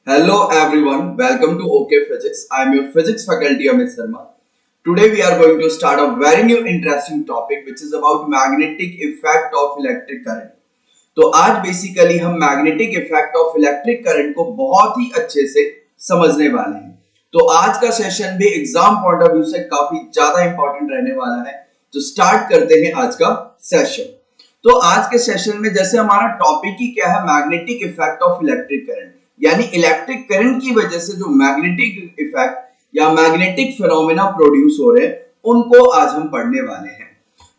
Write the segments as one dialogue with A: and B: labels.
A: Hello everyone, welcome to OK Physics. I am your physics faculty Amit Sharma. Today we are going to start a very new interesting topic which is about magnetic effect of electric current. तो आज basically हम magnetic effect of electric current को बहुत ही अच्छे से समझने वाले हैं। तो आज का सेशन भी एग्जाम पॉइंट ऑफ व्यू से काफी ज्यादा इंपॉर्टेंट रहने वाला है। तो स्टार्ट करते हैं आज का सेशन। तो आज के सेशन में जैसे हमारा टॉपिक ही क्या है, magnetic effect of electric current, यानी इलेक्ट्रिक करंट की वजह से जो मैग्नेटिक इफेक्ट या मैग्नेटिक फिनोमेना प्रोड्यूस हो रहे हैं उनको आज हम पढ़ने वाले हैं।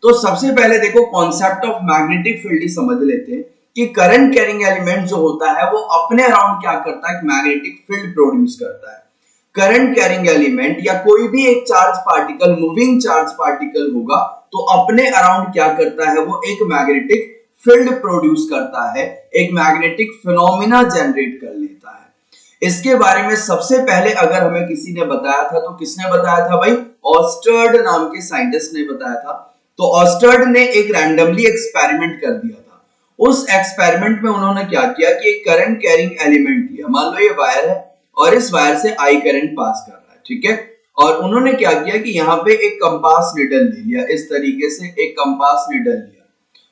A: तो सबसे पहले देखो कॉन्सेप्ट ऑफ मैग्नेटिक फील्ड ही समझ लेते हैं कि करंट कैरिंग एलिमेंट जो होता है वो अपने अराउंड क्या करता है, मैग्नेटिक फील्ड प्रोड्यूस करता है। करंट कैरिंग एलिमेंट या कोई भी एक charge particle, moving charge particle होगा तो अपने अराउंड क्या करता है, वो एक मैग्नेटिक फील्ड प्रोड्यूस करता है, एक मैग्नेटिक फिनोमेना जनरेट कर लेता है। इसके बारे में सबसे पहले अगर हमें किसी ने बताया था तो किसने बताया था भाई? ऑस्टर्ड नाम के साइंटिस्ट ने बताया था। तो ऑस्टर्ड ने एक रैंडमली एक्सपेरिमेंट कर दिया था। उस एक्सपेरिमेंट में उन्होंने क्या किया कि एक करंट कैरिंग एलिमेंट लिया, मान लो ये वायर है और इस वायर से आई करंट पास कर रहा है, ठीक है। और उन्होंने क्या किया कि यहाँ पे एक कंपास निडल ले लिया, इस तरीके से एक कंपास निडल लिया।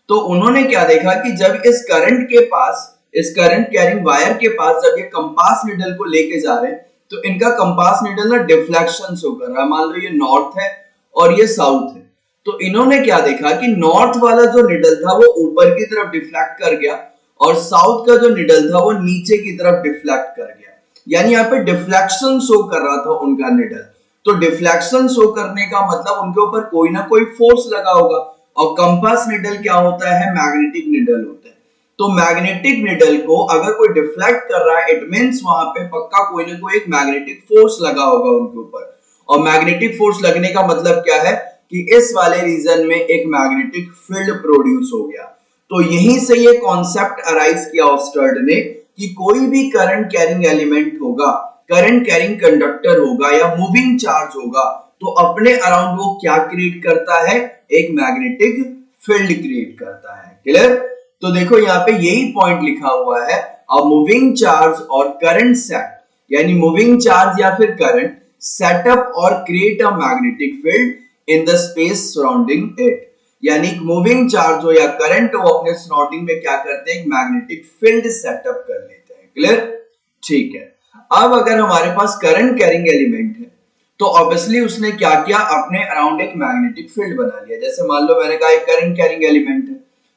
A: तो उन्होंने क्या देखा कि जब इस करंट के पास, इस करंट कैरिंग वायर के पास जब ये कंपास निडल को लेके जा रहे हैं तो इनका कंपास निडल ना डिफ्लेक्शन शो कर रहा है। मान लो ये नॉर्थ है और ये साउथ है, तो इन्होंने क्या देखा कि नॉर्थ वाला जो निडल था वो ऊपर की तरफ डिफ्लेक्ट कर गया और साउथ का जो निडल था वो नीचे की तरफ डिफ्लेक्ट कर गया, यानी यहाँ पे डिफ्लेक्शन शो कर रहा था उनका निडल। तो डिफ्लेक्शन शो करने का मतलब उनके ऊपर कोई ना कोई फोर्स लगा होगा, और कंपास निडल क्या होता है? मैग्नेटिक निडल होता है। तो मैग्नेटिक निडल को अगर कोई डिफ्लेक्ट कर रहा है इट मींस वहां पे पक्का कोई ना कोई एक मैग्नेटिक फोर्स लगा होगा उनके ऊपर। और मैग्नेटिक फोर्स लगने का मतलब क्या है कि इस वाले रीजन में एक मैग्नेटिक फील्ड प्रोड्यूस हो गया। तो यहीं से ये कॉन्सेप्ट अराइज किया ऑस्टर्ड ने कि कोई भी करंट कैरिंग एलिमेंट होगा, करंट कैरिंग कंडक्टर होगा या मूविंग चार्ज होगा तो अपने अराउंड वो क्या क्रिएट करता है? एक मैग्नेटिक फील्ड क्रिएट करता है। क्लियर? तो देखो यहाँ पे यही पॉइंट लिखा हुआ है, अ मूविंग चार्ज और करंट सेट, यानी मूविंग चार्ज या फिर करंट सेटअप और create a magnetic field in the space surrounding it, यानी मूविंग चार्ज हो या करंट हो अपने सराउंडिंग में क्या करते हैं? एक मैग्नेटिक फील्ड सेटअप कर लेते हैं। क्लियर? ठीक है। अब अगर हमारे पास करंट कैरिंग एलिमेंट है तो ऑब्वियसली उसने क्या किया? अपने अराउंड एक मैग्नेटिक फील्ड बना लिया। जैसे मान लो मैंने कहा एक करंट कैरिंग एलिमेंट है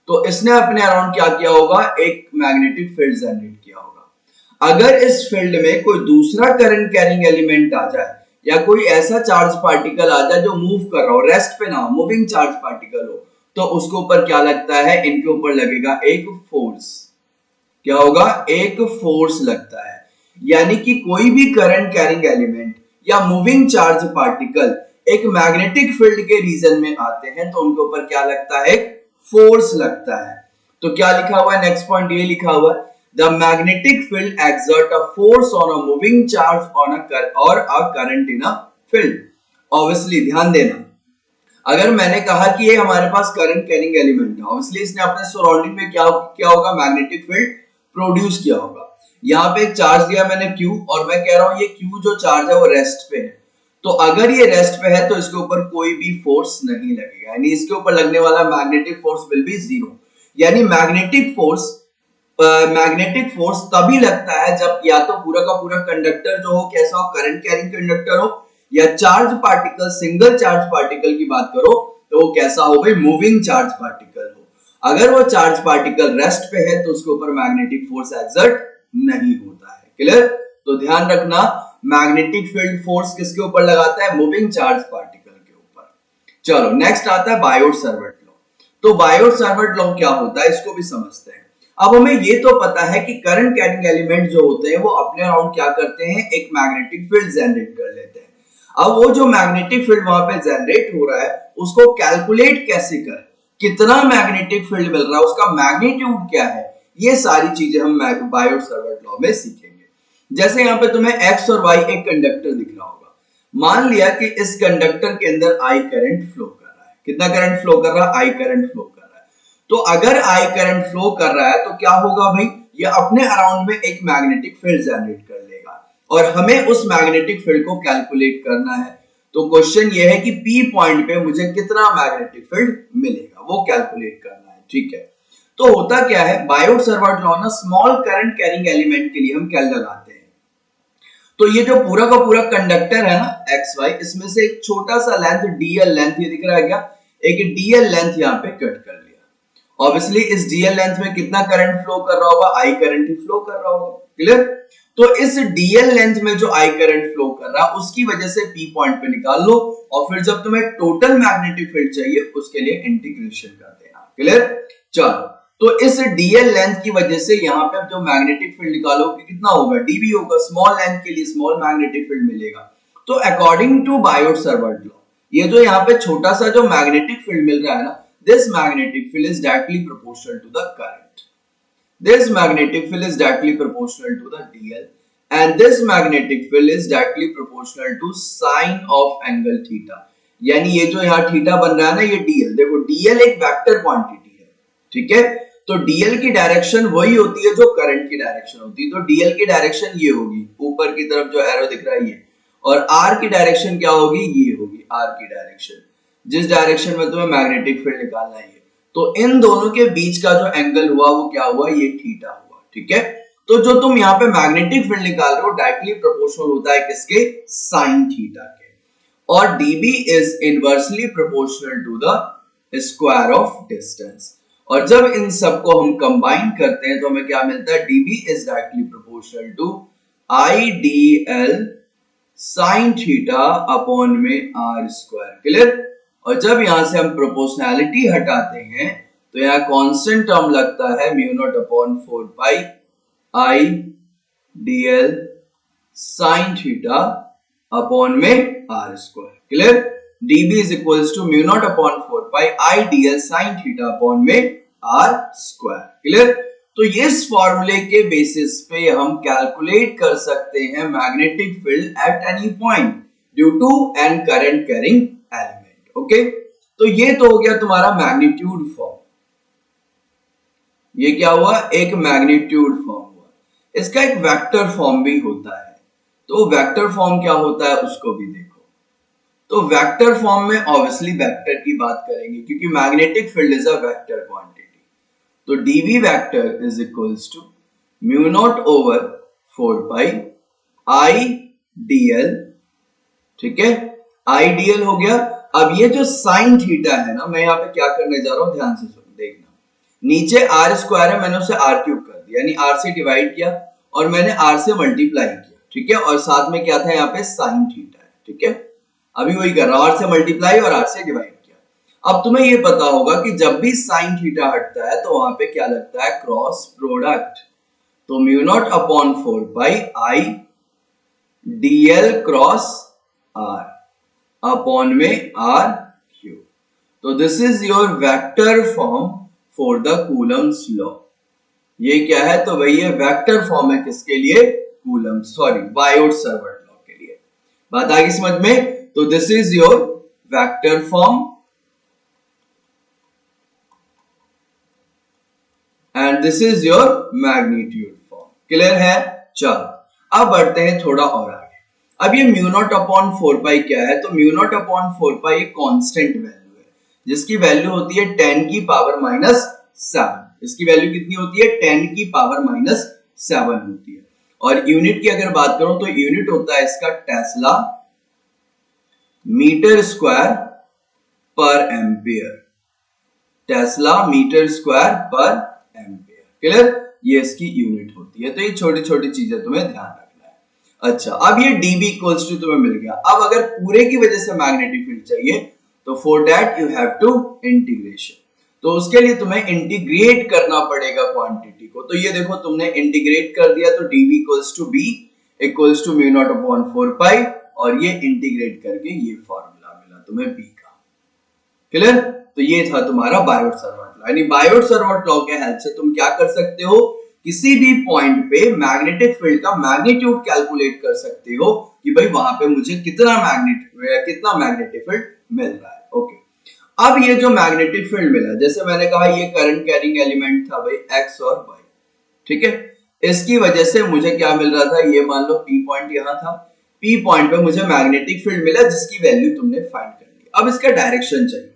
A: तो इसने अपने अराउंड क्या किया होगा? एक मैग्नेटिक फील्ड जनरेट किया होगा। अगर इस फील्ड में कोई दूसरा करंट कैरिंग एलिमेंट आ जाए या कोई ऐसा चार्ज पार्टिकल आ जाए जो मूव कर रहा हो, रेस्ट पे ना हो, मूविंग चार्ज पार्टिकल हो, तो उसके ऊपर क्या लगता है? इनके ऊपर लगेगा एक फोर्स। क्या होगा? एक फोर्स लगता है। यानी कि कोई भी करंट कैरिंग एलिमेंट या मूविंग चार्ज पार्टिकल एक मैग्नेटिक फील्ड के रीजन में आते हैं तो उनके ऊपर क्या लगता है? एक फोर्स लगता है। तो क्या लिखा हुआ है? नेक्स्ट पॉइंट ये लिखा हुआ है, the magnetic field exert a force on a moving charge on a current in a field. Obviously ध्यान देना, अगर मैंने कहा कि ये हमारे पास करंट कैरिंग एलिमेंट है, ऑब्वियसली इसने अपने सराउंडिंग में क्या किया होगा? मैग्नेटिक फील्ड प्रोड्यूस किया होगा। यहाँ पे एक चार्ज दिया मैंने Q और मैं कह रहा हूं ये Q जो चार्ज है वो रेस्ट पे है। तो अगर ये रेस्ट पे है तो इसके ऊपर कोई भी फोर्स नहीं लगेगा, यानी इसके ऊपर लगने वाला magnetic force will be zero. यानी मैग्नेटिक फोर्स तभी लगता है जब या तो पूरा का पूरा कंडक्टर जो हो कैसा हो? करंट कैरिंग कंडक्टर हो, या charge particle, single charge particle की बात करो तो वो कैसा हो भाई? मूविंग चार्ज पार्टिकल हो। अगर वो चार्ज पार्टिकल रेस्ट पे है तो उसके ऊपर मैग्नेटिक फोर्स एक्सर्ट नहीं होता है। क्लियर? तो ध्यान रखना, मैग्नेटिक फील्ड फोर्स किसके ऊपर लगाता है? मूविंग चार्ज पार्टिकल के ऊपर। चलो नेक्स्ट आता है बायोट-सावर्ट लॉ। तो बायोट-सावर्ट लॉ क्या होता है इसको भी समझते हैं। अब हमें ये तो पता है कि करंट कैरिंग एलिमेंट जो होते हैं वो अपने अराउंड क्या करते हैं? एक मैग्नेटिक फील्ड जनरेट कर लेते हैं। अब वो जो मैग्नेटिक फील्ड वहां पे जनरेट हो रहा है उसको कैलकुलेट कैसे करें? कितना मैग्नेटिक फील्ड मिल रहा है, उसका मैग्नीट्यूड क्या है, ये सारी चीजें हम बायोट-सावर्ट लॉ में सीखेंगे। जैसे यहाँ पे तुम्हें एक्स और वाई एक कंडक्टर दिख रहा होगा, मान लिया कि इस कंडक्टर के अंदर आई करंट फ्लो कर रहा है। कितना करंट फ्लो कर रहा है? आई करंट फ्लो कर रहा है। तो अगर आई करंट फ्लो कर रहा है तो क्या होगा भाई? ये अपने अराउंड में एक मैग्नेटिक फील्ड जनरेट कर लेगा और हमें उस मैग्नेटिक फील्ड को कैलकुलेट करना है। तो क्वेश्चन ये है कि P पॉइंट पे मुझे कितना मैग्नेटिक फील्ड मिलेगा, वो कैलकुलेट करना है। ठीक है, तो होता क्या है, बायोट-सावर्ट लॉ ना स्मॉल करंट कैरिंग एलिमेंट के लिए हम क्या लगाते हैं, तो ये जो पूरा का पूरा कंडक्टर है ना XY, इसमें से एक छोटा सा लेंथ DL लेंथ, ये दिख रहा है क्या, एक DL लेंथ यहाँ पे कट कर लिया। ऑब्वियसली इस DL लेंथ में कितना करंट फ्लो कर रहा होगा, I करंट ही फ्लो कर रहा होगा। क्लियर? तो इस DL लेंथ में जो I करंट फ्लो कर रहा है उसकी वजह से P पॉइंट पे निकाल लो और फिर जब तुम्हें टोटल मैग्नेटिक फील्ड चाहिए उसके लिए इंटीग्रेशन कर देना। क्लियर? चलो, तो इस DL लेंथ की वजह से यहाँ पे जो मैग्नेटिक फील्ड निकालोगे कितना होगा, dB होगा। स्मॉल लेंथ के लिए स्मॉल मैग्नेटिक फील्ड मिलेगा। तो अकॉर्डिंग टू बायोट-सावर्ट लॉ, ये जो यहाँ पे छोटा सा जो मैग्नेटिक फील्ड मिल रहा है ना, this magnetic field is directly proportional to the current. This magnetic field is directly proportional to the DL and this magnetic field is directly proportional to sine of angle theta। यानी ये जो यहाँ theta बन रहा है ना, ये DL, देखो DL एक वेक्टर क्वांटिटी है। ठीक है, तो DL की डायरेक्शन वही होती है जो करंट की डायरेक्शन होती है। तो DL की डायरेक्शन ये होगी, ऊपर की तरफ जो एरो दिख रहा है ये, और R की डायरेक्शन क्या होगी, ये होगी R की डायरेक्शन, जिस डायरेक्शन में तुम्हें मैग्नेटिक फील्ड निकालना है। तो इन दोनों के बीच का जो एंगल हुआ वो क्या हुआ, ये थीटा हुआ। ठीक है, तो जो तुम यहाँ पे मैग्नेटिक फील्ड निकाल रहे हो डायरेक्टली प्रोपोर्शनल होता है किसके, साइन थीटा के, और dB is inversely proportional to the square of distance. और जब इन सबको हम कंबाइन करते हैं तो हमें क्या मिलता है, dB is directly proportional to IDL sine theta upon में R स्क्वायर। क्लियर? और जब यहां से हम प्रोपोर्शनैलिटी हटाते हैं तो यहाँ कांस्टेंट टर्म लगता है mu naught upon 4 pi I dl sine theta upon में R square. Clear? dB is equals to mu naught upon 4 pi I dl sine theta upon में R स्क्वायर। क्लियर? तो इस फॉर्मूले के बेसिस पे हम कैलकुलेट कर सकते हैं magnetic field at any point due to an current carrying element. Okay, तो ये तो हो गया तुम्हारा मैग्नीट्यूड फॉर्म। ये क्या हुआ, एक मैग्नीट्यूड फॉर्म हुआ। इसका एक वेक्टर फॉर्म भी होता है, तो वेक्टर फॉर्म क्या होता है उसको भी देखो। तो वेक्टर फॉर्म में ऑब्वियसली वेक्टर की बात करेंगे क्योंकि magnetic field is a vector quantity. तो dV vector is equals to mu naught over 4 pi I dl। ठीक है, I dl हो गया। अब ये जो साइन थीटा है ना, मैं यहाँ पे क्या करने जा रहा हूँ, ध्यान से देखना। नीचे R स्क्वायर है, मैंने उसे R क्यूब कर दिया, यानी R से डिवाइड किया और मैंने R से मल्टीप्लाई किया। ठीक है, और साथ में क्या था यहाँ पे, साइन थीटा है। ठीक है, अभी वही कर रहा हूँ, R से मल्टीप्लाई और R से डिवाइड किया। अब तुम्हें ये पता होगा कि जब भी साइन थीटा हटता है तो वहां पे क्या लगता है, क्रॉस प्रोडक्ट। तो mu naught upon 4 pi I dl cross R upon में R क्यूब। तो this is your vector form for the Coulomb's law. ये क्या है, तो वही है वेक्टर फॉर्म है किसके लिए, कूलम सॉरी बायोट-सावर्ट लॉ के लिए। बात आ गई समझ में? तो this is your vector form and this is your magnitude form. Clear है? चलो अब बढ़ते हैं थोड़ा और आगे। अब ये म्यू नॉट अपॉन 4 पाई क्या है, तो म्यू नॉट अपॉन 4 पाई एक कांस्टेंट वैल्यू है जिसकी वैल्यू होती है 10 की पावर माइनस 7। इसकी वैल्यू कितनी होती है, 10 की पावर माइनस 7 होती है। और यूनिट की अगर बात करूं तो यूनिट होता है इसका टेस्ला मीटर स्क्वायर पर एम्पियर। टेस्ला मीटर स्क्वायर पर एम्पियर। क्लियर? ये इसकी यूनिट होती है। तो ये छोटी छोटी चीजें तुम्हें ध्यान रखना है। अच्छा, अब ये dB इक्वल्स टू तुम्हें मिल गया। अब अगर पूरे की वजह से मैग्नेटिक फील्ड चाहिए तो for that you have to integration. तो उसके लिए तुम्हें इंटीग्रेट करना पड़ेगा क्वांटिटी को। तो ये देखो तुमने इंटीग्रेट कर दिया तो dB equals to B equals to mu naught upon 4 pi और ये इंटीग्रेट करके ये फॉर्मूला मिला तुम्हें B का। क्लियर? तो ये था तुम्हारा बायोट-सावर्ट लॉ। यानी बायोट-सावर्ट लॉ के हेल्प से तुम क्या कर सकते हो, किसी भी पॉइंट पे मैग्नेटिक फील्ड का मैग्नीट्यूड कैलकुलेट कर सकते हो कि भाई वहां पे मुझे कितना मैग्नेटिक फील्ड मिल रहा है। ओके, अब ये जो मैग्नेटिक फील्ड मिला, जैसे मैंने कहा ये करंट कैरिंग एलिमेंट था भाई X और Y। ठीक है, इसकी वजह से मुझे क्या मिल रहा था, ये मान लो पी पॉइंट यहां था, पी पॉइंट पे मुझे मैग्नेटिक फील्ड मिला जिसकी वैल्यू तुमने फाइंड कर ली। अब इसका डायरेक्शन चाहिए,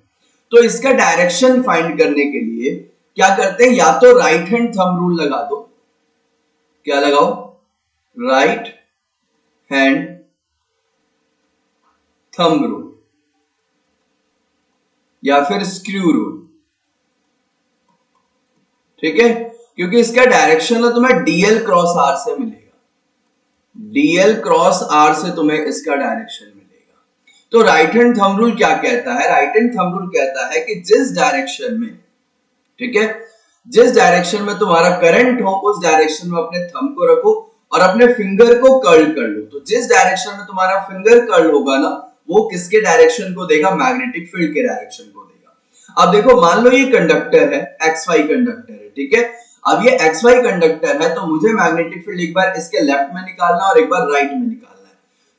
A: तो इसका डायरेक्शन फाइंड करने के लिए क्या करते हैं, या तो राइट हैंड थंब रूल लगा दो, क्या लगाओ, राइट हैंड थंब रूल, या फिर स्क्रू रूल, ठीक है, क्योंकि इसका डायरेक्शन है तुम्हें डीएल क्रॉस आर से मिलेगा, डीएल क्रॉस आर से तुम्हें इसका डायरेक्शन मिलेगा। तो राइट हैंड थंब रूल क्या कहता है, राइट हैंड थंब रूल कहता है कि जिस डायरेक्शन में, ठीक है, जिस डायरेक्शन में तुम्हारा करंट हो उस डायरेक्शन में अपने थंब को रखो और अपने फिंगर को कर्ल कर लो। तो जिस डायरेक्शन में तुम्हारा फिंगर कर्ल होगा ना, वो किसके डायरेक्शन को देगा, मैग्नेटिक फील्ड के डायरेक्शन को देगा। अब देखो मान लो ये कंडक्टर है, एक्स वाई कंडक्टर है, ठीक है, अब ये एक्स वाई कंडक्टर है, तो मुझे मैग्नेटिक फील्ड एक बार इसके लेफ्ट में निकालना और एक बार राइट में निकालना है।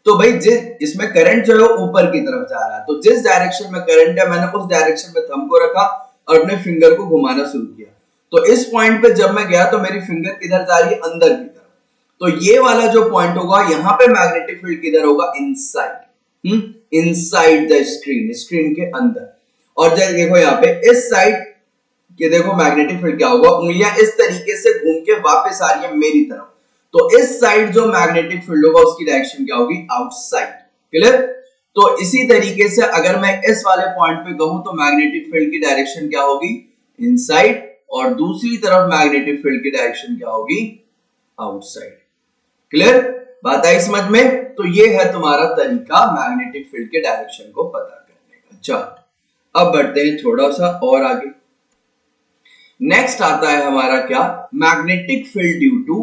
A: तो भाई जिस इसमें करंट जो है वो ऊपर की तरफ जा रहा है, तो जिस डायरेक्शन में करंट है मैंने उस डायरेक्शन में थंब को रखा और अपने फिंगर को घुमाना शुरू किया। तो इस पॉइंट पे जब मैं गया तो मेरी फिंगर किधर जा रही है, अंदर की तरफ। तो ये वाला जो पॉइंट होगा यहाँ पे मैग्नेटिक फील्ड किधर होगा, inside, inside the screen, screen के अंदर। और जब देखो यहाँ पे इस साइड के देखो मैग्नेटिक फील्ड क्या होगा, उंगलियां इस तरीके से घूम के वापस आ रही है मेरी तरफ, तो इस साइड जो मैग्नेटिक फील्ड होगा उसकी डायरेक्शन क्या होगी, आउटसाइड। क्लियर। तो इसी तरीके से अगर मैं इस वाले पॉइंट पे कहूं तो मैग्नेटिक फील्ड की डायरेक्शन क्या होगी, इनसाइड, और दूसरी तरफ मैग्नेटिक फील्ड की डायरेक्शन क्या होगी, आउटसाइड। क्लियर, बात आई समझ में। तो ये है तुम्हारा तरीका मैग्नेटिक फील्ड के डायरेक्शन को पता करने का। चलो अब बढ़ते हैं थोड़ा सा और आगे। नेक्स्ट आता है हमारा क्या, magnetic field due to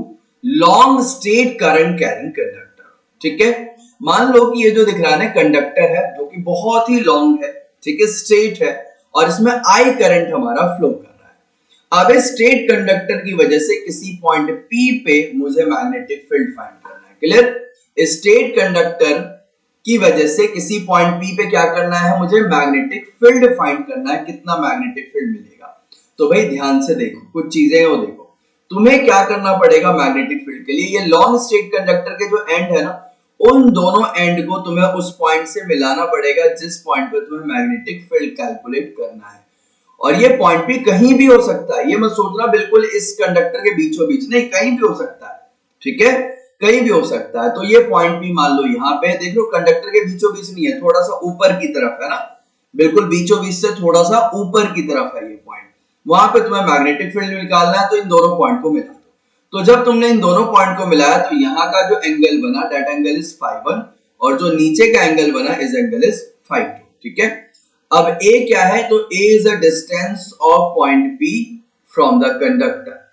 A: long straight current carrying conductor. ठीक है, मान लो कि ये जो दिख रहा है ना कंडक्टर है जो कि बहुत ही लॉन्ग है, ठीक है, स्ट्रेट है, और इसमें आई करंट हमारा फ्लो कर रहा है। अब इस स्ट्रेट कंडक्टर की वजह से किसी पॉइंट P पे मुझे मैग्नेटिक फील्ड फाइंड करना है। क्लियर, स्ट्रेट कंडक्टर की वजह से किसी पॉइंट P पे क्या करना है, मुझे मैग्नेटिक फील्ड फाइंड करना है, कितना मैग्नेटिक फील्ड मिलेगा। तो भाई ध्यान से देखो, कुछ चीजें वो देखो, तुम्हें क्या करना पड़ेगा मैग्नेटिक फील्ड के लिए, ये लॉन्ग स्ट्रेट कंडक्टर के जो एंड है ना, उन दोनों एंड को तुम्हें उस पॉइंट से मिलाना पड़ेगा जिस पॉइंट पे तुम्हें मैग्नेटिक फील्ड कैलकुलेट करना है। और ये पॉइंट भी कहीं भी हो सकता है, ये मत सोचना बिल्कुल इस कंडक्टर के बीचों बीच, नहीं, कहीं भी हो सकता है। ठीक है, कहीं भी हो सकता है। तो ये पॉइंट भी मान लो यहाँ पे देख लो, कंडक्टर के बीचों बीच नहीं है, थोड़ा सा ऊपर की तरफ है ना, बिल्कुल बीचों बीच से थोड़ा सा ऊपर की तरफ है ये पॉइंट, वहां पे तुम्हें मैग्नेटिक फील्ड निकालना है। तो इन दोनों पॉइंट को मिला दो। तो जब तुमने इन दोनों पॉइंट को मिलाया तो यहाँ का जो एंगल बना दैट एंगल इज φ1, और जो नीचे का एंगल बना इस एंगल इज φ2। ठीक है, अब A क्या है, तो A is a distance of point P from the conductor.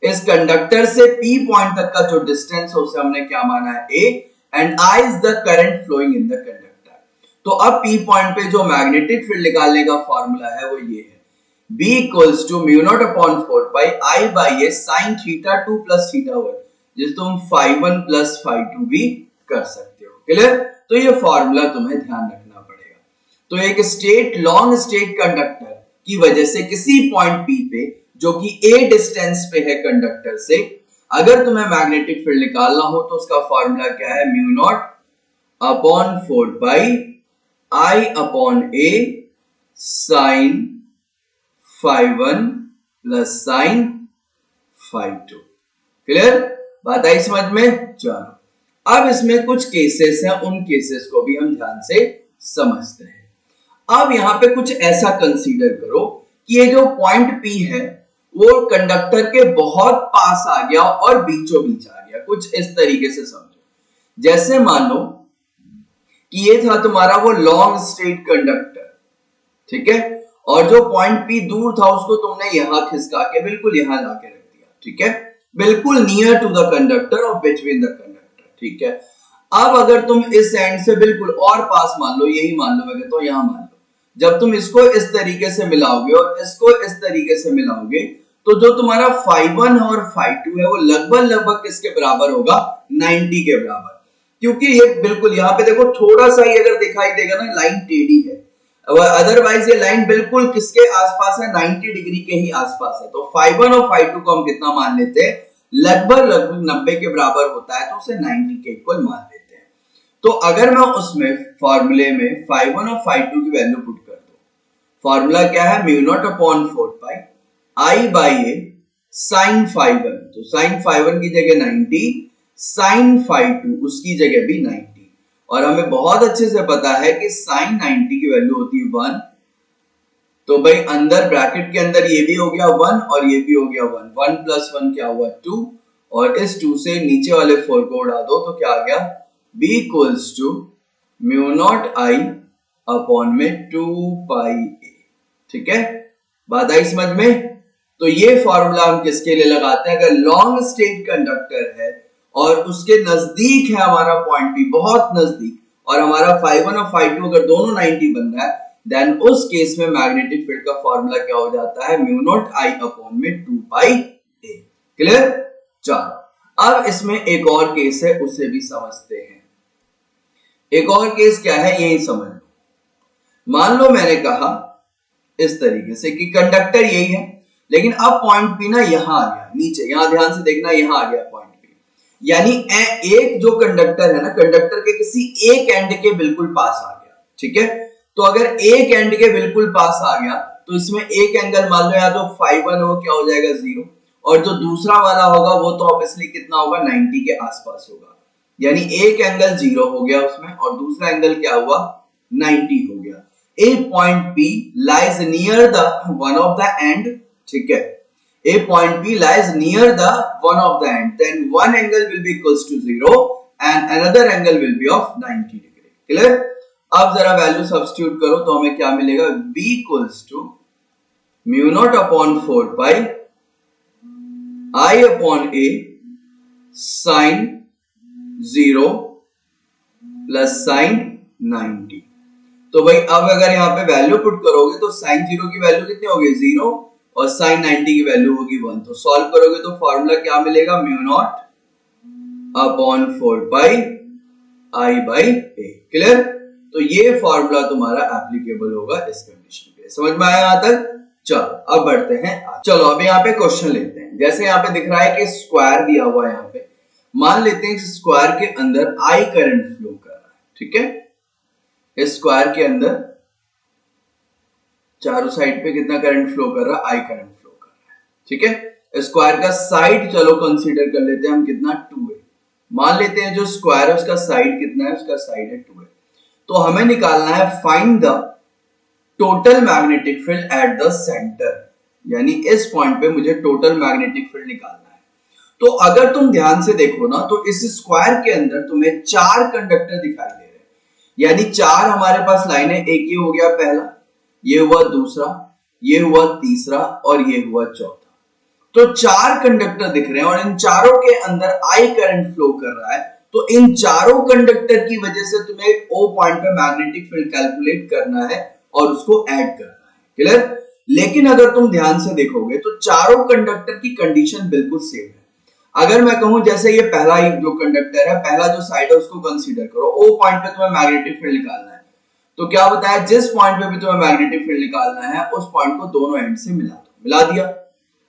A: इस कंडक्टर से P पॉइंट तक का जो डिस्टेंस है उसे हमने क्या माना है, A, and I is the current flowing in the conductor. तो अब P पॉइंट पे जो मैग्नेटिक फील्ड निकालने का फॉर्मूला है वो ये है, B equals to mu naught upon 4 pi I by a sin theta 2 plus theta 1, जिस तुम φ1 plus φ2 भी कर सकते हो। क्लियर, तो ये फॉर्मूला तुम्हें ध्यान रखना पड़ेगा। तो एक स्ट्रेट लॉन्ग स्ट्रेट कंडक्टर की वजह से किसी पॉइंट P पे जो कि A डिस्टेंस पे है कंडक्टर से, अगर तुम्हें मैग्नेटिक फील्ड निकालना हो तो उसका फॉर्मूला क्या है, mu naught upon 4 pi I upon A sine φ1 plus sine φ2। Clear, बात आई समझ में। चलो अब इसमें कुछ केसेस हैं, उन केसेस को भी हम ध्यान से समझते हैं। अब यहां पे कुछ ऐसा कंसीडर करो कि ये जो पॉइंट P है वो कंडक्टर के बहुत पास आ गया और बीचों बीच आ गया। कुछ इस तरीके से समझो, जैसे मान लो कि ये था तुम्हारा वो लॉन्ग स्ट्रेट कंडक्टर, ठीक है, और जो पॉइंट P दूर था उसको तुमने यहां खिसका के बिल्कुल यहां लाके रख दिया। ठीक है, बिल्कुल नियर टू द कंडक्टर और बिटवीन द कंडक्टर। ठीक है, अब अगर तुम इस एंड से बिल्कुल और पास मान लो, यही मान लो, मैं कहता हूं यहां मान लो, जब तुम इसको इस तरीके से मिलाओगे और इसको इस तरीके से मिलाओगे तो जो तुम्हारा φ1 और φ2 है वो लगभग लगभग किसके बराबर होगा, 90 के बराबर। क्योंकि ये बिल्कुल यहाँ पे देखो थोड़ा सा ही अगर दिखाई देगा ना, लाइन टेढ़ी है, अदरवाइज ये लाइन बिल्कुल किसके आसपास है, 90 डिग्री के ही आसपास है। तो φ1 और φ2 को हम कितना मान लेते हैं, लगभग लगभग 90 के बराबर होता है तो उसे 90 के इक्वल मान लेते हैं। तो अगर मैं उसमें फॉर्मूले में फाई 1 और फाई 2 की वैल्यू पुट कर दूं, फॉर्मूला क्या है, mu naught upon 4 pi I by A sine phi 1, तो साइन फाई 1 की जगह 90, साइन फाई 2 उसकी जगह भी 90, और हमें बहुत अच्छे से पता है कि साइन 90 की वैल्यू होती है 1, तो भाई अंदर ब्रैकेट के अंदर ये भी हो गया 1 और ये भी हो गया 1, 1 प्लस 1 क्या हुआ 2, और इस 2 से नीचे वाले 4 को उड़ा दो तो क्या आ गया, b equals to mu naught I upon में 2 पाई a। ठीक है, बात आई समझ में। तो ये फॉर्मूला हम किसके लिए लगाते हैं, अगर लॉन्ग स्टेट कंडक्टर है और उसके नजदीक है हमारा पॉइंट भी, बहुत नजदीक, और हमारा फाई 1 और फाई 2 अगर दोनों 90 बन रहा है, देन उस केस में मैग्नेटिक फील्ड का फॉर्मूला क्या हो जाता है, म्यू नॉट आई अपॉन में 2 पाई a। क्लियर। चलो अब इसमें एक और केस है, उसे भी समझते हैं। एक और केस क्या है, यही समझ लो। मान लो मैंने कहा इस तरीके से कि कंडक्टर यही है, लेकिन अब पॉइंट पी ना यहां आ गया नीचे, यहां ध्यान से देखना, यहां आ गया पॉइंट पी, यानी एक जो कंडक्टर है ना, कंडक्टर के किसी एक एंड के बिल्कुल पास आ गया। ठीक है, तो अगर एक एंड के बिल्कुल पास आ गया तो इसमें एक एंगल मान लो या तो फाई 1 हो, क्या हो जाएगा 0, और जो दूसरा वाला होगा वो तो ऑब्वियसली कितना होगा, 90 के आसपास होगा, यानी एक एंगल 0 हो गया उसमें और दूसरा एंगल क्या हुआ, 90 हो गया। A point P lies near the one of the end, ठीक है, A point P lies near the one of the end, then one angle will be equals to 0 and another angle will be of 90 degree। Clear. अब जरा value substitute करो तो हमें क्या मिलेगा, B equals to mu naught upon 4 pi I upon A sine 0 plus sine 90। तो भाई अब अगर यहाँ पे वैल्यू पुट करोगे तो साइन 0 की वैल्यू कितनी होगी, 0, और साइन 90 की वैल्यू होगी 1, तो सॉल्व करोगे तो फॉर्मूला क्या मिलेगा, mu naught upon 4 pi I by A. Clear. तो ये फॉर्मूला तुम्हारा एप्लीकेबल होगा इस कंडीशन पे। समझ में आया यहां तक। चलो अब बढ़ते हैं। चलो अब यहाँ पे क्वेश्चन लेते हैं। जैसे यहाँ पे दिख रहा है कि स्क्वायर दिया हुआ है, यहाँ पे मान लेते हैं स्क्वायर के अंदर आई करंट फ्लो कर रहा है। ठीक है, इस स्क्वायर के अंदर चारों साइड पे कितना करंट फ्लो कर रहा है, आई करंट फ्लो कर रहा है। ठीक है, स्क्वायर का साइड चलो कंसीडर कर लेते हैं हम, कितना 2 है। मान लेते हैं जो स्क्वायर है उसका साइड कितना है, उसका साइड है 2 है। तो हमें निकालना है find the total magnetic field at the centre, यानी इस पॉइंट पे मुझे टोटल मैग्नेटिक फील्ड निकालना है। तो अगर तुम ध्यान से देखो ना तो इस स्क्वायर के अंदर तुम्हें 4 कंडक्टर दिखाई दे रहे हैं, यानी 4 हमारे पास लाइन है। एक ये हो गया पहला, ये हुआ दूसरा, ये हुआ तीसरा और ये हुआ चौथा। तो 4 कंडक्टर दिख रहे हैं और इन चारों के अंदर आई करंट फ्लो कर रहा है। तो इन चारों कंडक्टर की वजह से तुम्हें ओ पॉइंट पे मैग्नेटिक फील्ड कैलकुलेट करना है और उसको ऐड करना है। क्लियर। लेकिन अगर तुम ध्यान से देखोगे तो चारों कंडक्टर की कंडीशन बिल्कुल सेम है। अगर मैं कहूं जैसे ये पहला ही जो कंडक्टर है, पहला जो साइड है उसको कंसीडर करो, ओ पॉइंट पे तुम्हें मैग्नेटिक फील्ड निकालना है। तो क्या बताया, जिस पॉइंट पे भी तुम्हें मैग्नेटिक फील्ड निकालना है उस पॉइंट को दोनों एंड से मिला दो। मिला दिया।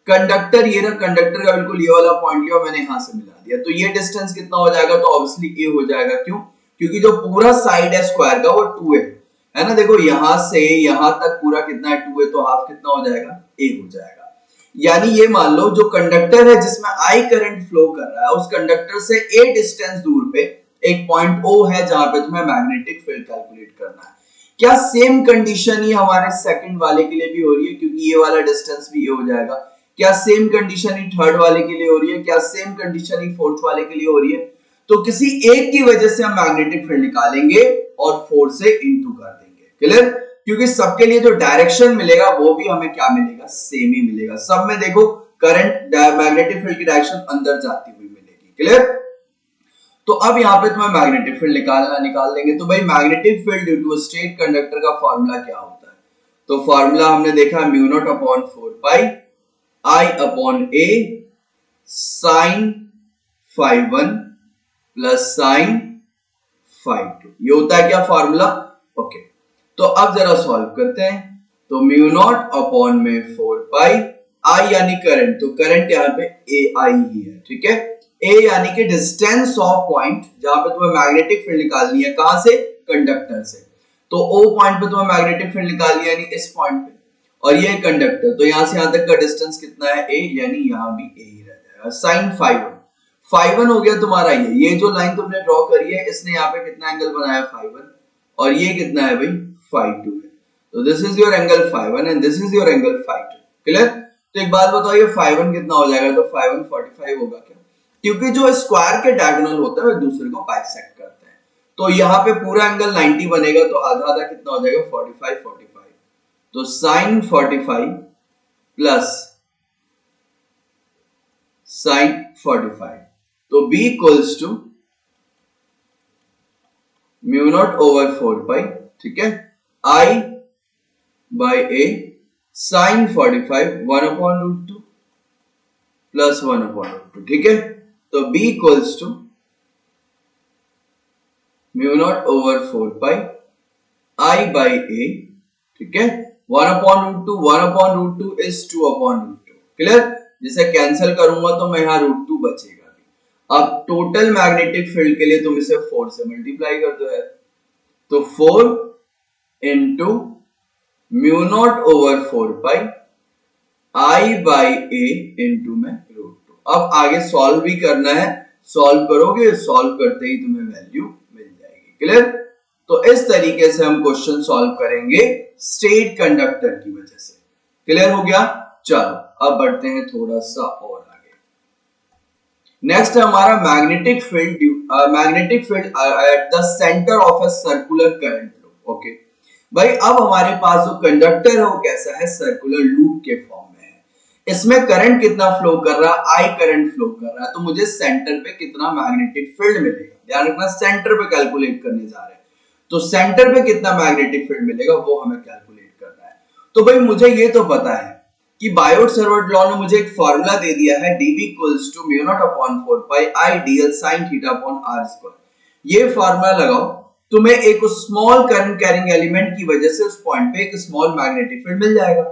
A: कंडक्टर ये ना, कंडक्टर का बिल्कुल ये वाला पॉइंट लिया, मैंने यहां से मिला दिया। तो ये डिस्टेंस कितना हो जाएगा, तो ऑब्वियसली ए हो जाएगा। क्यों? क्योंकि जो पूरा साइड है स्क्वायर का वो 2 है ना। देखो यहां से यहां तक पूरा कितना है, 2 है, तो हाफ कितना हो जाएगा, ए हो जाएगा। यानी ये मान लो जो कंडक्टर है जिसमें आई करंट फ्लो कर रहा है, उस कंडक्टर से ए डिस्टेंस दूर पे एक पॉइंट ओ है जहां पे तुम्हें मैग्नेटिक फील्ड कैलकुलेट करना है। क्या सेम कंडीशन ही हमारे सेकंड वाले के लिए भी हो रही है, क्योंकि ये वाला डिस्टेंस भी ये हो जाएगा। क्या सेम कंडीशन ही थर्ड वाले के लिए हो रही है, क्या सेम कंडीशन ही फोर्थ वाले के लिए हो रही है। तो किसी एक की वजह से हम मैग्नेटिक फील्ड निकालेंगे और 4 से इंटू कर देंगे। क्लियर। क्योंकि सबके लिए जो डायरेक्शन मिलेगा वो भी हमें क्या मिलेगा, सेम ही मिलेगा। सब में देखो करंट मैग्नेटिक फील्ड की डायरेक्शन अंदर जाती हुई मिलेगी। क्लियर। तो अब यहाँ पे तुम्हें मैग्नेटिक फील्ड निकाल देंगे। तो भाई magnetic field due to straight conductor का फॉर्मूला क्या होता है, तो फॉर्मूला हमने देखा mu naught upon 4 pi I upon A sine phi 1 plus sine phi 2। ये होता है क्या फॉर्मूला। ओके, तो अब जरा सॉल्व करते हैं। तो म्यू नॉट अपॉन में 4 पाई आई यानी करंट, तो करंट यहाँ पे ए आई ही है, ठीक है। ए यानी कि डिस्टेंस ऑफ पॉइंट जहां पे तुम्हें मैग्नेटिक फील्ड निकालनी है, कहां से, कंडक्टर से। तो ओ पॉइंट पे तुम्हें मैग्नेटिक फील्ड निकालनी है, यानी इस पॉइंट पे, और ये कंडक्टर, तो यहां से यहां तक का डिस्टेंस कितना है, ए, यानी यहां भी ए ही रह जाएगा। साइन फाइव वन हो गया तुम्हारा। ये जो लाइन तुमने ड्रॉ करी है, इसने यहाँ पे कितना एंगल बनाया, फाइव वन, और ये कितना है भाई, फाइव टू है। तो this is your angle phi one and this is your angle phi two. Clear. तो एक बात बताओ, ये फाइव वन कितना हो जाएगा, तो फाइव वन 45 होगा क्या, क्योंकि जो स्क्वायर के डायगोनल होते हैं वो दूसरे को बाइसेक्ट करते हैं। तो यहाँ पे पूरा एंगल 90 बनेगा, तो आधा आधा कितना हो जाएगा, 45 45। तो साइन 45 प्लस साइन 45, तो b equals to mu naught over 4 pi, ठीक है, i बाय a साइन 45 1 अपॉन रूट 2 प्लस 1 अपॉन रूट 2, ठीक है। तो b equals to mu naught over 4 pi i by a, ठीक है, 1 अपॉन रूट 2, 1 अपॉन रूट 2 इज 2 अपॉन रूट 2। क्लियर। जिसे कैंसिल करूंगा तो मैं यहाँ रूट 2 बचेगा। अब टोटल मैग्नेटिक फील्ड के लिए तुम इसे 4 से मल्टीप्लाई कर दो यार, तो 4 into mu naught over 4 pi I by A into में रूट 2। अब आगे सॉल्व भी करना है, सॉल्व करोगे, सॉल्व करते ही तुम्हें वैल्यू मिल जाएगी। क्लियर। तो इस तरीके से हम क्वेश्चन सॉल्व करेंगे स्ट्रेट कंडक्टर की वजह से। क्लियर हो गया। चलो अब बढ़ते हैं थोड़ा सा और आगे। नेक्स्ट है हमारा magnetic field at the centre of a circular current flow. Okay भाई, अब हमारे पास जो कंडक्टर है वो कैसा है, सर्कुलर लूप के फॉर्म में है। इसमें करंट कितना फ्लो कर रहा है, आई करंट फ्लो कर रहा है। तो मुझे सेंटर पे कितना मैग्नेटिक फील्ड मिलेगा, ध्यान रखना सेंटर पे कैलकुलेट करने जा रहे हैं। तो सेंटर पे कितना मैग्नेटिक फील्ड मिलेगा वो हमें कैलकुलेट करना है। तो भाई मुझे ये तो पता है कि बायोट-सावर्त लॉ ने मुझे एक फार्मूला दे दिया है, dB equals to mu naught upon 4 pi I dl sin theta upon r square. ये फार्मूला लगाओ, तुम्हें एक स्मॉल करंट कैरिंग एलिमेंट की वजह से उस पॉइंट पे एक स्मॉल मैग्नेटिक फील्ड मिल जाएगा।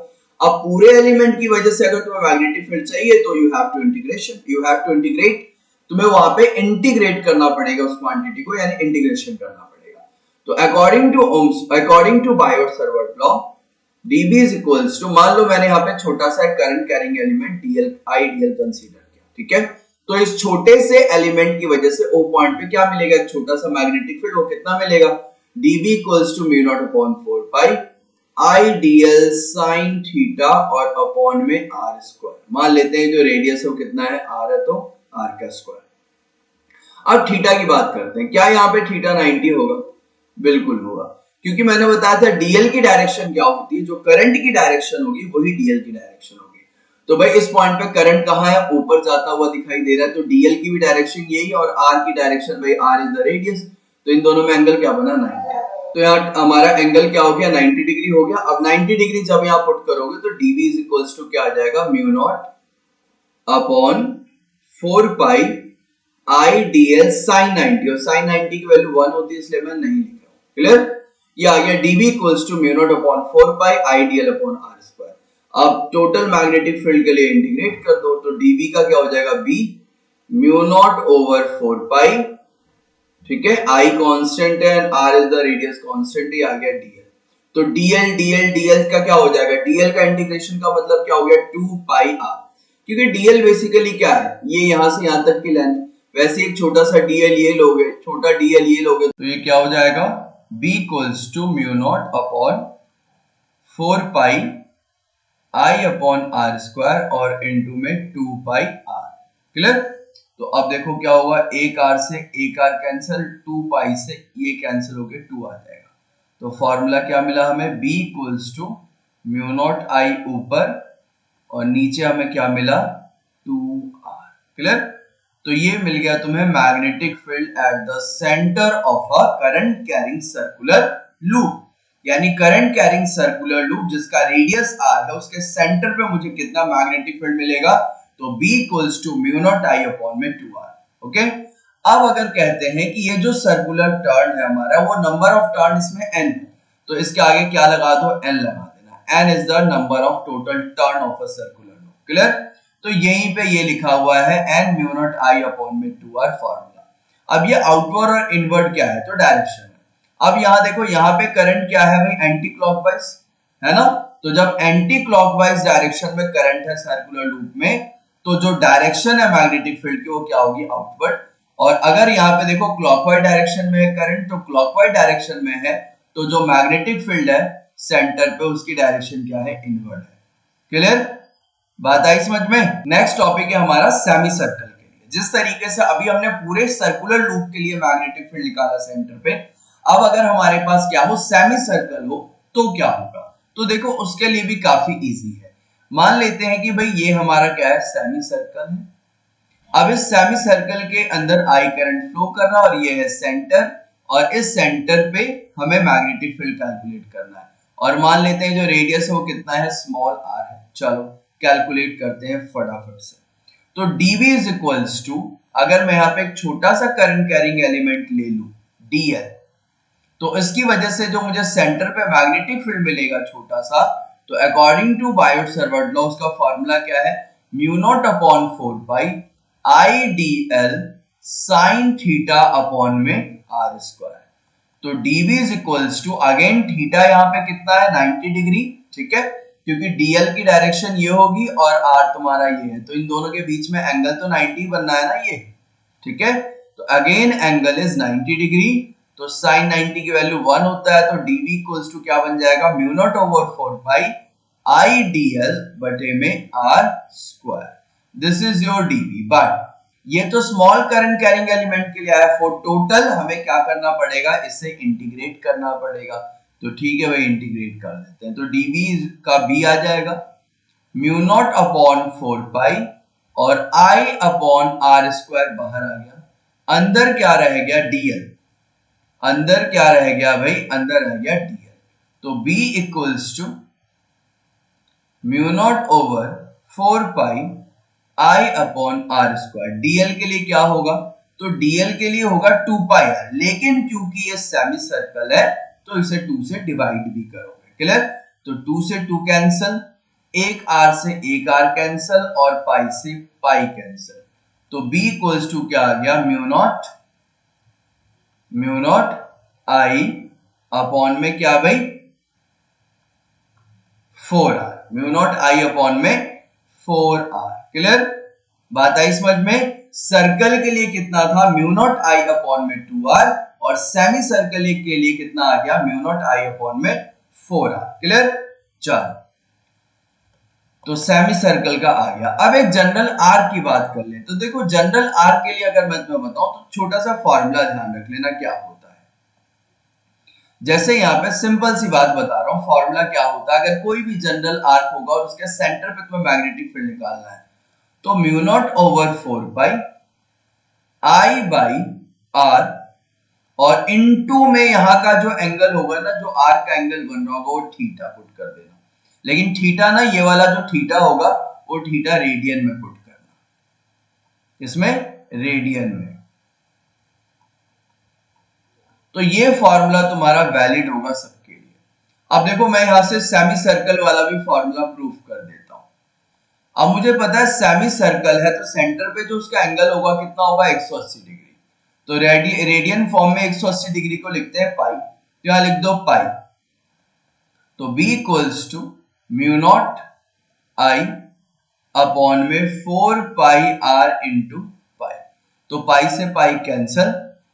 A: अब पूरे एलिमेंट की वजह से अगर तुम्हें मैग्नेटिक फील्ड चाहिए तो यू हैव टू इंटीग्रेट, तुम्हें वहां पे इंटीग्रेट करना पड़ेगा उस क्वांटिटी को, यानी इंटीग्रेशन करना पड़ेगा। तो according to Biot Savart law dB is equals to, मान लो मैंने यहाँ पे छोटा सा current carrying element dl consider किया, ठीक है। तो इस छोटे से एलिमेंट की वजह से O पॉइंट पे क्या मिलेगा, एक छोटा सा मैग्नेटिक फील्ड। वो कितना मिलेगा, dB equals to mu naught upon 4 pi I dl sin theta और अपॉन में r स्क्वायर। मान लेते हैं जो रेडियस है वो कितना है, r है, तो r का स्क्वायर। अब थीटा की बात करते हैं, क्या यहाँ पे थीटा 90 होगा, बिल्कुल होगा, क्योंकि मैंने बताया था डीएल की डायरेक्शन क्या होती है, जो करंट की डायरेक्शन होगी वही डीएल की डायरेक्शन होगी। तो भाई इस पॉइंट पे करंट कहाँ है, ऊपर जाता हुआ दिखाई दे रहा है, तो डीएल की भी डायरेक्शन यही और आर की डायरेक्शन, भाई आर इज द रेडियस, तो इन दोनों में एंगल क्या बना, 90। तो यहाँ हमारा एंगल क्या हो गया, 90 डिग्री हो गया। अब 90 डिग्री जब यहाँ पुट करोगे तो dB इज इक्वल्स टू क्या आ जाएगा, mu naught upon 4 pi I dl sin 90, और sin 90 की वैल्यू 1 होती है इसलिए मैं नहीं लिख रहा हूँ। क्लियर। ये आ गया dB equals to mu naught upon 4 pi I dl upon r square. अब टोटल मैग्नेटिक फील्ड के लिए इंटीग्रेट कर दो, तो dB का क्या हो जाएगा, b mu naught over 4 pi, ठीक है, I कांस्टेंट है, r is the radius constant, ही आ गया dl। तो dl का क्या हो जाएगा, dl का इंटीग्रेशन का मतलब क्या हो गया, 2 पाई r, क्योंकि dl बेसिकली क्या है, ये यहां से यहां तक की लेंथ। वैसे एक छोटा सा dl ये लोगे, छोटा dl ये लोगे, तो ये क्या हो जाएगा, b equals to mu naught upon 4 pi i upon r square और इनटू में 2 पाई r। क्लियर। तो अब देखो क्या होगा, एक r से एक r कैंसिल, 2 पाई से ये कैंसिल होके 2 आ जाएगा। तो फॉर्मूला क्या मिला हमें, b equals to mu naught i ऊपर और नीचे हमें क्या मिला, 2r। क्लियर। तो ये मिल गया तुम्हें magnetic field at the centre of a current carrying circular loop, यानी करंट कैरिंग सर्कुलर लूप जिसका रेडियस r है, उसके सेंटर पे मुझे कितना मैग्नेटिक फील्ड मिलेगा, तो b equals to mu naught i upon में 2r। ओके। अब अगर कहते हैं कि ये जो सर्कुलर टर्न है हमारा, वो नंबर ऑफ टर्न इसमें n है, तो इसके आगे क्या लगा दो, n लगा देना। n is the number of total turn of a circular loop. Clear. तो यहीं पे ये लिखा हुआ है n mu naught I upon में 2r फॉर्मूला। अब ये आउटवर्ड और इनवर्ड क्या है, तो डायरेक्शन है। अब यहाँ देखो, यहाँ पे करंट क्या है भाई, एंटी क्लॉकवाइज है ना। तो जब एंटी क्लॉकवाइज डायरेक्शन में करंट है सर्कुलर लूप में, तो जो डायरेक्शन है मैग्नेटिक फील्ड की वो क्या होगी, आउटवर्ड। और अगर यहाँ पे देखो क्लॉकवाइज डायरेक्शन में है करंट, तो क्लॉकवाइज डायरेक्शन में है तो जो मैग्नेटिक फील्ड है सेंटर पे उसकी डायरेक्शन क्या है, इनवर्ड है। क्लियर, बात आई समझ में। नेक्स्ट टॉपिक है हमारा सेमी सर्कल के लिए। जिस तरीके से अभी हमने पूरे सर्कुलर लूप के लिए मैग्नेटिक फील्ड निकाला सेंटर पे, अब अगर हमारे पास क्या हो, सेमी सर्कल हो तो क्या होगा। तो देखो उसके लिए भी काफी इजी है। मान लेते हैं कि भाई ये हमारा क्या है, सेमी सर्कल है। अब इस सेमी सर्कल के अंदर आई करंट फ्लो कर रहा है और ये है सेंटर, और इस सेंटर पे हमें मैग्नेटिक फील्ड कैलकुलेट करना है। और मान लेते हैं जो रेडियस है वो कितना है, स्मॉल आर है। चलो कैलकुलेट करते हैं फटाफट से। तो dv इज इक्वल्स टू, अगर मैं यहाँ पे एक छोटा सा करंट कैरिंग एलिमेंट ले लूं dl, तो इसकी वजह से जो मुझे सेंटर पे मैग्नेटिक फील्ड मिलेगा छोटा सा, तो अकॉर्डिंग टू बायोट-सावर्त लॉ उसका फॉर्मूला क्या है, mu naught upon 4 pi I D L sine theta upon में आर स्क्वायर। तो dv is equals to, again theta यहाँ पे कितना है, 90 डिग्री, ठीक है, क्योंकि dl की डायरेक्शन ये होगी और r तुम्हारा ये है, तो इन दोनों के बीच में एंगल तो 90 बनना है ना ये, ठीक है। तो अगेन एंगल इज 90 डिग्री, तो साइन 90 की वैल्यू 1 होता है, तो dv इक्वल्स टू क्या बन जाएगा, mu naught over 4 pi I D L बटे में R square. This is your dv। But ये तो स्मॉल करंट कैरिंग एलिमेंट के लिए आया, फॉर टोटल हमें क्या करना पड़ेगा, इसे इंटीग्रेट करना पड़ेगा। तो ठीक है भाई, इंटीग्रेट कर देते हैं। तो dv का b आ जाएगा म्यू नॉट अपॉन 4 पाई और i अपॉन आर स्क्वायर बाहर आ गया, अंदर क्या रह गया, dl, अंदर क्या रह गया भाई, अंदर रह गया dl। तो b equals to mu naught over 4 pi i upon R square. dl के लिए क्या होगा, तो dl के लिए होगा 2 पाई r, लेकिन क्योंकि ये सेमी सर्कल है तो इसे 2 से डिवाइड भी करोगे। क्लियर, तो 2 से 2 कैंसल, एक r से एक r कैंसल और पाई से पाई कैंसल। तो b इक्वल्स टू क्या आ गया, म्यू नॉट i अपॉन में क्या भाई, 4r, mu naught i upon में 4r। क्लियर, बात आई समझ में। सर्कल के लिए कितना था, म्यू नॉट i अपॉन में 2r, और सेमी सर्कल के लिए कितना आ गया, म्यू नॉट i अपॉन में 4r। क्लियर, चलो तो सेमी सर्कल का आ गया। अब एक जनरल आर की बात कर ले। तो देखो जनरल आर के लिए अगर मैं तुम्हें बताऊं तो छोटा सा फॉर्मूला ध्यान रख लेना क्या होता है। जैसे यहाँ पे सिंपल सी बात बता रहा हूँ, फॉर्मूला क्या होता है, अगर कोई भी जनरल आर्क होगा और उसके सेंटर पे तुम्हें मैग्नेटिक फील्ड निकालना है, तो mu naught over 4 pi I by R, और इनटू में यहाँ का जो एंगल होगा ना, जो आर का एंगल बन रहा होगा वो थीटा पुट कर देना। लेकिन थीटा ना, ये वाला जो थीटा होगा वो थीटा रेडियन में पुट करना, इसमें रेडियन में। तो ये फॉर्मूला तुम्हारा वैलिड होगा सबके लिए। अब देखो मैं यहां से सेमी सर्कल वाला भी फॉर्मूला प्रूफ कर देता हूं। अब मुझे पता है सेमी सर्कल है तो सेंटर पे जो उसका एंगल होगा कितना होगा, 180 डिग्री। तो रेडियन फॉर्म में 180 डिग्री को लिखते हैं पाई, तो यहां लिख दो पाई। तो b equals to mu naught I upon में 4 पाई r इंटू पाई। तो पाई से पाई कैंसल,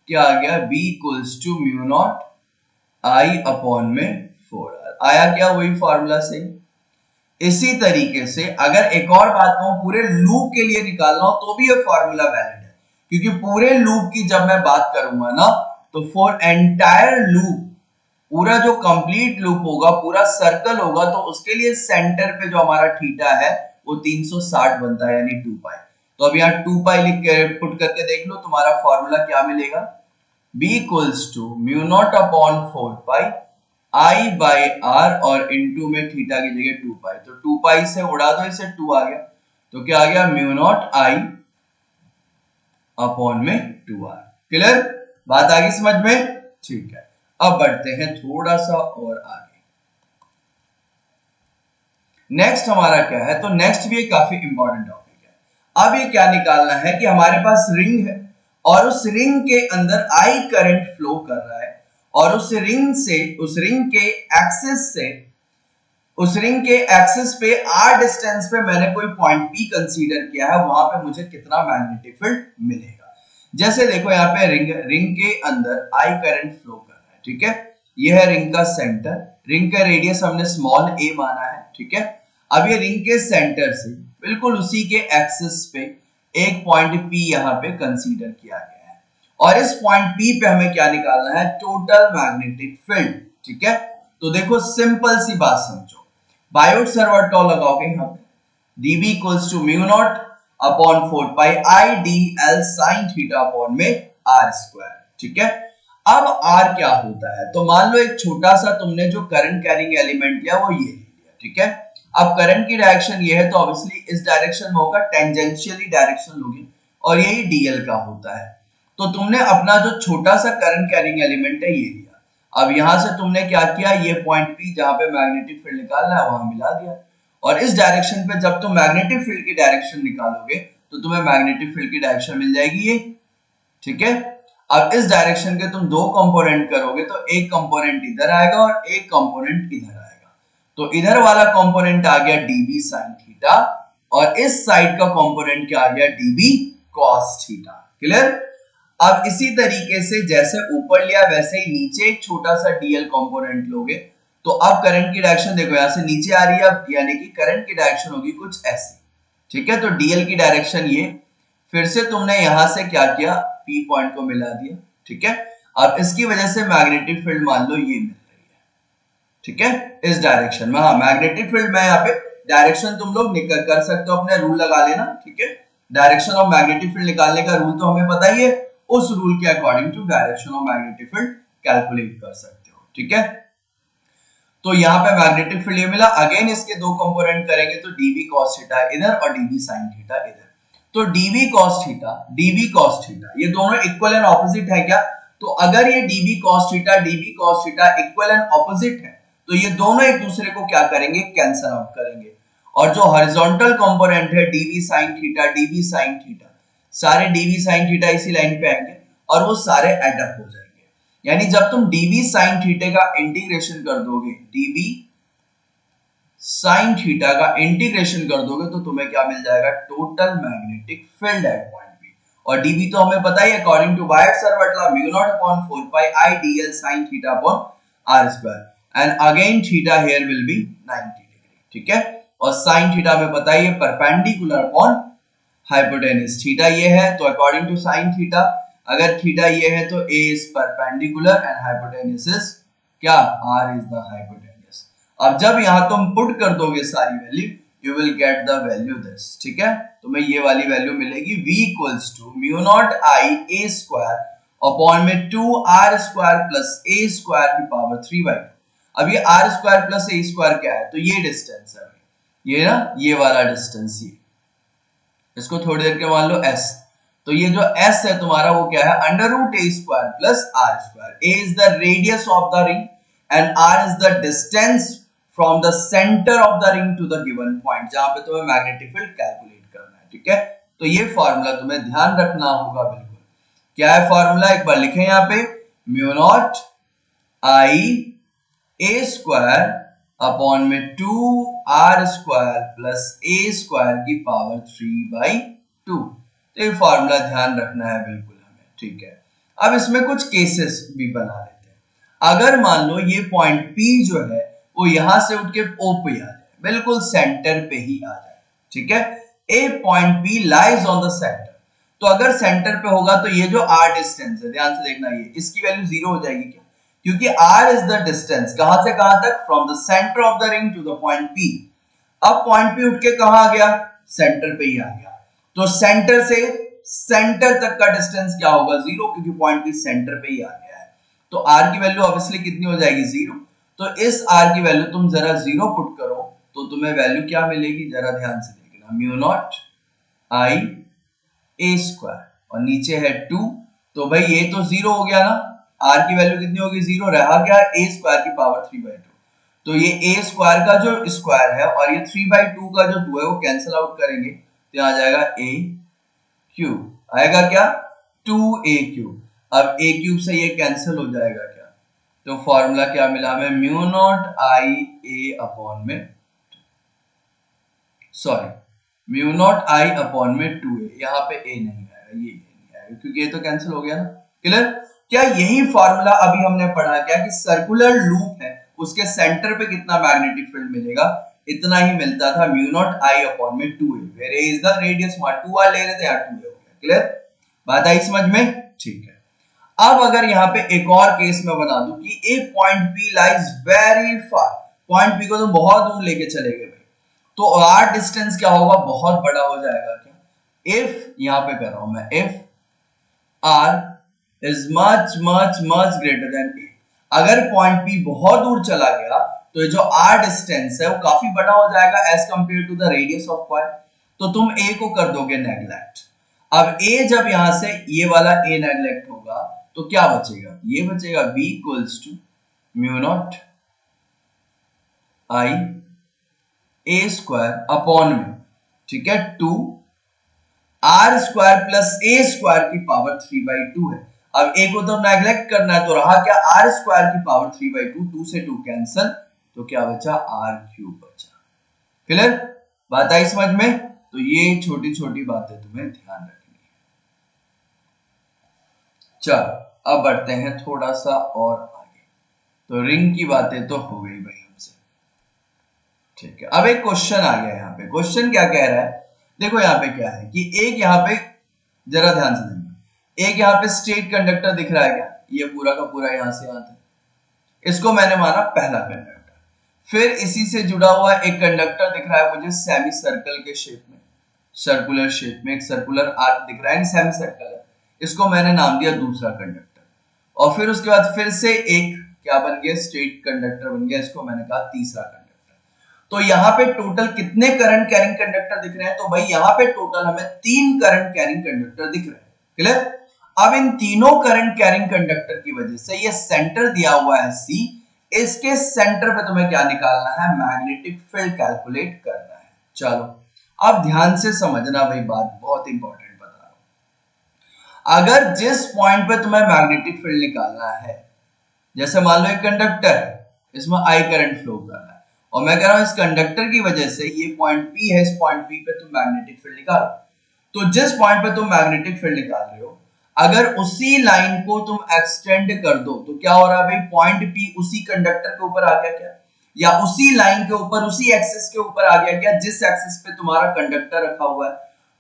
A: क्या आ गया, b equals to mu naught I upon में 4r। आया क्या, वही फॉर्मूला से। इसी तरीके से अगर एक और बात कहूं, पूरे लूप के लिए निकालना हो तो भी ये फॉर्मूला वैलिड है, क्योंकि पूरे लूप की जब मैं बात करूंगा ना, तो फॉर एंटायर लूप, पूरा जो कंप्लीट लूप होगा, पूरा सर्कल होगा, तो उसके लिए सेंटर पे जो हमारा थीटा है वो 360 बनता है, यानी 2 पाई। तो अब यहाँ 2 पाई लिख के पुट करके देख लो, तुम्हारा फॉर्मूला क्या मिलेगा, b equals to mu naught upon 4 pi i by r, और इनटू में थीटा की जगह 2 पाई। तो 2 पाई से उड़ा दो इसे, 2 आ गया, तो क्या आ गया, म्यू नॉट i अपॉन में 2r। क्लियर, बात आ गई समझ में, ठीक है। अब बढ़ते हैं थोड़ा सा और आगे। नेक्स्ट हमारा क्या है, तो नेक्स्ट भी एक काफी इंपॉर्टेंट टॉपिक है। अब ये क्या निकालना है कि हमारे पास रिंग है और उस रिंग के अंदर आई करंट फ्लो कर रहा है और उस रिंग के एक्सिस पे आर डिस्टेंस पे मैंने कोई पॉइंट पी कंसीडर किया है, वहां पे मुझे कितना मैग्नेटिक फील्ड मिलेगा। जैसे देखो यहाँ पे रिंग के अंदर आई करंट फ्लो कर रहा है, ठीक है। यह है रिंग का सेंटर, रिंग का रेडियस हमने स्मॉल ए माना है, ठीक है। अब ये रिंग के सेंटर से बिल्कुल उसी के एक्सिस पे एक पॉइंट पी यहाँ पे कंसीडर किया गया है और इस पॉइंट पी पे हमें क्या निकालना है, टोटल मैग्नेटिक फील्ड, ठीक है। तो देखो सिंपल सी बात समझो, बायोट सर्वट लॉ लगाओगे यहाँ पे, dB equals to mu naught upon 4 pi I D L sine theta upon में आर स्क्वायर, ठीक है। अब आर क्या होता है, तो मान लो एक छोटा सा तुमने जो करंट कैरिंग एलिमेंट लिया वो ये लिया, ठीक है। अब करंट की डायरेक्शन ये है तो ऑब्वियसली इस डायरेक्शन में होगा, टेंजेंशियली डायरेक्शन होगी और यही डीएल का होता है। तो तुमने अपना जो छोटा सा करंट कैरिंग एलिमेंट है ये लिया, अब यहां से तुमने क्या किया, ये पॉइंट पी जहां पे मैग्नेटिक फील्ड निकालना है वहां मिला दिया और इस डायरेक्शन पे जब तुम मैग्नेटिक फील्ड की डायरेक्शन निकालोगे तो तुम्हें मैग्नेटिक फील्ड की डायरेक्शन मिल जाएगी ये, ठीक है। अब इस डायरेक्शन के तुम दो कंपोनेंट करोगे तो एक कंपोनेंट इधर आएगा और एक कंपोनेंट इधर आएगा, तो इधर वाला कंपोनेंट आ गया dB sin थीटा और इस साइड का कंपोनेंट क्या आ गया, dB cos थीटा। क्लियर। अब इसी तरीके से जैसे ऊपर लिया वैसे ही नीचे एक छोटा सा dl कंपोनेंट लोगे तो अब करंट की डायरेक्शन देखो यहां से नीचे आ रही है, अब यानी कि करंट की डायरेक्शन होगी कुछ ऐसी, ठीक है। तो dl की डायरेक्शन ये, फिर से तुमने यहां से क्या किया, p पॉइंट को मिला दिया, ठीक है। अब इसकी वजह से मैग्नेटिक फील्ड मान लो ये मिल रही है, ठीक है, इस डायरेक्शन में। हाँ मैग्नेटिक फील्ड में यहाँ पे डायरेक्शन तुम लोग निकल कर सकते हो, अपने रूल लगा लेना, ठीक है। डायरेक्शन ऑफ मैग्नेटिक फील्ड निकालने का रूल तो हमें पता ही है, उस रूल के according to direction of magnetic field calculate कर सकते हो, ठीक है। तो यहाँ पे मैग्नेटिक फील्ड ये मिला, अगेन इसके दो कंपोनेंट करेंगे तो dB cos थीटा इधर और dB sin थीटा इधर, तो dB cos थीटा ये दोनों इक्वल एंड ऑपोजिट है क्या, तो अगर ये dB cos theta equal and opposite है तो ये दोनों एक दूसरे को क्या करेंगे, कैंसल आउट करेंगे और जो हॉरिजॉन्टल कंपोनेंट है dB sin थीटा सारे dV sin थीटा इसी लाइन पे आएंगे और वो सारे एड अप हो जाएंगे। यानी जब तुम dV sin थीटा का इंटीग्रेशन कर दोगे, dV sin थीटा का इंटीग्रेशन कर दोगे तो तुम्हें क्या मिल जाएगा, total magnetic field at point P। और dV तो हमें पता ही है, according to Biot Savart law mu naught upon 4 pi I dl sin theta upon r square and again theta here will be 90 degree, ठीक है। और sin थीटा हमें पता ही है परपेंडिकुलर अपॉन हाइपोटेन्यूज, थीटा ये है तो अकॉर्डिंग टू साइन थीटा अगर थीटा ये है तो a is perpendicular and hypotenuse is क्या, r इज द हाइपोटेन्यूज। अब जब यहां तुम पुट कर दोगे सारी value you will get the value this, ठीक है। तुम्हें ये वाली वैल्यू मिलेगी v equals to mu naught i a square upon में 2r square plus a square की पावर 3/2। अब ये r स्क्वायर प्लस a स्क्वायर क्या है, तो ये डिस्टेंस है, ये ना ये वाला डिस्टेंस, ये इसको थोड़ी देर के मान लो s, तो ये जो s है तुम्हारा वो क्या है, under root a square plus r square. a is the radius of the ring and r is the distance from the centre of the ring to the given point जहां पे तुम्हें मैग्नेटिक फील्ड कैलकुलेट करना है, ठीक है। तो ये formula तुम्हें ध्यान रखना होगा बिल्कुल। क्या है फार्मूला, एक बार लिखें यहाँ पे, mu naught i a square upon में 2r square plus a square की पावर 3/2। तो ये फॉर्मूला ध्यान रखना है बिल्कुल हमें, ठीक है। अब इसमें कुछ केसेस भी बना लेते हैं। अगर मान लो ये पॉइंट P जो है वो यहां से उठ के O पे आ जाए, बिल्कुल सेंटर पे ही आ जाए, ठीक है। A point P lies on the centre, तो अगर सेंटर पे होगा तो ये जो r डिस्टेंस है, ध्यान से देखना, ये इसकी वैल्यू 0 हो जाएगी क्या, क्योंकि r इज द डिस्टेंस कहां से कहां तक, from the centre of the ring to the point P। अब पॉइंट P उठ के कहां आ गया, सेंटर पे ही आ गया, तो सेंटर से सेंटर तक का डिस्टेंस क्या होगा, 0, क्योंकि पॉइंट P सेंटर पे ही आ गया है। तो r की वैल्यू ऑब्वियसली कितनी हो जाएगी, 0। तो इस r की वैल्यू तुम जरा 0 पुट करो तो तुम्हें वैल्यू क्या मिलेगी, जरा ध्यान से देखना, mu naught i a square और नीचे है 2, तो भाई ये तो 0 हो गया ना, r की वैल्यू कितनी होगी, 0, रहा क्या, a स्क्वायर की पावर 3/2। तो ये ए स्क्वायर का जो स्क्वायर है और ये 3/2 का जो 2 है वो कैंसिल आउट करेंगे तो यहाँ आ जाएगा ए क्यूब। आएगा क्या 2a क्यूब। अब a क्यूब से ये कैंसिल हो जाएगा क्या, तो फॉर्मूला क्या मिला हमें, mu naught I A upon में, sorry mu naught I upon में 2a। यहाँ पे a नहीं आएगा, ये नहीं आएगा क्योंकि ये तो कैंसिल हो गया ना। क्लियर? क्या यही फॉर्मूला अभी हमने पढ़ा क्या कि सर्कुलर लूप है उसके सेंटर पे कितना मैग्नेटिक फील्ड मिलेगा, इतना ही मिलता था म्यू नॉट आई अपॉन में 2a, where a is the radius, वहां 2r ले रहे थे, यहाँ 2a हो गया। क्लियर? बात आई समझ में? ठीक है। अब अगर यहाँ पे एक और केस में बना दूं कि एक point P lies very far, point P को तो बहुत दूर लेके चले गए भाई, तो R डिस्टेंस क्या होगा, बहुत बड़ा हो जाएगा क्या, इफ, यहाँ पे कर रहा हूं मैं, if R is much much much greater than A, अगर पॉइंट P बहुत दूर चला गया तो ये जो R डिस्टेंस है वो काफी बड़ा हो जाएगा as compare to the radius of point, तो तुम A को कर दोगे नेग्लेक्ट। अब A जब यहां से ये वाला A नेग्लेक्ट होगा तो क्या बचेगा, ये बचेगा B equals to mu naught I A square upon में, ठीक है, 2 R square plus A square की पावर 3/2 है। अब ए को तो नेग्लेक्ट करना है तो रहा क्या, आर स्क्वायर की पावर 3/2, 2 से 2 कैंसल, तो क्या बचा, आर क्यूब बचा। क्लियर? बात आई समझ में? तो ये छोटी छोटी बातें तुम्हें ध्यान रखनी है। चलो अब बढ़ते हैं थोड़ा सा और आगे। तो रिंग की बातें तो हो गई भाई हमसे, ठीक है। अब एक क्वेश्चन आ गया यहाँ पे। क्वेश्चन क्या कह रहा है, देखो यहाँ पे क्या है कि एक यहाँ पे, जरा ध्यान से देखना, एक यहाँ पे स्ट्रेट कंडक्टर दिख रहा है क्या, ये पूरा का पूरा यहाँ से यहाँ तक, इसको मैंने माना पहला कंडक्टर। फिर इसी से जुड़ा हुआ एक कंडक्टर दिख रहा है मुझे सेमी सर्कल के शेप में, सर्कुलर शेप में, एक सर्कुलर आर्क दिख रहा है, सेमी सर्कल है, इसको मैंने नाम दिया दूसरा कंडक्टर। और फिर उसके बाद फिर से एक क्या बन गया, स्ट्रेट कंडक्टर बन गया, इसको मैंने कहा तीसरा कंडक्टर। तो यहाँ पे टोटल कितने करंट कैरिंग कंडक्टर दिख रहे हैं, तो भाई यहाँ पे टोटल हमें 3 करंट कैरिंग कंडक्टर दिख रहे हैं। क्लियर? अब इन तीनों करंट कैरिंग कंडक्टर की वजह से ये सेंटर दिया हुआ है C, इसके सेंटर पे तुम्हें क्या निकालना है, मैग्नेटिक फील्ड कैलकुलेट करना है। चलो अब ध्यान से समझना भाई, बात बहुत इंपॉर्टेंट बता रहा हूं। अगर जिस पॉइंट पे तुम्हें मैग्नेटिक फील्ड निकालना है, जैसे मान लो एक कंडक्टर है, इसमें I करंट फ्लो कर रहा है और मैं कह रहा हूं इस कंडक्टर की वजह से ये पॉइंट P है, इस पॉइंट P पे तुम मैग्नेटिक फील्ड निकालो, तो जिस पॉइंट पे तुम मैग्नेटिक फील्ड निकाल रहे हो, अगर उसी लाइन को तुम एक्सटेंड कर दो तो क्या हो रहा है भाई, पॉइंट P उसी कंडक्टर के ऊपर आ गया क्या, या उसी लाइन के ऊपर, उसी एक्सिस के ऊपर आ गया क्या जिस एक्सिस पे तुम्हारा कंडक्टर रखा हुआ है।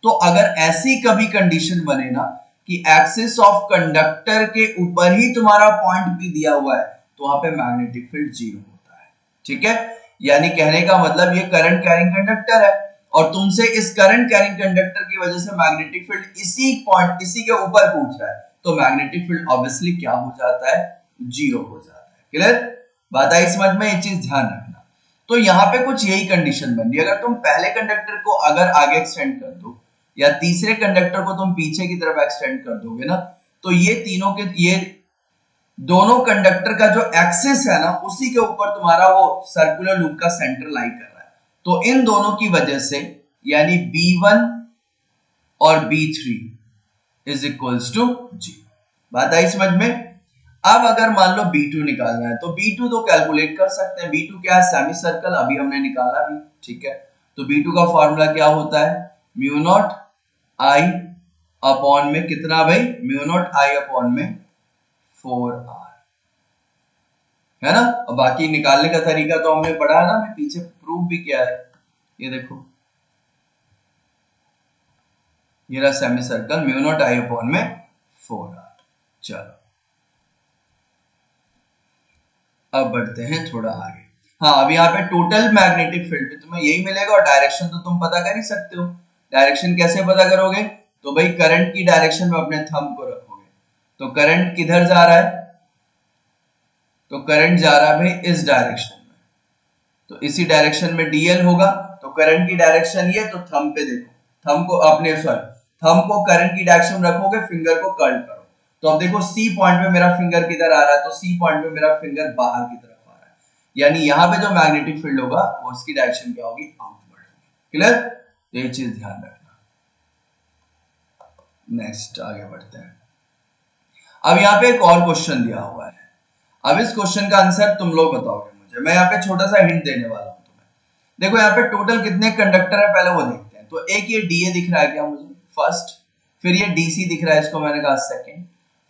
A: तो अगर ऐसी कभी कंडीशन बने ना कि एक्सिस ऑफ कंडक्टर के ऊपर ही तुम्हारा पॉइंट P दिया हुआ है, तो वहां पे मैग्नेटिक फील्ड 0 होता है। ठीक है, यानी कहने का मतलब ये करंट कैरिंग कंडक्टर है और तुमसे इस करंट कैरिंग कंडक्टर की वजह से मैग्नेटिक फील्ड इसी पॉइंट, इसी के ऊपर पूछ रहा है, तो मैग्नेटिक फील्ड ऑब्वियसली क्या हो जाता है, 0 हो जाता है। क्लियर? बात आई समझ में? ये चीज ध्यान रखना। तो यहाँ पे कुछ यही कंडीशन बन रही है, अगर तुम पहले कंडक्टर को अगर आगे एक्सटेंड कर दो या तीसरे कंडक्टर को तुम पीछे की तरफ एक्सटेंड कर दोगे ना, तो ये तीनों के, ये दोनों कंडक्टर का जो एक्सिस है ना, उसी के ऊपर तुम्हारा वो सर्कुलर लूप का सेंटर लाई कर रहा है। तो इन दोनों की वजह से यानी B1 और B3 इज इक्वल्स टू 0। बात आई समझ में? अब अगर मान लो B2 निकालना है तो B2 तो कैलकुलेट कर सकते हैं। B2 क्या है, सेमी सर्कल, अभी हमने निकाला भी। ठीक है, तो B2 का फॉर्मूला क्या होता है, म्यू नॉट आई अपॉन में कितना भाई, म्यू नॉट आई अपॉन में 4r, है ना। अब बाकी निकालने का तरीका तो हमने पढ़ा है ना, मैं पीछे प्रूफ भी किया है, ये देखो, ये रहा semi circle, mu naught I upon में 4r। चलो अब बढ़ते हैं थोड़ा आगे। हाँ, अब यहाँ पे टोटल मैग्नेटिक फील्ड तुम्हें यही मिलेगा और डायरेक्शन तो तुम पता कर ही सकते हो। डायरेक्शन कैसे पता करोगे, तो भाई करंट की डायरेक्शन में अपने थंब को रखोगे, तो करंट किधर जा रहा है, तो करंट जा रहा है भाई इस डायरेक्शन में, तो इसी डायरेक्शन में डीएल होगा, तो करंट की डायरेक्शन ये, तो थंब पे देखो, थंब को अपने, सॉरी थंब को करंट की डायरेक्शन में रखोगे, फिंगर को कर्ल करो, तो अब देखो सी पॉइंट पे मेरा फिंगर किधर आ रहा है, तो सी पॉइंट पे मेरा फिंगर बाहर की तरफ आ रहा है, यानी यहाँ पे जो मैग्नेटिक फील्ड होगा वो उसकी डायरेक्शन क्या होगी, आउटवर्ड होगी। क्लियर, तो ये चीज ध्यान रखना। नेक्स्ट आगे बढ़ते हैं। अब यहाँ पे एक और क्वेश्चन दिया हुआ है। अब इस क्वेश्चन का आंसर तुम लोग बताओगे मुझे। मैं यहाँ पे छोटा सा हिंट देने वाला हूँ तुम्हें। देखो यहाँ पे टोटल कितने कंडक्टर है पहले वो देखते हैं। तो एक ये डीए दिख रहा है क्या मुझे, फर्स्ट, फिर ये डीसी दिख रहा है, इसको मैंने कहा सेकंड,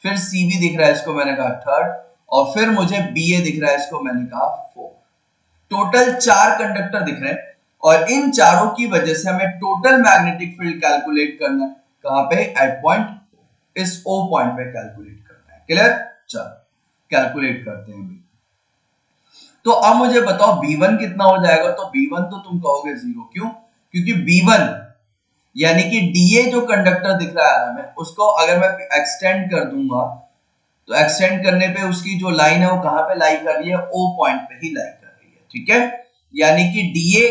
A: फिर सीबी दिख रहा है, इसको मैंने कहा थर्ड, और फिर मुझे बीए दिख रहा है, इसको मैंने कहा फोर्थ। टोटल 4 कंडक्टर दिख रहे हैं और इन चारों की वजह से हमें टोटल मैग्नेटिक फील्ड कैलकुलेट करना है। कहां पे, एट पॉइंट, इस ओ पॉइंट पे कैलकुलेट करना है। क्लियर, चलो कैलकुलेट करते हैं। तो अब मुझे बताओ B1 कितना हो जाएगा। तो B1 तो तुम कहोगे 0, क्यों, क्योंकि B1 यानी कि डीए जो कंडक्टर दिख रहा है हमें, उसको अगर मैं एक्सटेंड कर दूंगा तो एक्सटेंड करने पे उसकी जो लाइन है वो कहां पे लाई कर रही है, ओ पॉइंट पे ही लाई कर रही है। ठीक है, यानी कि डीए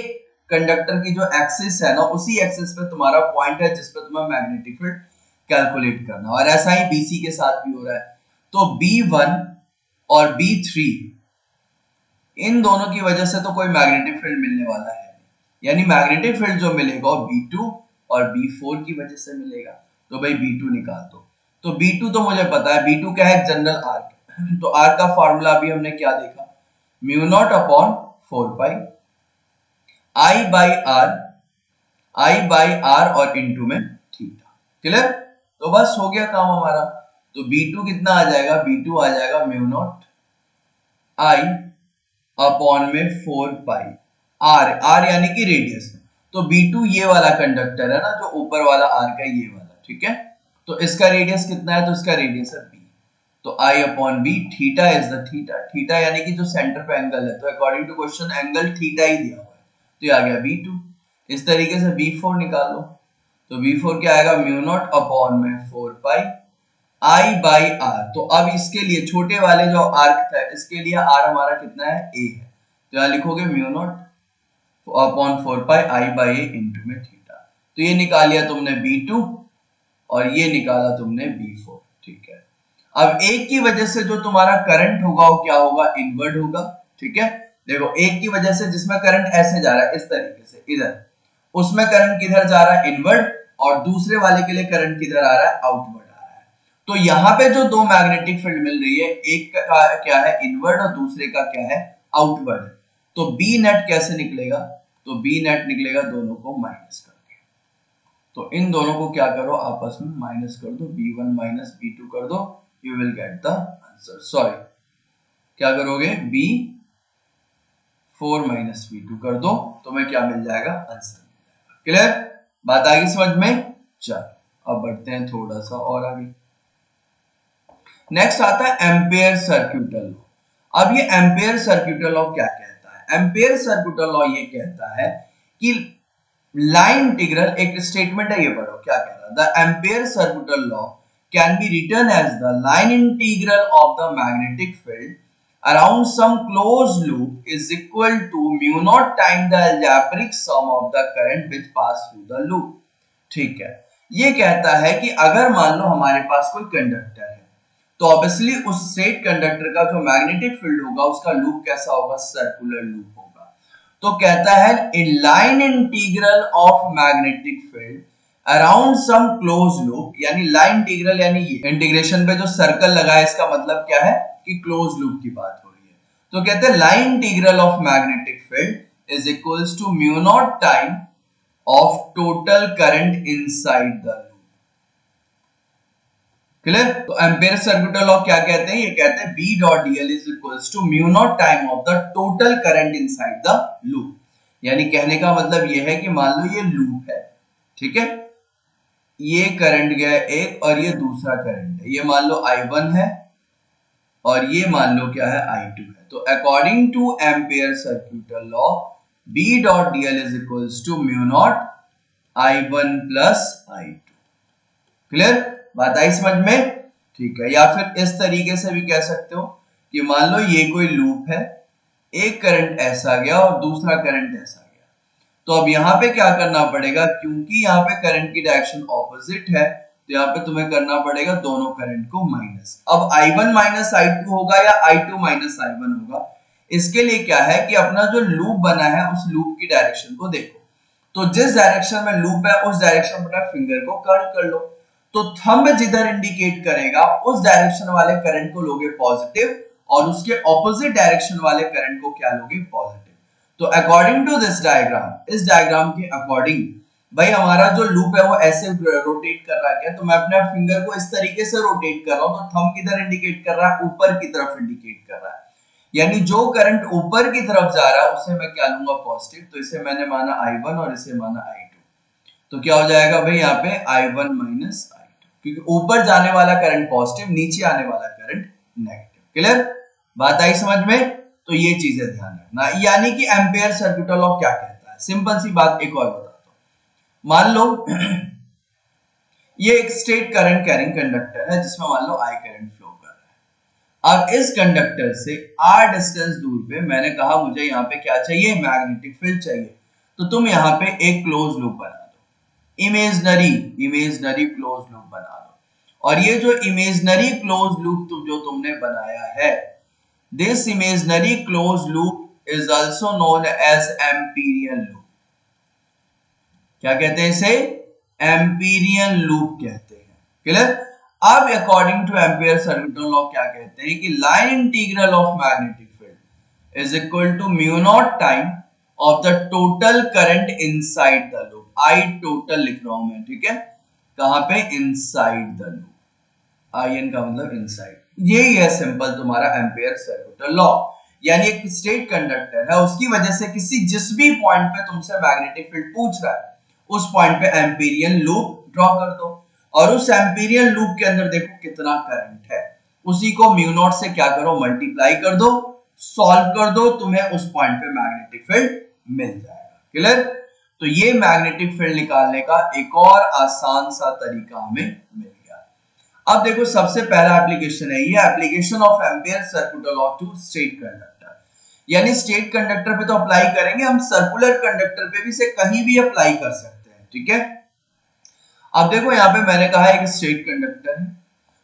A: कंडक्टर की जो एक्सिस है ना, उसी एक्सिस पे तुम्हारा पॉइंट है जिस पे तुम्हें मैग्नेटिक फील्ड कैलकुलेट करना। और ऐसा ही बीसी के साथ भी हो रहा है। तो B1 और B3 इन दोनों की वजह से तो कोई मैग्नेटिक फील्ड मिलने वाला है, यानी मैग्नेटिक फील्ड जो मिलेगा वो B2 और B4 की वजह से मिलेगा। तो भाई B2 निकाल दो। तो B2 तो मुझे पता है, B2 क्या है, जनरल आर्क। तो आर्क का फॉर्मूला अभी हमने क्या देखा, mu naught upon 4 pi I by R और इनटू में थीटा। क्लियर, तो बस हो गया काम हमारा। तो B2 कितना आ जाएगा, B2 आ जाएगा म्यू नॉट आई अपॉन में 4 पाई आर, आर यानी कि रेडियस। तो B2 ये वाला कंडक्टर है ना, जो ऊपर वाला आर्क है ये वाला। ठीक है, तो इसका रेडियस कितना है, तो इसका रेडियस है b। तो I upon B, theta is the theta, theta यानी कि जो सेंटर पे एंगल है। तो according to question angle theta ही दिया हुआ है, तो ये आ गया B2। इस तरीके से B4 निकाल लो। तो B4 क्या आएगा, म्यू नॉट अपॉन में 4 पाई आई बाई आर। तो अब इसके लिए छोटे वाले जो आर्क था, इसके लिए आर हमारा कितना है, ए है। तो यहां लिखोगे mu naught upon 4 pi I by A into में थीटा। तो ये निकाल लिया तुमने B2 और ये निकाला तुमने B4। ठीक है, अब एक की वजह से जो तुम्हारा करंट होगा वो क्या होगा, इनवर्ड होगा। ठीक है, देखो एक की वजह से जिसमें करंट ऐसे जा रहा है, इस तरीके से इधर, उसमें करंट किधर जा रहा है, इनवर्ड, और दूसरे वाले के लिए करंट किधर आ रहा है, आउटवर्ड आ रहा है। तो यहाँ पे जो दो मैग्नेटिक फील्ड मिल रही है, एक का क्या है, इनवर्ड, और दूसरे का क्या है, आउटवर्ड। तो बी नेट कैसे निकलेगा, तो बी नेट निकलेगा दोनों को माइनस करके। तो इन दोनों को क्या करो, आपस में माइनस कर दो, B1 माइनस B2 कर दो, you will get the answer. Sorry, क्या करोगे, B4 माइनस B2 कर दो, तुम्हें क्या मिल जाएगा, आंसर मिल जाएगा। क्लियर, बात आ गई समझ में। चलो अब बढ़ते हैं थोड़ा सा और आगे। नेक्स्ट आता है एम्पियर सर्क्यूटल लॉ। अब ये एम्पियर सर्क्यूटल लॉ क्या कहता है, एम्पियर सर्क्यूटल लॉ ये कहता है कि लाइन इंटीग्रल, एक स्टेटमेंट है, ये पढ़ो क्या कह रहा है, the Ampere circuital law can be written as the line integral of the magnetic field around some close loop is equal to mu naught time the algebraic sum of the current which pass through the loop. ठीक है, ये कहता है कि अगर मान लो हमारे पास कोई कंडक्टर है, तो ऑब्वियसली उस स्ट्रेट कंडक्टर का जो मैग्नेटिक फील्ड होगा उसका लूप कैसा होगा, सर्कुलर लूप होगा। तो कहता है in line integral of magnetic field around some close loop, यानी लाइन इंटीग्रल यानी ये इंटीग्रेशन पे जो सर्कल लगा है, इसका मतलब क्या है कि क्लोज लूप की बात हो रही है। तो कहते हैं line integral of magnetic field is equals to mu naught time of total current inside the loop. Clear, तो एम्पियर सर्क्यूटल लॉ क्या कहते हैं, ये कहते हैं B dot dl is equals to mu naught time of the total current inside the loop. यानी कहने का मतलब ये है कि मान लो ये लूप है, ठीक है, ये करंट गया एक और ये दूसरा करंट है, ये मान लो I1 है और ये मान लो क्या है, I2 है। तो according to Ampere circuital law B dot dl is equals to mu naught I1 plus I2। Clear, बात आई समझ में। ठीक है, या फिर इस तरीके से भी कह सकते हो कि मान लो ये कोई लूप है, एक करंट ऐसा गया और दूसरा करंट ऐसा गया। तो अब यहाँ पे क्या करना पड़ेगा, क्योंकि यहाँ पे करंट की डायरेक्शन ऑपोजिट है, तो यहाँ पे तुम्हें करना पड़ेगा दोनों करंट को माइनस। अब I1 माइनस I2 होगा या I2 माइनस I1 होगा, इसके लिए क्या है कि अपना जो लूप बना है उस लूप की डायरेक्शन को देखो। तो जिस डायरेक्शन में लूप है उस डायरेक्शन में फिंगर को कर्ल कर लो। तो थंब जिधर इंडिकेट करेगा उस डायरेक्शन वाले करंट को लोगे पॉजिटिव और उसके ऑपोजिट डायरेक्शन वाले करंट को क्या लोगे पॉजिटिव। तो अकॉर्डिंग टू दिस डायग्राम, इस डायग्राम के अकॉर्डिंग भाई हमारा जो लूप है वो ऐसे रोटेट कर रहा है। तो मैं अपने फिंगर को इस तरीके से रोटेट कर रहा हूं, तो थंब किधर इंडिकेट कर रहा है, ऊपर की तरफ इंडिकेट कर रहा है। यानी जो करंट ऊपर की तरफ जा रहा है उसे मैं क्या लूंगा पॉजिटिव। तो इसे मैंने माना I1 और इसे माना I2। तो क्या हो जाएगा भाई यहाँ पे I1 माइनस I2, क्योंकि ऊपर जाने वाला करंट पॉजिटिव, नीचे आने वाला करंट नेगेटिव। क्लियर, बात आई समझ में? तो ये चीजें ध्यान रखना। यानी कि एम्पेयर सर्किट लॉ क्या कहता है, सिंपल सी बात एक और बताता हूं। मान लो ये एक स्ट्रेट करंट कैरिंग कंडक्टर है जिसमें मान लो I करंट फ्लो कर रहा है। अब इस कंडक्टर से r डिस्टेंस दूर पे मैंने कहा मुझे यहाँ पे क्या चाहिए, मैग्नेटिक फील्ड चाहिए। तो तुम यहाँ पे एक क्लोज लूप बना दो, इमेजनरी क्लोज लूप बना दो। और ये जो इमेजनरी क्लोज लूप जो तुमने बनाया है, this imaginary close loop is also known as Amperian loop. क्या कहते हैं इसे? एम्पीरियन लूप कहते हैं। क्लियर। अब according to Ampere circuit law क्या कहते हैं कि line integral of magnetic field is equal to mu naught time of the total current inside the loop. I total लिख रहा हूं मैं, ठीक है, कहां पे, inside the loop. I N का मतलब इनसाइड। यही है सिंपल तुम्हारा एम्पियर सर्किट लॉ। यानी एक स्ट्रेट कंडक्टर है, उसकी वजह से किसी जिस भी पॉइंट पे तुमसे मैग्नेटिक फील्ड पूछ रहा है उस पॉइंट पे एम्पीरियन लूप ड्रॉ कर दो। और उस एम्पीरियन लूप के अंदर देखो कितना करंट है, उसी को म्यू नॉट से क्या करो, मल्टीप्लाई कर दो, सॉल्व कर दो, तुम्हें उस पॉइंट पे मैग्नेटिक फील्ड मिल जाएगा। क्लियर। तो ये मैग्नेटिक फील्ड निकालने का एक और आसान सा तरीका हमें मिल गया। अब देखो सबसे पहला एप्लीकेशन है ये, application of Ampere circuit law to straight conductor. यानी स्ट्रेट कंडक्टर पे तो अप्लाई करेंगे, हम सर्कुलर कंडक्टर पे भी से कहीं भी अप्लाई कर सकते हैं। ठीक है। अब देखो यहाँ पे मैंने कहा एक स्ट्रेट कंडक्टर है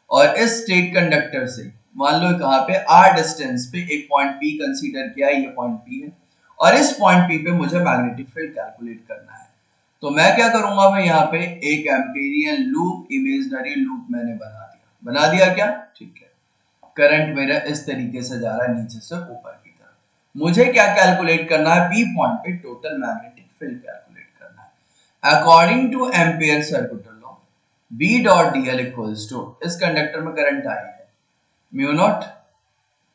A: और इस स्ट्रेट कंडक्टर से मान लो कहां पे, r डिस्टेंस पे एक पॉइंट P कंसीडर किया, ये पॉइंट P है और इस पॉइंट P पे मुझे मैग्नेटिक फील्ड कैलकुलेट करना है। तो मैं क्या करूंगा भाई, यहाँ पे एक एम्पीरियन लूप, इमेजिनरी लूप मैंने बना दिया क्या, ठीक है। करंट मेरा इस तरीके से जा रहा है नीचे से ऊपर की तरफ। मुझे क्या कैलकुलेट करना है, P पॉइंट पे टोटल मैग्नेटिक फील्ड कैलकुलेट करना है। According to Ampere circuit law, B dot dl equals to, इस कंडक्टर में करंट आई है, म्यू नॉट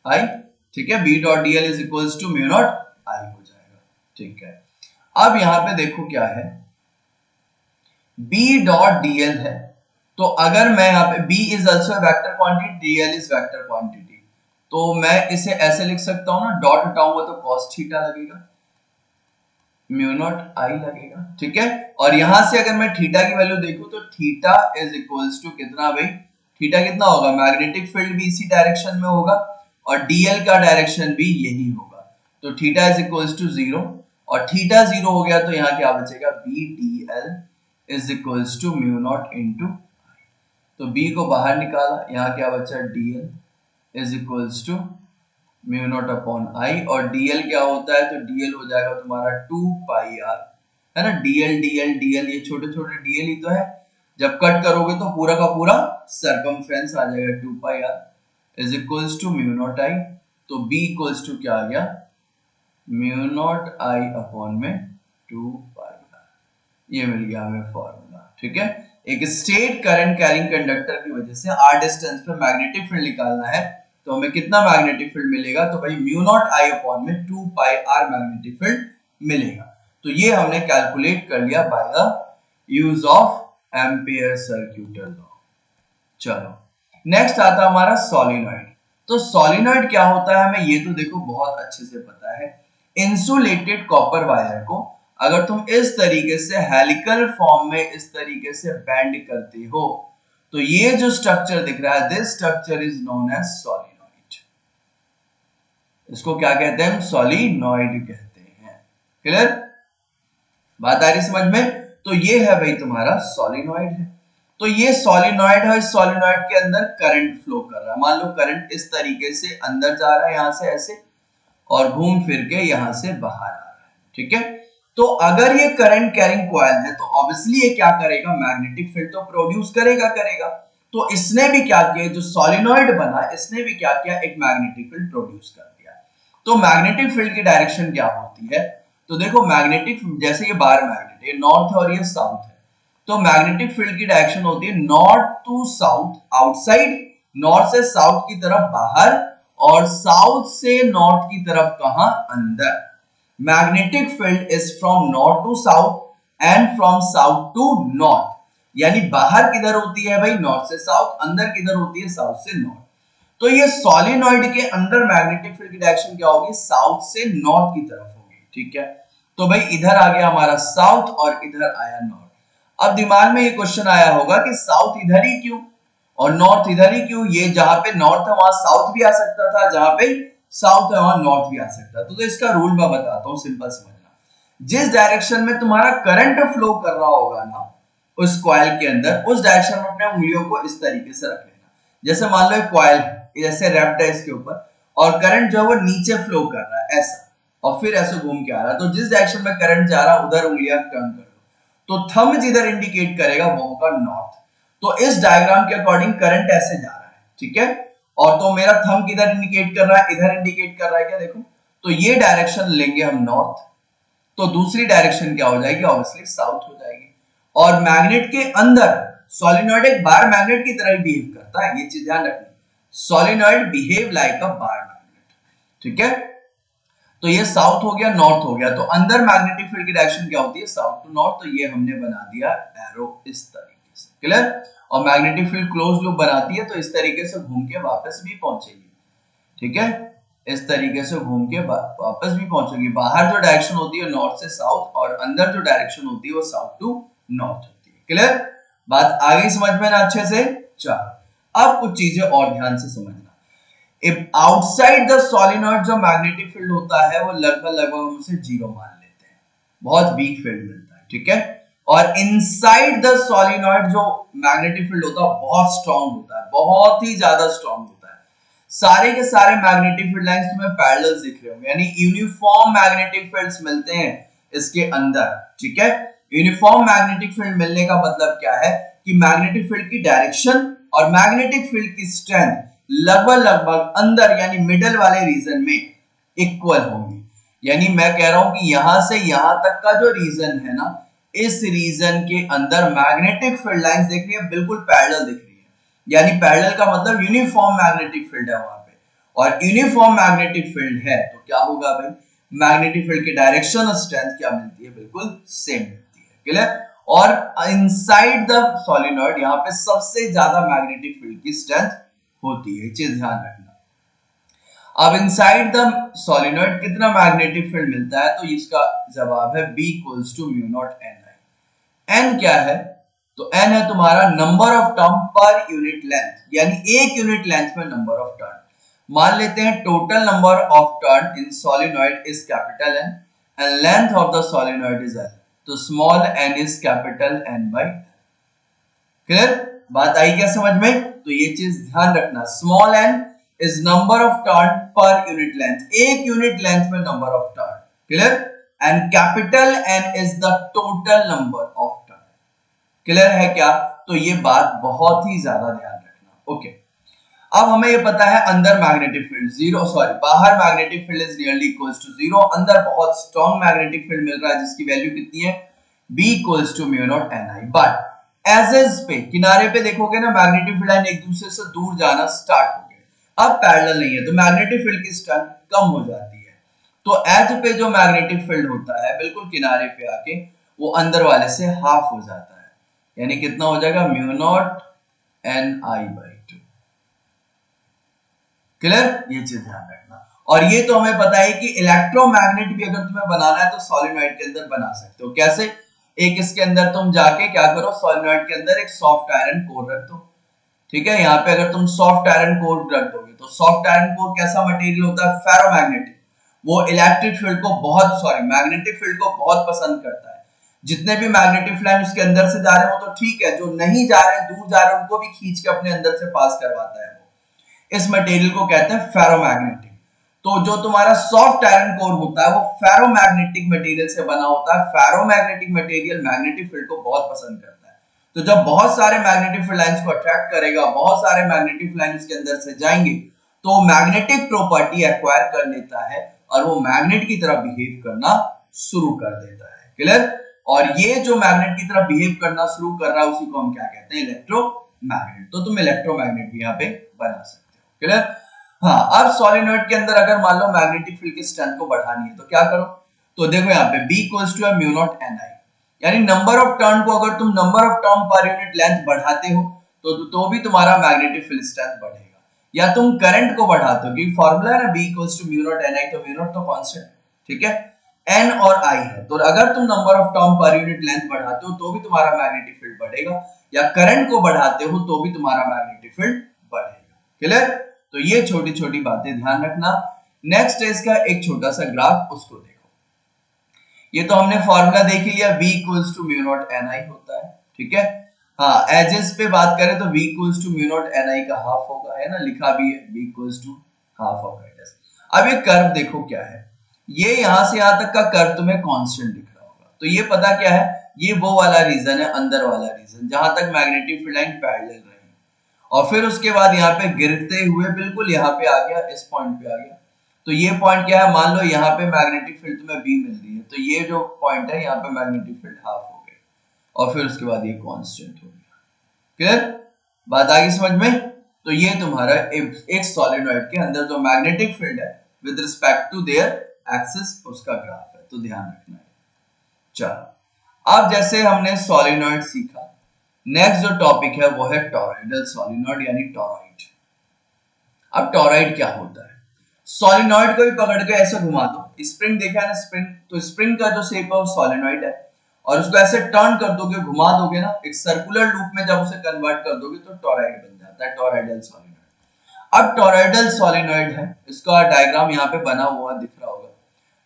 A: आई, ठीक है। B dot dl is equals to mu naught I हो जाएगा, ठीक है। अब यहां पे देखो क्या है, B डॉट dl है, तो अगर मैं यहाँ पे B is also vector quantity, dl is vector quantity, तो मैं इसे ऐसे लिख सकता हूं ना, डॉट हटाऊंगा तो cos थीटा लगेगा, म्यू नॉट आई लगेगा, ठीक है। और यहां से अगर मैं थीटा की वैल्यू देखूं तो थीटा इज इक्वल्स टू कितना भाई, थीटा कितना होगा, मैग्नेटिक फील्ड भी इसी डायरेक्शन में होगा और dl का डायरेक्शन भी यही होगा। तो थीटा इज इक्वल्स टू 0 और थीटा 0 हो गया तो यहाँ क्या बचेगा, b dl is equals to mu naught into I. तो b को बाहर निकाला, यहाँ क्या बचा, dl is equals to mu naught upon I, और dl क्या होता है, तो dl हो जाएगा तुम्हारा 2 पाई r, है ना। dl ये छोटे छोटे dl ही तो है, जब कट करोगे तो पूरा का पूरा सरकमफ्रेंस आ जाएगा 2 pi r is equals to mu naught I. तो b इक्वल्स टू क्या आ गया, म्यू नॉट आई अपॉन में 2 पाई r। ये मिल गया हमें फॉर्मूला, ठीक है। एक स्ट्रेट करंट कैरिंग कंडक्टर की वजह से r डिस्टेंस पे मैग्नेटिक फील्ड निकालना है, तो हमें कितना मैग्नेटिक फील्ड मिलेगा, तो भाई म्यू नॉट आई अपॉन में 2 पाई r मैग्नेटिक फील्ड मिलेगा। तो ये हमने कैलकुलेट कर लिया by the use of Ampere circuit law. चलो नेक्स्ट आता है हमारा सोलेनॉइड। तो सोलेनॉइड क्या होता है हमें ये तो देखो बहुत अच्छे से पता है। इंसुलेटेड कॉपर वायर को अगर तुम इस तरीके से हेलिकल फॉर्म में इस तरीके से बेंड करते हो तो ये जो स्ट्रक्चर दिख रहा है, this structure is known as solenoid. इसको क्या कहते हैं, सोलेनॉइड कहते हैं। क्लियर, बात आ रही समझ में? तो ये है भाई तुम्हारा सोलेनॉइड है। तो ये सोलेनॉइड है, इस सोलेनॉइड के अंदर करंट फ्लो कर रहा है। मान लो करंट इस तरीके से अंदर जा रहा है यहां से ऐसे, और घूम फिर के यहां से बाहर आ रहा है, ठीक है। तो अगर ये करंट कैरिंग कॉइल है तो ऑब्वियसली ये क्या करेगा, मैग्नेटिक फील्ड तो प्रोड्यूस करेगा। तो इसने भी क्या किया, जो सोलिनॉइड बना इसने भी क्या किया, एक मैग्नेटिक फील्ड प्रोड्यूस कर दिया। तो मैग्नेटिक फील्ड की डायरेक्शन क्या होती है, तो देखो मैग्नेटिक, जैसे ये बार मैग्नेट है, नॉर्थ है और ये साउथ है, तो मैग्नेटिक फील्ड की डायरेक्शन होती है north to south, outside, north से साउथ की तरफ बाहर, और साउथ से नॉर्थ की तरफ कहां, अंदर। Magnetic field is from north to south and from south to north, यानी बाहर किधर होती है भाई, नॉर्थ से साउथ, अंदर किधर होती है, साउथ से नॉर्थ। तो ये सोलिनॉइड के अंदर मैग्नेटिक फील्ड की डायरेक्शन क्या होगी, साउथ से नॉर्थ की तरफ होगी, ठीक है। तो भाई इधर आ गया हमारा साउथ और इधर आया नॉर्थ। अब दिमाग में ये क्वेश्चन आया होगा कि साउथ इधर ही क्यों और नॉर्थ इधर ही क्यों, ये जहां पे नॉर्थ है वहां साउथ भी आ सकता था, जहां पे साउथ है वहां नॉर्थ भी आ सकता था। तो इसका रूल मैं बताता हूं, सिंपल समझना। जिस डायरेक्शन में तुम्हारा करंट फ्लो कर रहा होगा ना उस कॉइल के अंदर, उस डायरेक्शन में अपने उंगलियों को इस तरीके से रख लेना। जैसे मान लो एक कॉइल है, जैसे रैप्ट है इसके ऊपर, और करंट जो है वो नीचे फ्लो कर रहा है ऐसा, और फिर ऐसे घूम के आ रहा है। तो जिस डायरेक्शन में करंट जा रहा है उधर उंगलियां टर्न कर दो, तो थंब जिधर इंडिकेट करेगा वो होगा नॉर्थ। तो इस डायग्राम के अकॉर्डिंग करंट ऐसे जा रहा है, ठीक है, और तो मेरा थंब किधर इंडिकेट कर रहा है, इधर इंडिकेट कर रहा है क्या, देखो। तो ये डायरेक्शन लेंगे हम नॉर्थ, तो दूसरी डायरेक्शन क्या हो जाएगी, ऑब्वियसली साउथ हो जाएगी। और मैग्नेट के अंदर सोलिनॉइड एक बार मैग्नेट की तरह बिहेव करता है, ये चीज ध्यान रखना। सोलिनॉइड बिहेव लाइक अ बार मैग्नेट, ठीक है। तो ये साउथ हो गया, नॉर्थ हो गया। तो अंदर मैग्नेटिक फील्ड की डायरेक्शन क्या होती है, साउथ टू नॉर्थ। तो ये हमने बना दिया एरो इस तरीके से, क्लियर। और मैग्नेटिक फील्ड क्लोज लूप बनाती है, तो इस तरीके से घूम के वापस भी पहुंचेगी, ठीक है, इस तरीके से घूम के वापस भी पहुंचेगी। बाहर जो डायरेक्शन होती है नॉर्थ से साउथ, और अंदर जो डायरेक्शन होती है वो साउथ टू नॉर्थ होती है, क्लियर। बात आगे समझ में ना अच्छे से। चलो अब कुछ चीजें और ध्यान से समझना। इफ आउटसाइड द सोलिनॉइड जो मैग्नेटिक फील्ड होता है वो लगभग हम उसे जीरो मान लेते हैं, बहुत वीक फील्ड मिलता है, ठीक है। और इनसाइड द सोलिनॉइड जो मैग्नेटिक फील्ड होता है बहुत स्ट्रांग होता है, बहुत ही ज्यादा स्ट्रांग होता है। सारे के सारे मैग्नेटिक फील्ड लाइंस तुम्हें पैरेलल दिख रहे होंगे, यानी यूनिफॉर्म मैग्नेटिक फील्ड्स मिलते हैं इसके अंदर, ठीक है। यूनिफॉर्म मैग्नेटिक फील्ड मिलने का मतलब क्या है कि मैग्नेटिक फील्ड की डायरेक्शन और मैग्नेटिक फील्ड की स्ट्रेंथ लगभग अंदर यानी मिडल वाले रीजन में इक्वल होंगी। यानी मैं कह रहा हूं कि यहां से यहां तक का जो रीजन है ना, इस रीजन के अंदर मैग्नेटिक फील्ड लाइंस देख रही है बिल्कुल पैरेलल दिख रही है। यानी पैरेलल का मतलब यूनिफॉर्म मैग्नेटिक फील्ड है वहां पे, और यूनिफॉर्म मैग्नेटिक फील्ड है तो क्या होगा भाई, मैग्नेटिक फील्ड की डायरेक्शन और स्ट्रेंथ क्या मिलती है, बिल्कुल सेम मिलती है, क्लियर। और इनसाइड द सोलिनॉइड यहाँ पे सबसे ज्यादा मैग्नेटिक फील्ड की स्ट्रेंथ होती है, चीज ध्यान रखना। अब इनसाइड द सोलिनॉइड कितना मैग्नेटिक फील्ड मिलता है, तो इसका जवाब है B equals to mu naught NI। N क्या है, तो N है तुम्हारा number of turn per unit length, यानी एक यूनिट लेंथ में नंबर ऑफ टर्न। मान लेते हैं total number of turn in solenoid is capital N and length of the solenoid is L, तो small n is capital N by. Clear, बात आई क्या समझ में। तो ये चीज ध्यान रखना, small n is number of turn per unit length, एक यूनिट लेंथ में number of turn, clear. And capital N is the total number of turn, clear है क्या। तो ये बात बहुत ही ज्यादा ध्यान रखना, ओके। अब हमें ये पता है अंदर मैग्नेटिक फील्ड जीरो, सॉरी बाहर magnetic field is nearly equals to zero, अंदर बहुत स्ट्रॉन्ग मैग्नेटिक फील्ड मिल रहा है जिसकी वैल्यू कितनी है, B equals to mu naught NI। But edges पे किनारे पे देखोगे ना मैग्नेटिक फील्ड लाइन एक दूसरे से दूर जाना स्टार्ट हो गए, अब पैरेलल नहीं है, तो मैग्नेटिक फील्ड की स्ट्रेंथ कम हो जाती है। तो एज पे जो मैग्नेटिक फील्ड होता है बिल्कुल किनारे पे आके वो अंदर वाले से हाफ हो जाता है, यानी कितना हो जाएगा, mu naught NI by 2, clear. ये चीज ध्यान रखना। और ये तो हमें पता है कि इलेक्ट्रोमैग्नेट भी अगर तुम्हें बनाना है तो सोलिनॉइड के अंदर बना सकते हो, कैसे। एक इसके अंदर तुम जाके क्या करो, सोलिनॉइड के अंदर एक सॉफ्ट आयरन कोर रख दो, ठीक है। यहाँ पे अगर तुम सॉफ्ट आयरन कोर रख दोगे तो सॉफ्ट आयरन कोर कैसा मटेरियल होता है, फेरोमैग्नेटिक। वो इलेक्ट्रिक फील्ड को मैग्नेटिक फील्ड को बहुत पसंद करता है। जितने भी मैग्नेटिक फील्ड उसके अंदर से जा रहे हो तो ठीक है, जो नहीं जा रहे दूर जा रहे उनको भी खींच के अपने अंदर से पास करवाता है वो। इस मटेरियल को कहते हैं फेरोमैग्नेटिक। तो जो तुम्हारा सॉफ्ट आयरन कोर होता है वो फेरोमैग्नेटिक मटेरियल से बना होता है। फेरोमैग्नेटिक मटेरियल मैग्नेटिक फील्ड को बहुत पसंद करता है। तो जब बहुत सारे मैग्नेटिक फील्ड लाइंस को अट्रैक्ट करेगा, बहुत सारे मैग्नेटिक लाइंस के अंदर से जाएंगे, तो मैग्नेटिक प्रॉपर्टी एक्वायर कर लेता है और वो मैग्नेट की तरह बिहेव करना शुरू कर देता है। क्लियर? और ये जो मैग्नेट की तरह बिहेव करना शुरू कर रहा है उसी को हम क्या कहते हैं? इलेक्ट्रोमैग्नेट। तो तुम इलेक्ट्रोमैग्नेट भी यहाँ पे बना सकते हो। क्लियर? हाँ, अब सोलेनोइड के अंदर अगर मान लो मैग्नेटिक फील्ड की स्ट्रेंथ को बढ़ानी है तो क्या करो? तो देखो यहाँ पे B equals to mu naught Ni, यानी नंबर ऑफ टर्न को अगर तुम number of turn per unit length बढ़ाते हो तो भी तुम्हारा मैग्नेटिक फील्ड स्ट्रेंथ बढ़ेगा। या तुम करंट को बढ़ाते हो, क्योंकि फॉर्मूला है ना B equals to mu naught Ni, तो म्यू नॉट तो कांस्टेंट, ठीक है, N और I है, तो अगर तुम number of turn per unit length बढ़ाते हो तो भी तुम्हारा मैग्नेटिक फील्ड बढ़ेगा, या करंट को बढ़ाते हो तो भी तुम्हारा मैग्नेटिक फील्ड बढ़ेगा। क्लियर? तो ये छोटी छोटी बातें ध्यान रखना। नेक्स्ट है इसका एक छोटा सा ग्राफ, उसको देखो। ये तो हमने फॉर्मूला देख लिया, V equals to mu naught Ni होता है, ठीक है। हाँ, एजेस पे बात करें तो V equals to mu naught Ni का हाफ होगा, है ना, लिखा भी है V equals to half of edges. अब ये कर्व देखो क्या है, ये यहां से यहां तक का कर्व तुम्हें कांस्टेंट दिख रहा होगा, तो ये पता क्या है, ये वो वाला रीजन है, अंदर वाला रीजन, जहां तक मैग्नेटिक फील्ड लाइन पैरेलल रही, और फिर उसके बाद यहाँ पे गिरते हुए बिल्कुल यहाँ पे आ गया, इस पॉइंट पे आ गया। तो ये पॉइंट क्या है, मान लो यहाँ पे मैग्नेटिक फील्ड तुम्हें B मिल रही है, तो ये जो पॉइंट है यहाँ पे मैग्नेटिक फील्ड हाफ हो गया, और फिर उसके बाद ये कांस्टेंट हो गया। क्लियर? बात आ गई समझ में? तो ये तुम्हारा एक सोलेनोइड के अंदर जो मैग्नेटिक फील्ड है with respect to their axis, उसका ग्राफ है, तो ध्यान रखना है। चलो, अब जैसे हमने सोलेनोइड सीखा, नेक्स्ट जो टॉपिक है वो है टॉरॉइडल सोलेनोइड यानी टॉरॉइड। अब टॉरॉइड क्या होता है? सोलेनोइड को भी पकड़ के ऐसे घुमा दो, स्प्रिंग देखा है ना, स्प्रिंग, तो स्प्रिंग का जो शेप है वो सोलेनोइड है, और उसको ऐसे टर्न कर दोगे, घुमा दोगे ना, एक सर्कुलर लूप में जब उसे कन्वर्ट कर दोगे तो टॉरॉइड बन जाता है, टॉरॉइडल सोलेनोइड। अब टॉरॉइडल सोलेनोइड है, इसका डायग्राम यहाँ पे बना हुआ दिख रहा होगा।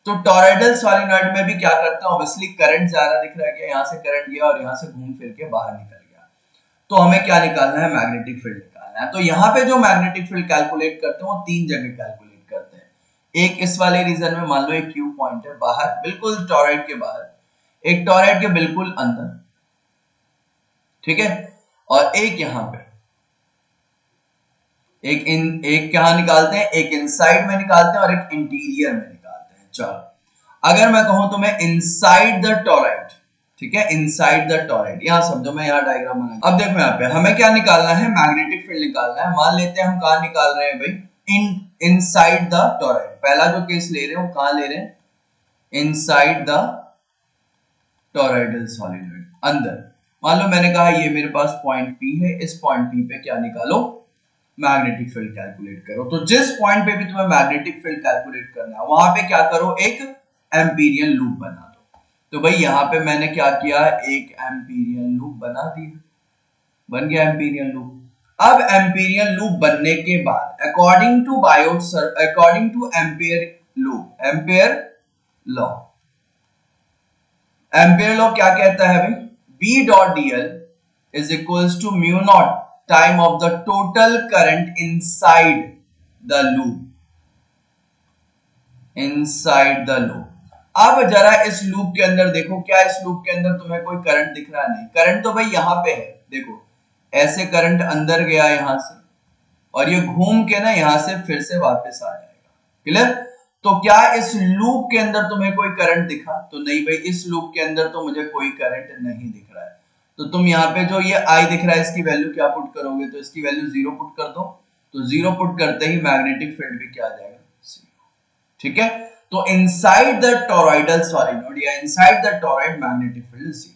A: तो टॉरॉइडल सोलेनोइड में भी क्या करता है, ऑब्वियसली करंट जा रहा दिख रहा है कि यहाँ से करंट गया और यहाँ से घूम फिर के बाहर निकल गया, तो हमें क्या निकालना है, मैग्नेटिक फील्ड निकालना है। तो यहाँ पे जो मैग्नेटिक फील्ड कैलकुलेट करते हैं वो तीन जगह कैलकुलेट करते हैं। एक इस वाले रीजन में, मान लो एक क्यू पॉइंट है बाहर, बिल्कुल टॉरॉइड के बाहर, एक टॉरॉइड के बिल्कुल अंदर, ठीक है, और एक यहाँ पे, एक कहाँ निकालते हैं, एक इनसाइड में निकालते हैं और एक इंटीरियर में निकालते हैं। चलो, अगर मैं कहूं तो मैं इनसाइड द टॉरॉइड, ठीक है, इनसाइड द टॉरॉइड, यहां समझो, मैं यहां डायग्राम बना। अब देखो यहाँ पे हमें क्या निकालना है, मैग्नेटिक फील्ड निकालना है। मान लेते हैं हम कहां निकाल रहे हैं भाई, इनसाइड द टॉरॉइड। पहला जो केस ले रहे हैं वो कहां ले रहे हैं, इनसाइड द टॉरॉइडल सॉलिनॉइड, अंदर। मान लो मैंने कहा ये मेरे पास पॉइंट P है, इस पॉइंट P पे क्या निकालो, मैग्नेटिक फील्ड कैलकुलेट करो। तो जिस पॉइंट पे भी तुम्हें मैग्नेटिक फील्ड कैलकुलेट करना है वहां पे क्या करो, एक एम्पीरियन लूप बना दो। तो भाई यहाँ पे मैंने क्या किया, एक एम्पीरियन लूप बना दिया, बन गया एम्पीरियन लूप। अब एम्पीरियन लूप बनने के बाद according to according to Ampere loop, Ampere law, Ampere law क्या कहता है भाई, B dot dl is equals to mu naught time of the total current inside the loop, inside the loop। अब जरा इस लूप के अंदर देखो, क्या इस लूप के अंदर तुम्हें कोई करंट दिख रहा? नहीं, करंट तो भाई यहाँ पे है, देखो ऐसे करंट अंदर गया यहां से, और ये घूम के ना यहां से फिर से वापस आ जाएगा। क्लियर? तो क्या इस लूप के अंदर तुम्हें कोई करंट दिखा? तो नहीं भाई, इस लूप के अंदर तो मुझे कोई करंट नहीं दिख रहा है। तो तुम यहाँ पे जो ये I दिख रहा है इसकी वैल्यू क्या पुट करोगे, तो इसकी वैल्यू 0 पुट कर दो। तो 0 पुट करते ही मैग्नेटिक फील्ड भी क्या आ जाएगा, 0। ठीक है, तो इनसाइड द टॉरॉइडल सॉलिनॉइड या inside the torrid magnetic field 0।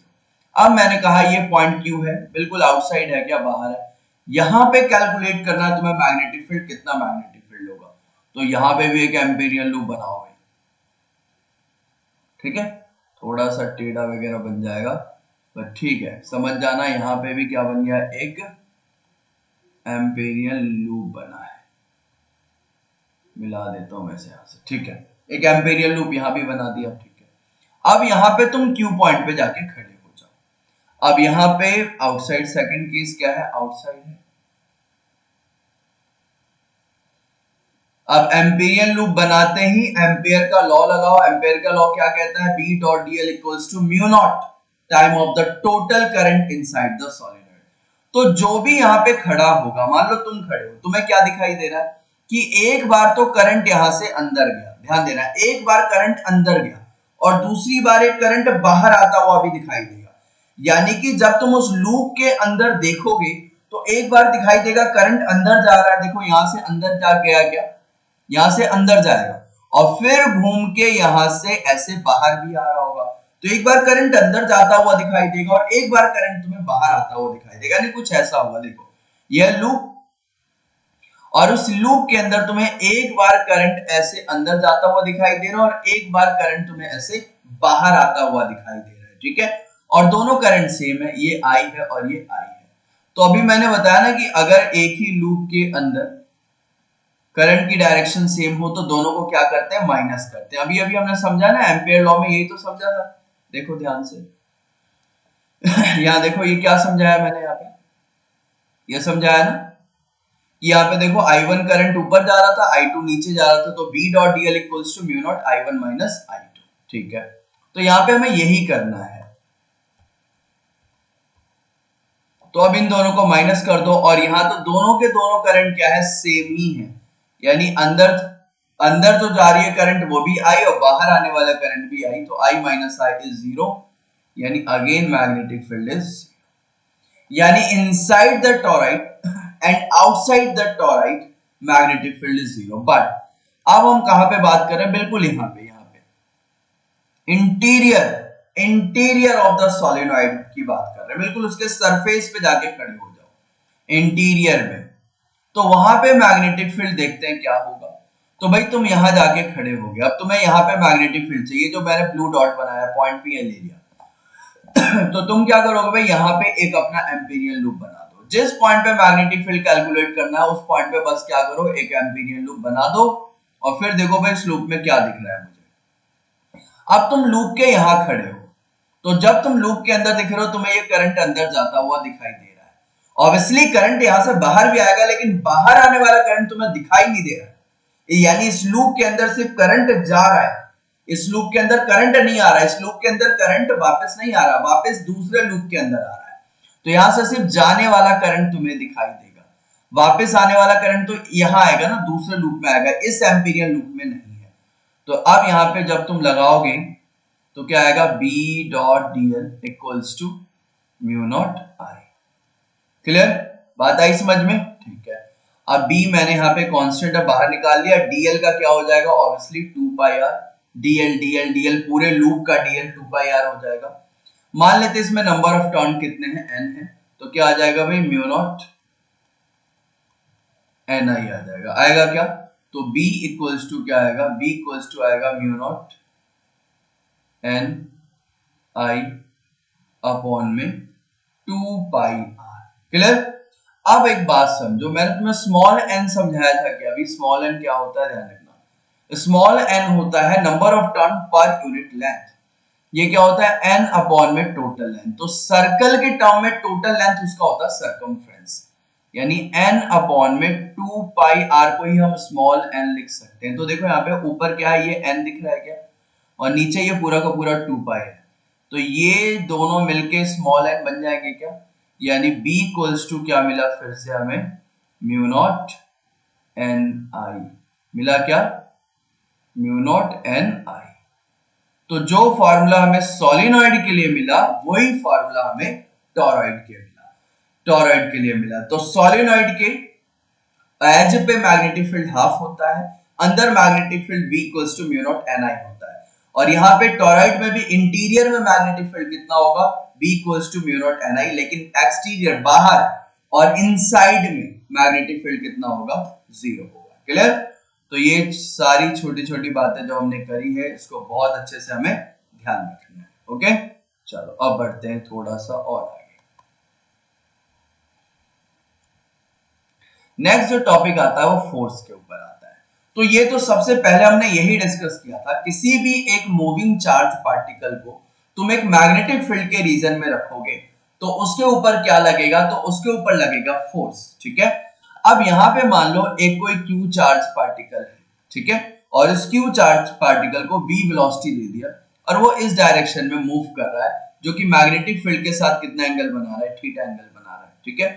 A: अब मैंने कहा ये पॉइंट Q है, बिल्कुल आउटसाइड है क्या, बाहर है। यहां पे कैलकुलेट करना है तुम्हें मैग्नेटिक फील्ड, कितना मैग्नेटिक फील्ड होगा। तो यहां पे भी एक एम्पीरियन लूप बनाओ भाई, ठीक है, थोड़ा सा टेढ़ा वगैरह बन जाएगा पर ठीक है, समझ जाना। यहां पे भी क्या बन गया, एक एम्पीरियन लूप बना है, मिला देता हूं मैं से यहां से, ठीक है, एक एम्पीरियन लूप यहां भी बना दिया, ठीक है। अब यहां पे तुम Q पॉइंट पे जाके खड़े हो जाओ। अब यहां पे आउटसाइड, सेकंड केस क्या है, आउटसाइड है। अब एम्पिरियन लूप बनाते ही एम्पियर का लॉ लगाओ। एम्पियर का लॉ क्या कहता है? B dot dl equals to mu naught time of the total current inside the solenoid. तो जो भी यहाँ पे खड़ा होगा, मान लो तुम खड़े हो, तुम्हें क्या दिखाई दे रहा है कि एक बार तो करंट यहां से अंदर गया, ध्यान देना, एक बार करंट अंदर गया और दूसरी बार एक करंट बाहर आता हुआ भी दिखाई देगा। यानी कि जब तुम उस लूप के अंदर देखोगे तो एक बार दिखाई देगा करंट अंदर जा रहा है, देखो यहां से अंदर जा गया, क्या यहां से अंदर जाएगा और फिर घूम के यहां से ऐसे बाहर भी आ रहा होगा। तो एक बार करंट अंदर जाता हुआ दिखाई देगा और एक बार करंट तुम्हें बाहर आता हुआ दिखाई देगा, नहीं कुछ ऐसा होगा। देखो यह लूप, और उस लूप के अंदर तुम्हें एक बार करंट ऐसे अंदर जाता हुआ दिखाई दे रहा है और एक बार करंट तुम्हें ऐसे बाहर आता हुआ दिखाई दे रहा है, ठीक है। और दोनों करंट सेम है, ये I है और ये I है। तो अभी मैंने बताया ना कि अगर एक ही लूप के अंदर करंट की डायरेक्शन सेम हो तो दोनों को क्या करते हैं? माइनस करते हैं। अभी अभी हमने समझा ना एम्पियर लॉ में, यही तो समझा था। देखो ध्यान से यहाँ देखो ये क्या समझाया मैंने, यहाँ पे ये समझाया ना, यहाँ पे देखो I1 करंट ऊपर जा रहा था, I2 नीचे जा रहा था, तो B dot dl equals to mu naught I1 minus I2, ठीक है। तो यहाँ पे हमें यही करना है। तो अब इन दोनों को माइनस कर दो और यहाँ तो दोनों के दोनों करंट क्या है? सेम ही है। यानी अंदर अंदर जो जा रही है करंट वो भी I और बाहर आने वाला करंट भी I, तो I minus I is zero, यानी अगेन मैग्नेटिक फील्ड इज, यानी inside the torrid and outside the torrid magnetic field is zero. But अब हम कहां पे बात कर रहे हैं? बिल्कुल यहाँ पे इंटीरियर ऑफ द सोलेनॉइड की बात कर रहे हैं, बिल्कुल उसके सरफेस पे जाके खड़े हो जाओ इंटीरियर में। तो वहां पे मैग्नेटिक फील्ड देखते हैं क्या होगा। तो भाई तुम यहां जाके खड़े हो गए, अब तुम्हें यहाँ पे मैग्नेटिक फील्ड चाहिए, जो मैंने ब्लू डॉट बनाया, पॉइंट पे ले लिया तो तुम क्या करोगे भाई? यहाँ पे एक अपना एम्पीरियन लूप बना दो। जिस पॉइंट पे मैग्नेटिक फील्ड कैलकुलेट करना है उस पॉइंट पे बस क्या करो? एक एम्पीरियन लूप बना दो और फिर देखो भाई इस लूप में क्या दिख रहा है मुझे। अब तुम लूप के यहां खड़े हो, तो जब तुम लूप के अंदर दिख रहे हो तुम्हें ये करंट अंदर जाता हुआ दिखाई दे रहा है। ऑब्वियसली करंट यहां से बाहर भी आएगा, लेकिन बाहर आने वाला करंट तुम्हें दिखाई नहीं दे रहा। यानी इस लूप के अंदर सिर्फ करंट जा रहा है, इस लूप के अंदर करंट नहीं आ रहा है, इस लूप के अंदर करंट वापस नहीं आ रहा, वापस दूसरे लूप के अंदर आ रहा है। तो यहां से सिर्फ जाने वाला करंट तुम्हें दिखाई देगा, वापस आने वाला करंट तो यहां आएगा ना, दूसरे लूप में आएगा, इस एम्पीरियन लूप में नहीं है। तो अब यहाँ पे जब तुम लगाओगे तो क्या आएगा? B dot dl equals to mu naught I। Clear? बात आई समझ में? ठीक है। अब B मैंने यहाँ पे कांस्टेंट बाहर निकाल लिया, dl का क्या हो जाएगा? ऑब्वियसली 2 पाई r, dl पूरे लूप का dl 2 पाई r हो जाएगा। मान लेते इसमें नंबर ऑफ टर्न कितने हैं? n है, तो क्या आ जाएगा भाई? म्यू नॉट ni आ जाएगा। आएगा क्या? तो B इक्वल्स टू क्या आएगा? B इक्वल्स टू आएगा mu naught n I upon में 2 पाई r। क्लियर? अब एक बात समझो, मैंने तुम्हें स्मॉल n समझाया था कि अभी स्मॉल n क्या होता है, ध्यान रखना। स्मॉल n होता है number of turn per unit length. ये क्या होता है? n अपॉन में टोटल लेंथ। तो सर्कल के टर्म में टोटल लेंथ उसका होता है सर्कमफ्रेंस, यानी n अपॉन में 2 पाई r को ही हम स्मॉल n लिख सकते हैं। तो देखो यहाँ पे ऊपर क्या है? ये n दिख रहा है क्या, और नीचे ये पूरा का पूरा 2 पाई है, तो ये दोनों मिलके स्मॉल n बन जाएंगे क्या, यानी B इक्वल्स टू क्या मिला फिर से हमें? म्यू नॉट n I मिला, क्या? Mu naught n I। तो जो फार्मूला हमें सोलिनॉइड के लिए मिला वही फार्मूला हमें टॉरॉइड के लिए मिला। तो सोलिनॉइड के एज पे मैग्नेटिक फील्ड हाफ होता है, अंदर magnetic field B equals to mu naught n I होता है। और यहाँ पे टॉरॉइड में भी इंटीरियर में मैग्नेटिक फील्ड कितना होगा? B equals to mu naught n I, लेकिन एक्सटीरियर बाहर और इनसाइड में मैग्नेटिक फील्ड कितना होगा? 0 होगा। क्लियर? तो ये सारी छोटी छोटी बातें जो हमने करी है इसको बहुत अच्छे से हमें ध्यान रखना है। ओके, चलो अब बढ़ते हैं थोड़ा सा और आगे। नेक्स्ट जो टॉपिक आता है वो फोर्स के ऊपर आता है। तो ये तो सबसे पहले हमने यही डिस्कस किया था, किसी भी एक मूविंग चार्ज पार्टिकल को तुम एक मैग्नेटिक फील्ड के रीजन में रखोगे तो उसके ऊपर क्या लगेगा? तो उसके ऊपर लगेगा फोर्स। ठीक है। अब यहां पे मान लो एक कोई क्यू चार्ज पार्टिकल है, ठीक है, और इस क्यू चार्ज पार्टिकल को v वेलोसिटी दे दिया और वो इस डायरेक्शन में मूव कर रहा है, जो कि मैग्नेटिक फील्ड के साथ कितना एंगल बना रहा है, थीटा एंगल बना रहा है, ठीक है।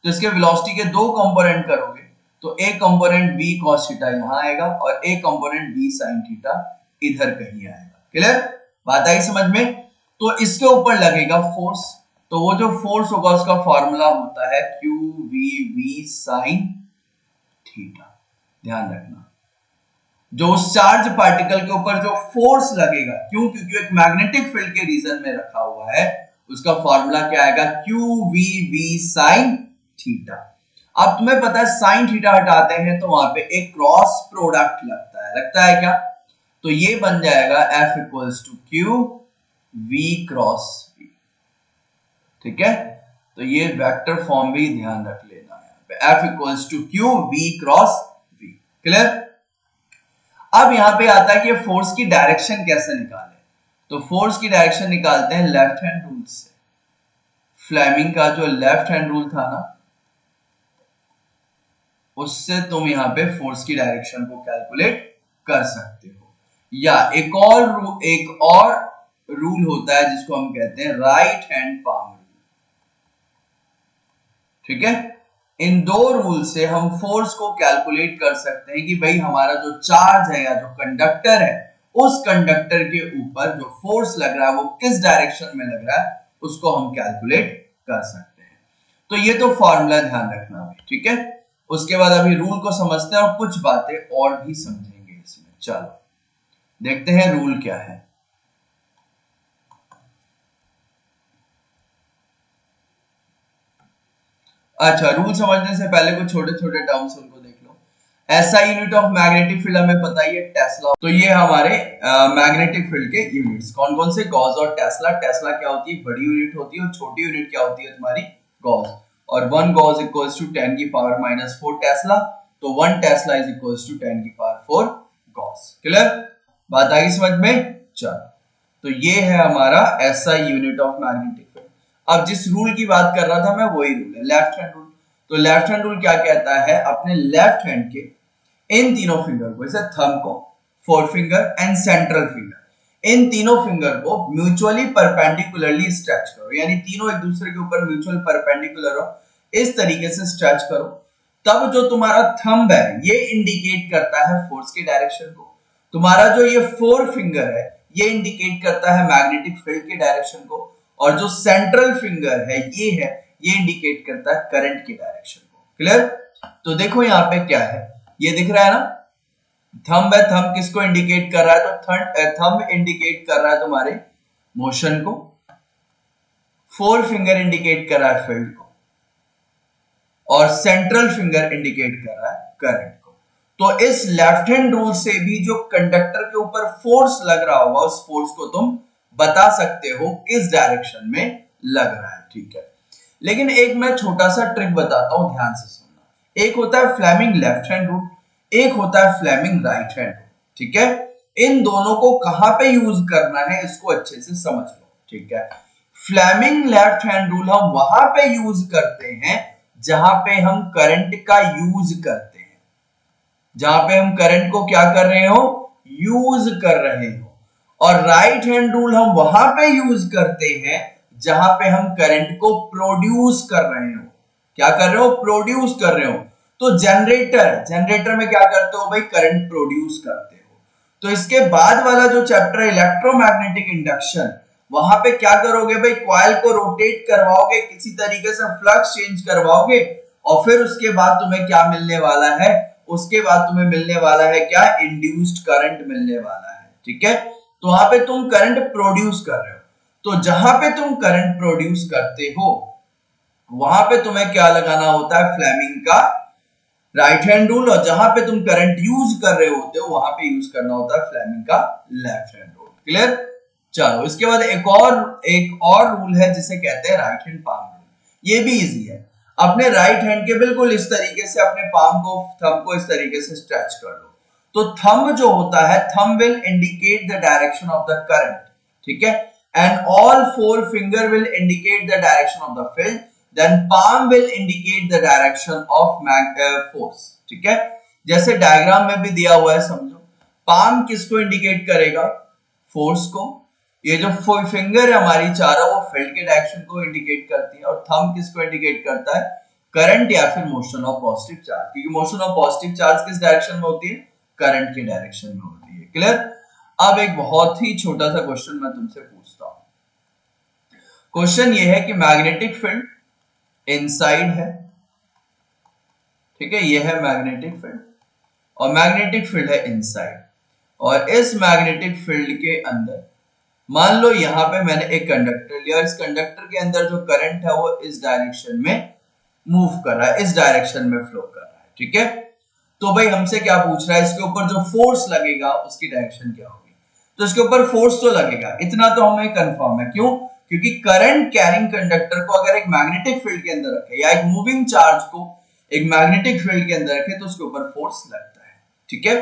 A: तो इसके वेलोसिटी के दो कंपोनेंट करोगे तो एक कंपोनेंट v cos थीटा यहां आएगा और एक कंपोनेंट v sin थीटा इधर कहीं आएगा। क्लियर, बात आई समझ में। तो इसके ऊपर लगेगा फोर्स, तो वो जो फोर्स होगा उसका फॉर्मूला होता है q v v sine theta. ध्यान रखना, जो उस चार्ज पार्टिकल के ऊपर जो फोर्स लगेगा, क्यों, क्योंकि एक मैग्नेटिक फील्ड के रीजन में रखा हुआ है, उसका फॉर्मूला क्या आएगा, q v v sine theta. अब तुम्हें पता है साइन थीटा हटाते हैं तो वहां पे एक क्रॉस प्रोडक्ट लगता है क्या, तो ये बन जाएगा F equals to q v cross v, ठीक है। तो ये वेक्टर फॉर्म भी ध्यान रख लेना है, F equals to q v cross v. Clear. अब यहां पे आता है कि फोर्स की डायरेक्शन कैसे निकालें, तो फोर्स की डायरेक्शन निकालते हैं लेफ्ट हैंड रूल से। फ्लेमिंग का जो लेफ्ट हैंड रूल था ना, उससे तुम यहां पे फोर्स की डायरेक्शन को कैलकुलेट कर सकते हो। या एक और रूल होता है जिसको हम कहते हैं राइट हैंड पाम रूल, ठीक है। इन दो रूल से हम फोर्स को कैलकुलेट कर सकते हैं कि भाई हमारा जो चार्ज है या जो कंडक्टर है, उस कंडक्टर के ऊपर जो फोर्स लग रहा है वो किस डायरेक्शन में लग रहा है, उसको हम कैलकुलेट कर सकते हैं। तो ये तो फॉर्मूला ध्यान रखना भाई, ठीक है। उसके बाद अभी रूल को समझते हैं और कुछ बातें और भी समझेंगे इसमें। चलो देखते हैं रूल क्या है। अच्छा, रूल समझने से पहले कुछ छोटे छोटे टर्म्स उनको देख लो। ऐसा यूनिट ऑफ मैग्नेटिक फील्ड हमें पता ही है, टेस्ला। तो ये हमारे मैग्नेटिक फील्ड के यूनिट्स कौन कौन से, गॉस और टेस्ला। टेस्ला क्या होती है, बड़ी यूनिट होती है, और छोटी यूनिट क्या होती है तुम्हारी, गॉस। और 1 गॉस इक्वल्स टू 10 की पावर -4 टेस्ला, तो 1 टेस्ला इज इक्वल्स टू 10 की पावर 4 गॉस। क्लियर, बात आई समझ में। चलो, तो ये है हमारा ऐसा यूनिट ऑफ मैग्नेटिक फील्ड। अब जिस रूल की बात कर रहा था मैं, वही रूल है लेफ्ट हैंड रूल। तो लेफ्ट हैंड रूल क्या कहता है, अपने लेफ्ट हैंड के इन तीनों फिंगर को, जैसे थंब को, four finger and central finger, इन तीनों फिंगर को म्यूचुअली परपेंडिकुलरली स्ट्रेच करो, यानी तीनों एक दूसरे के ऊपर म्यूचुअल परपेंडिकुलर हो, इस तरीके से स्ट्रेच करो। तब जो तुम्हारा थंब है ये इंडिकेट करता है फोर्स की डायरेक्शन को, तुम्हारा जो ये फोर फिंगर है ये इंडिकेट करता है मैग्नेटिक फील्ड की डायरेक्शन को, और जो सेंट्रल फिंगर है ये इंडिकेट करता है करंट की डायरेक्शन को। क्लियर। तो देखो यहाँ पे क्या है, ये दिख रहा है ना, थंब है, थंब किसको इंडिकेट कर रहा है, तो थंब इंडिकेट कर रहा है तुम्हारे मोशन को, फोर फिंगर इंडिकेट कर रहा है फील्ड को, और सेंट्रल फिंगर इंडिकेट कर रहा है करंट को। तो इस लेफ्ट हैंड रूल से भी जो कंडक्टर के ऊपर फोर्स लग रहा होगा, उस फोर्स को तुम बता सकते हो किस डायरेक्शन में लग रहा है, ठीक है। लेकिन एक मैं छोटा सा ट्रिक बताता हूं, ध्यान से सुनना। एक होता है फ्लेमिंग लेफ्ट हैंड रूल, एक होता है फ्लेमिंग राइट हैंड रूल, ठीक है। इन दोनों को कहां पे यूज करना है इसको अच्छे से समझ लो, ठीक है। फ्लेमिंग लेफ्ट हैंड रूल हम वहां पे यूज करते हैं जहां पे हम करंट का यूज करते हैं, जहां पे हम करंट को क्या कर रहे हो, यूज कर रहे हो। और राइट हैंड रूल हम वहां पे यूज करते हैं जहां पे हम करंट को प्रोड्यूस कर रहे हो। क्या कर रहे हो, प्रोड्यूस कर रहे हो। तो जनरेटर में क्या करते हो भाई, करंट प्रोड्यूस करते हो। तो इसके बाद वाला जो चैप्टर है इलेक्ट्रोमैग्नेटिक इंडक्शन, वहां पे क्या करोगे भाई, कॉइल को रोटेट करवाओगे, किसी तरीके से फ्लक्स चेंज करवाओगे, और फिर उसके बाद तुम्हें क्या मिलने वाला है, उसके बाद तुम्हें मिलने वाला है क्या, इंड्यूस्ड करंट मिलने वाला है, ठीक है। तो वहां पे तुम करंट प्रोड्यूस कर रहे हो। तो जहां पे तुम करंट प्रोड्यूस करते हो वहां पे तुम्हें क्या लगाना होता है, फ्लेमिंग का राइट हैंड रूल, और जहां पे तुम करंट यूज कर रहे होते हो वहां पे यूज करना होता है फ्लेमिंग का लेफ्ट हैंड रूल। क्लियर। चलो, इसके बाद एक और रूल है जिसे कहते हैं राइट हैंड पाम रूल। ये भी इजी है। अपने राइट हैंड के बिल्कुल इस तरीके से अपने पाम को, थंब को इस तरीके से स्ट्रेच कर लो। तो थंब जो होता है, thumb will indicate the direction of the current, ठीक है, and all four finger will indicate the direction of the field, then palm will indicate the direction of force, ठीक है। जैसे डायग्राम में भी दिया हुआ है, समझो पाम किसको इंडिकेट करेगा, फोर्स को। ये जो फिंगर है हमारी चारों वो फील्ड के डायरेक्शन को इंडिकेट करती है, और थंब किसको इंडिकेट करता है, करंट या फिर मोशन ऑफ पॉजिटिव चार्ज, क्योंकि मोशन ऑफ पॉजिटिव चार्ज किस डायरेक्शन में होती है, करंट के डायरेक्शन में होती है। क्लियर। अब एक बहुत ही छोटा सा क्वेश्चन मैं तुमसे पूछता हूं। क्वेश्चन ये है कि मैग्नेटिक फील्ड इनसाइड है, ठीक है, ये है मैग्नेटिक फील्ड, और मैग्नेटिक फील्ड है इनसाइड, और इस मैग्नेटिक फील्ड के अंदर मान लो यहां पे मैंने एक कंडक्टर लिया, इस कंडक्टर के अंदर जो करंट है वो इस डायरेक्शन में मूव कर रहा है, इस डायरेक्शन में फ्लो कर रहा है, ठीक है। तो भाई हमसे क्या पूछ रहा है, इसके ऊपर जो फोर्स लगेगा उसकी डायरेक्शन क्या होगी। तो इसके ऊपर फोर्स तो लगेगा, इतना तो हमें कंफर्म है। क्यों? क्योंकि करंट कैरिंग कंडक्टर को अगर एक मैग्नेटिक फील्ड के अंदर रखे, या एक मूविंग चार्ज को एक मैग्नेटिक फील्ड के अंदर रखे, तो उसके ऊपर फोर्स लगता है, ठीक है।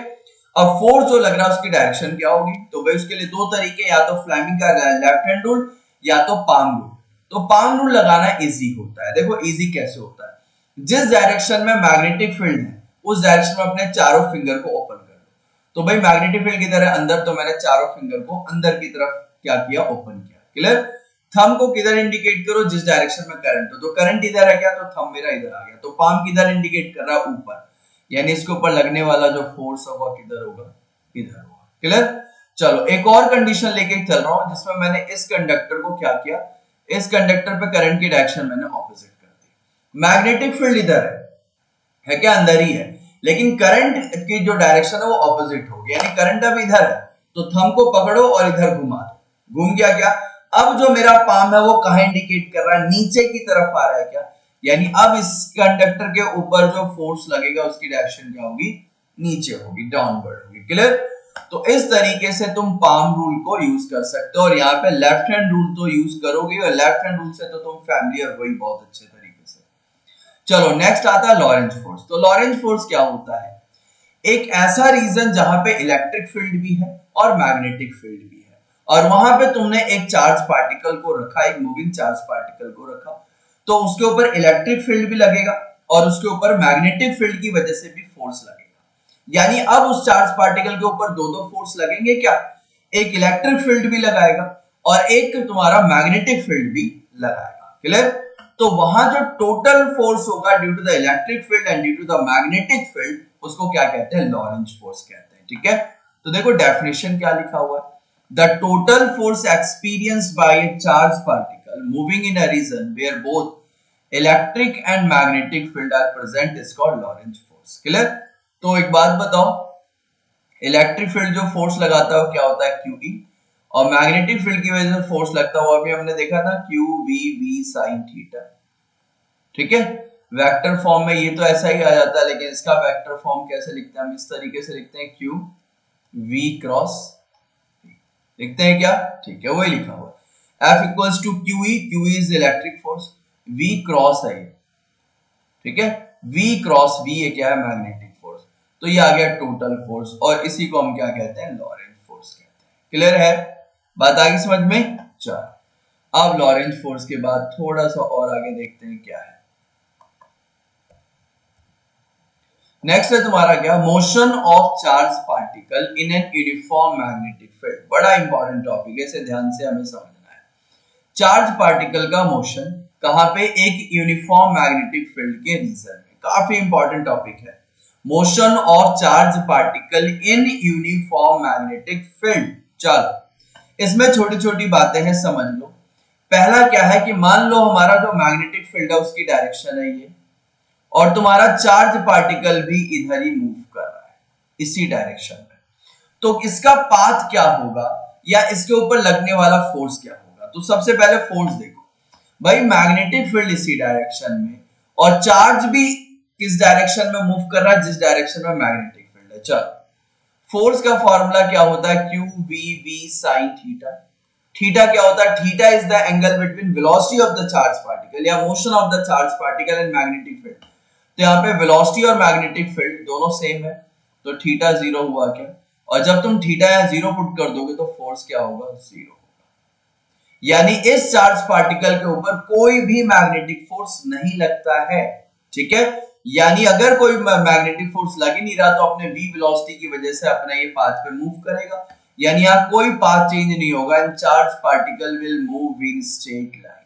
A: अब फोर्स जो लग रहा है उसकी डायरेक्शन क्या होगी, तो भाई उसके लिए दो तरीके, या तो फ्लेमिंग का लेफ्ट हैंड रूल या तो पाम रूल। तो पाम रूल लगाना इजी होता है। देखो इजी कैसे होता है, जिस डायरेक्शन में मैग्नेटिक फील्ड है उस डायरेक्शन में अपने चारों फिंगर को ओपन कर लो। तो भाई मैग्नेटिक फील्ड किधर है, अंदर, तो मैंने चारों फिंगर को अंदर की तरफ क्या किया, ओपन किया। क्लियर। थंब को किधर इंडिकेट करो, जिस डायरेक्शन में करंट हो, तो करंट इधर है क्या, तो थंब मेरा इधर आ गया। तो पाम किधर इंडिकेट कर रहा है, ऊपर, यानी इसके ऊपर लगने वाला जो फोर्स होगा किधर होगा, इधर होगा। क्लियर। चलो एक और कंडीशन लेके चल रहा हूं, जिसमें मैंने इस कंडक्टर को क्या किया, इस कंडक्टर पे करंट की डायरेक्शन मैंने ऑपोजिट कर दी। मैग्नेटिक फील्ड इधर है क्या, अंदर ही है, लेकिन करंट की जो डायरेक्शन है वो ऑपोजिट होगी, यानी करंट अब इधर है, तो थंब को पकड़ो और इधर घुमा दो। घूम गया क्या? अब जो मेरा पाम है वो कहां इंडिकेट कर रहा है, नीचे की तरफ आ रहा है क्या, यानी अब इस कंडक्टर के ऊपर जो फोर्स लगेगा उसकी डायरेक्शन क्या होगी, नीचे होगी, डाउनवर्ड होगी। क्लियर। तो इस तरीके से तुम पाम रूल को यूज कर सकते हो, और यहाँ पे लेफ्ट हैंड रूल तो यूज करोगे, और लेफ्ट हैंड रूल से तो तुम फैमिलियर हो ही बहुत अच्छे तरीके से। चलो नेक्स्ट आता है लॉरेंज फोर्स। तो लॉरेंज फोर्स क्या होता है, एक ऐसा रीजन जहां पे इलेक्ट्रिक फील्ड भी है और मैग्नेटिक फील्ड भी है, और वहां पे तुमने एक चार्ज पार्टिकल को रखा, एक मूविंग चार्ज पार्टिकल को रखा, तो उसके ऊपर इलेक्ट्रिक फील्ड भी लगेगा और उसके ऊपर मैग्नेटिक फील्ड की वजह से भी फोर्स लगेगा। यानी अब उस चार्ज पार्टिकल के ऊपर दो दो फोर्स लगेंगे क्या, एक इलेक्ट्रिक फील्ड भी लगाएगा और एक तुम्हारा मैग्नेटिक फील्ड भी लगाएगा। क्लियर। तो वहां जो टोटल फोर्स होगा due to the electric field and due to the magnetic field, उसको क्या कहते हैं, लॉरेंज फोर्स कहते हैं। ठीक है। तो देखो डेफिनेशन क्या लिखा हुआ है, the total force experienced by a charge particle moving in a region where both electric and magnetic field are present is called Lorentz force. Clear. तो एक बात बताओ, इलेक्ट्रिक फील्ड जो फोर्स लगाता है वो क्या होता है, QE, और मैग्नेटिक फील्ड की वजह से फोर्स लगता है वो अभी हमने देखा था, QVV sin थीटा। ठीक है। वेक्टर फॉर्म में ये तो ऐसा ही आ जाता है, लेकिन इसका वेक्टर फॉर्म कैसे लिखते हैं, हम इस तरीके से लिखते हैं, QV क्रॉस लिखते हैं क्या, ठीक है, वही लिखा हुआ है, F equals to QE, QE is electric force, V cross है, ठीक है, V क्रॉस V ये क्या है, मैग्नेटिक फोर्स। तो ये आ गया टोटल फोर्स, और इसी को हम क्या कहते हैं, लॉरेंज फोर्स कहते हैं। क्लियर है, बात आगे समझ में। चलो अब लॉरेंज फोर्स के बाद थोड़ा सा और आगे देखते हैं क्या है। नेक्स्ट है तुम्हारा क्या, motion of charge particle in an uniform magnetic field. बड़ा इंपॉर्टेंट टॉपिक है, इसे ध्यान से हमें समझना है। चार्ज पार्टिकल का मोशन कहां पे, एक यूनिफॉर्म मैग्नेटिक फील्ड के रीजन में। काफी इंपॉर्टेंट टॉपिक है, motion of charge particle in uniform magnetic field. चलो इसमें छोटी छोटी बातें हैं, समझ लो। पहला क्या है कि मान लो हमारा जो मैग्नेटिक फील्ड है उसकी डायरेक्शन है ये, और तुम्हारा चार्ज पार्टिकल भी इधर ही मूव कर रहा है, इसी डायरेक्शन में। तो इसका पाथ क्या होगा, या इसके ऊपर लगने वाला फोर्स क्या होगा। तो सबसे पहले फोर्स देखो भाई, मैग्नेटिक फील्ड इसी डायरेक्शन में, और चार्ज भी किस डायरेक्शन में मूव कर रहा है, जिस डायरेक्शन में मैग्नेटिक फील्ड है। चलो फोर्स का फॉर्मूला क्या होता है, QVV sin थीटा। थीटा क्या होता है, theta is the angle between velocity of the charge particle या motion of the charge particle and magnetic field. तो यहाँ पे वेलोसिटी और मैग्नेटिक फील्ड दोनों सेम है, तो थीटा जीरो हुआ क्या, और जब तुम थीटा या जीरो पुट कर दोगे तो फोर्स क्या होगा, जीरो होगा। यानी इस चार्ज पार्टिकल के ऊपर कोई भी मैग्नेटिक फोर्स नहीं लगता है। ठीक है, यानी अगर कोई मैग्नेटिक फोर्स लग ही नहीं रहा तो अपने v वेलोसिटी की वजह से अपना ये पाथ पे मूव करेगा, यानी यहाँ कोई पाथ चेंज नहीं होगा and charge particle will move in straight line.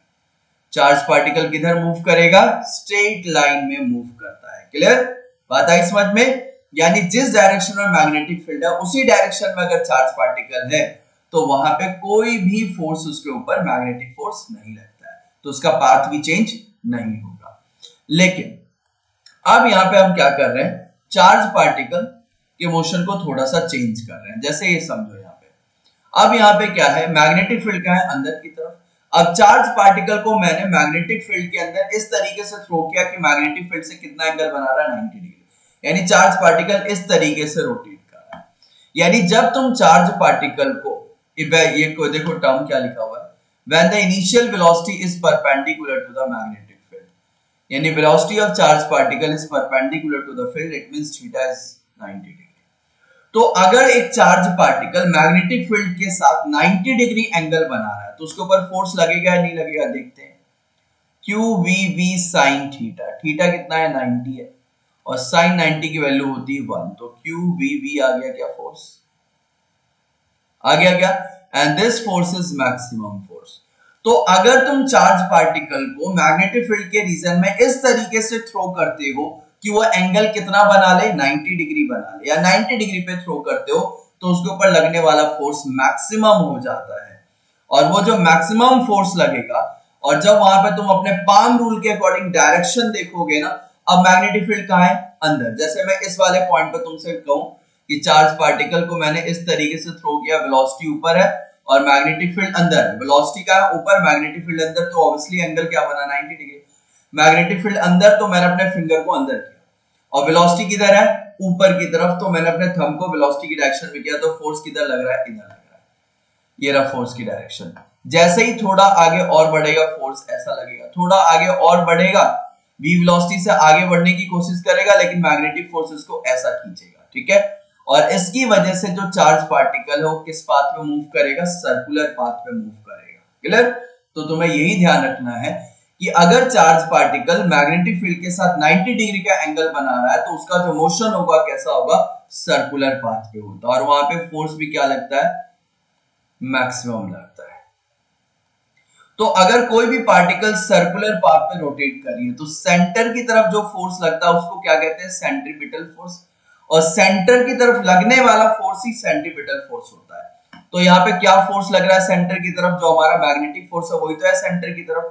A: Charge particle किधर मूव करेगा? स्ट्रेट लाइन में मूव करता है। क्लियर? बात आई समझ में? यानी जिस डायरेक्शन में मैग्नेटिक फील्ड है उसी डायरेक्शन में अगर चार्ज पार्टिकल है तो वहां पे कोई भी फोर्स उसके ऊपर मैग्नेटिक फोर्स नहीं लगता है, तो उसका पाथ भी चेंज नहीं होगा। लेकिन अब यहाँ पे हम क्या कर रहे हैं, चार्ज पार्टिकल के मोशन को थोड़ा सा चेंज कर रहे हैं। जैसे ये समझो यहाँ पे, अब यहाँ पे क्या है, मैग्नेटिक फील्ड का है अंदर की तरफ। अब चार्ज पार्टिकल को मैंने मैग्नेटिक फील्ड के अंदर इस तरीके से थ्रो किया कि मैग्नेटिक फील्ड से कितना एंगल बना रहा है, 90 डिग्री, यानी चार्ज पार्टिकल इस तरीके से रोटेट कर रहा है। यानी जब तुम चार्ज पार्टिकल को, ये को देखो टर्म क्या लिखा हुआ है, when the initial velocity is perpendicular to the magnetic field, यानी velocity of charge particle is perpendicular to the field, it means theta is 90 degree. तो अगर एक चार्ज पार्टिकल मैग्नेटिक फील्ड के साथ 90 डिग्री एंगल बना रहा है तो उसके ऊपर फोर्स लगेगा या नहीं लगेगा, देखते हैं। Q v v sine theta, theta कितना है, 90 है, और साइन 90 की वैल्यू होती है 1, तो क्यू वी वी आ गया क्या, फोर्स आ गया क्या, and this force is maximum force. तो अगर तुम चार्ज पार्टिकल को मैग्नेटिक फील्ड के रीजन में इस तरीके से थ्रो करते हो कि वो एंगल कितना बना ले, 90 डिग्री बना ले, या 90 डिग्री पे थ्रो करते हो तो उसके ऊपर लगने वाला फोर्स मैक्सिमम हो जाता है। और वो जो मैक्सिमम फोर्स लगेगा, और जब वहां पे तुम अपने पाम रूल के अकॉर्डिंग डायरेक्शन देखोगे ना, अब मैग्नेटिक फील्ड कहाँ है, अंदर। जैसे मैं इस वाले पॉइंट पे तुमसे कहूं कि चार्ज पार्टिकल को मैंने इस तरीके से थ्रो किया, वेलोसिटी ऊपर है और मैग्नेटिक फील्ड अंदर है, वेलोसिटी का ऊपर, मैग्नेटिक फील्ड अंदर, तो ऑब्वियसली एंगल क्या बना, 90 डिग्री। मैग्नेटिक फील्ड अंदर तो मैंने अपने फिंगर को अंदर किया, और वेलोसिटी किधर है, ऊपर की तरफ, तो मैंने अपने थंब को वेलोसिटी की डायरेक्शन में किया, तो फोर्स किधर लग रहा है, इधर लग रहा है। ये रहा फोर्स की डायरेक्शन। जैसे ही थोड़ा आगे और बढ़ेगा फोर्स ऐसा लगेगा, थोड़ा आगे और बढ़ेगा, v वेलोसिटी से आगे बढ़ने की कोशिश करेगा लेकिन मैग्नेटिक फोर्स इसको ऐसा खींचेगा, ठीक है। और इसकी वजह से जो चार्ज पार्टिकल है वो किस पाथ पे मूव करेगा, सर्कुलर पाथ पे मूव करेगा। क्लियर? तो तुम्हें यही ध्यान रखना है कि अगर चार्ज पार्टिकल मैग्नेटिक फील्ड के साथ 90 डिग्री का एंगल बना रहा है तो उसका जो मोशन होगा कैसा होगा, सर्कुलर पाथ पे होता है, और वहां पे फोर्स भी क्या लगता है, मैक्सिमम लगता है। तो अगर कोई भी पार्टिकल सर्कुलर पाथ पे रोटेट कर रही है तो सेंटर की तरफ जो फोर्स लगता है उसको क्या कहते हैं, सेंट्रीपिटल फोर्स, और सेंटर की तरफ लगने वाला फोर्स ही सेंट्रीपिटल फोर्स होता है। तो यहाँ पे क्या फोर्स लग रहा है सेंटर की तरफ, जो हमारा मैग्नेटिक फोर्स है वही तो है सेंटर की तरफ,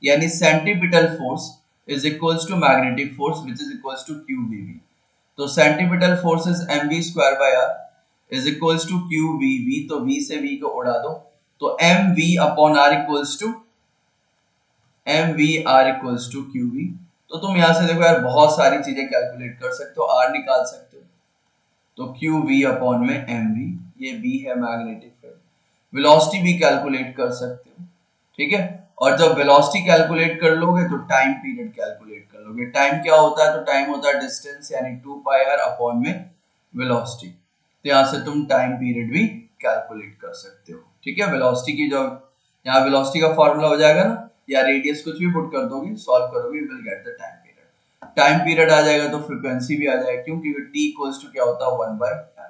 A: यानी centripetal force is equals to magnetic force which is equals to QVV। तो centripetal force is mv²r is equals to QVV, तो v से v को उड़ा दो, तो mv/r इक्वल्स टू QV। तो तुम यहां से देखो यार बहुत सारी चीजें कैलकुलेट कर सकते हो, r निकाल सकते हो, तो QV/में mv, ये v है मैग्नेटिक फील्ड, वेलोसिटी भी कैलकुलेट कर सकते हो, ठीक है। और जब वेलोसिटी कैलकुलेट कर लोगे तो टाइम पीरियड कैलकुलेट कर लोगे। टाइम क्या होता है, तो टाइम होता है डिस्टेंस, यानी 2πr/ में वेलोसिटी, तो यहां से तुम टाइम पीरियड भी कैलकुलेट कर सकते हो, ठीक है। वेलोसिटी की जो यहाँ वेलोसिटी का फॉर्मूला हो जाएगा ना, या रेडियस कुछ भी पुट कर दोगे, सॉल्व करोगे, you will get the time period. Time period आ जाएगा तो फ्रीक्वेंसी भी आ जाएगी, क्यों, क्योंकि t इक्वल्स टू क्या होता है, 1/f,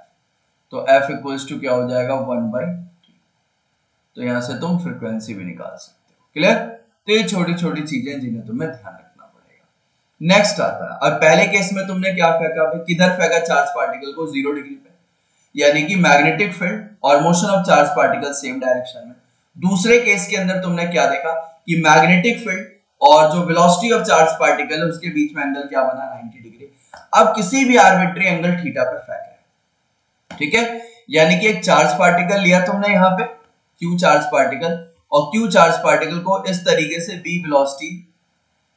A: तो f इक्वल्स टू क्या हो जाएगा, 1/t। तो यहाँ से तुम फ्रीक्वेंसी भी निकाल सकते हो। क्लियर? तो ये छोटी छोटी चीजें जिन्हें तुम्हें ध्यान रखना पड़ेगा। नेक्स्ट आता है, अब पहले केस में तुमने क्या फेंका, किधर फेंका चार्ज पार्टिकल को, 0 डिग्री पे, यानी कि मैग्नेटिक फील्ड और motion of charge particle same direction में। दूसरे केस के अंदर तुमने क्या देखा कि मैग्नेटिक फील्ड और जो वेलोसिटी ऑफ चार्ज पार्टिकल है उसके बीच में एंगल क्या बना, 90 डिग्री। अब किसी भी आर्बिट्री एंगल थीटा पे फेंक रहे हैं, ठीक है, यानी कि एक चार्ज पार्टिकल लिया तुमने यहाँ पे Q चार्ज पार्टिकल, और Q चार्ज पार्टिकल को इस तरीके से v वेलोसिटी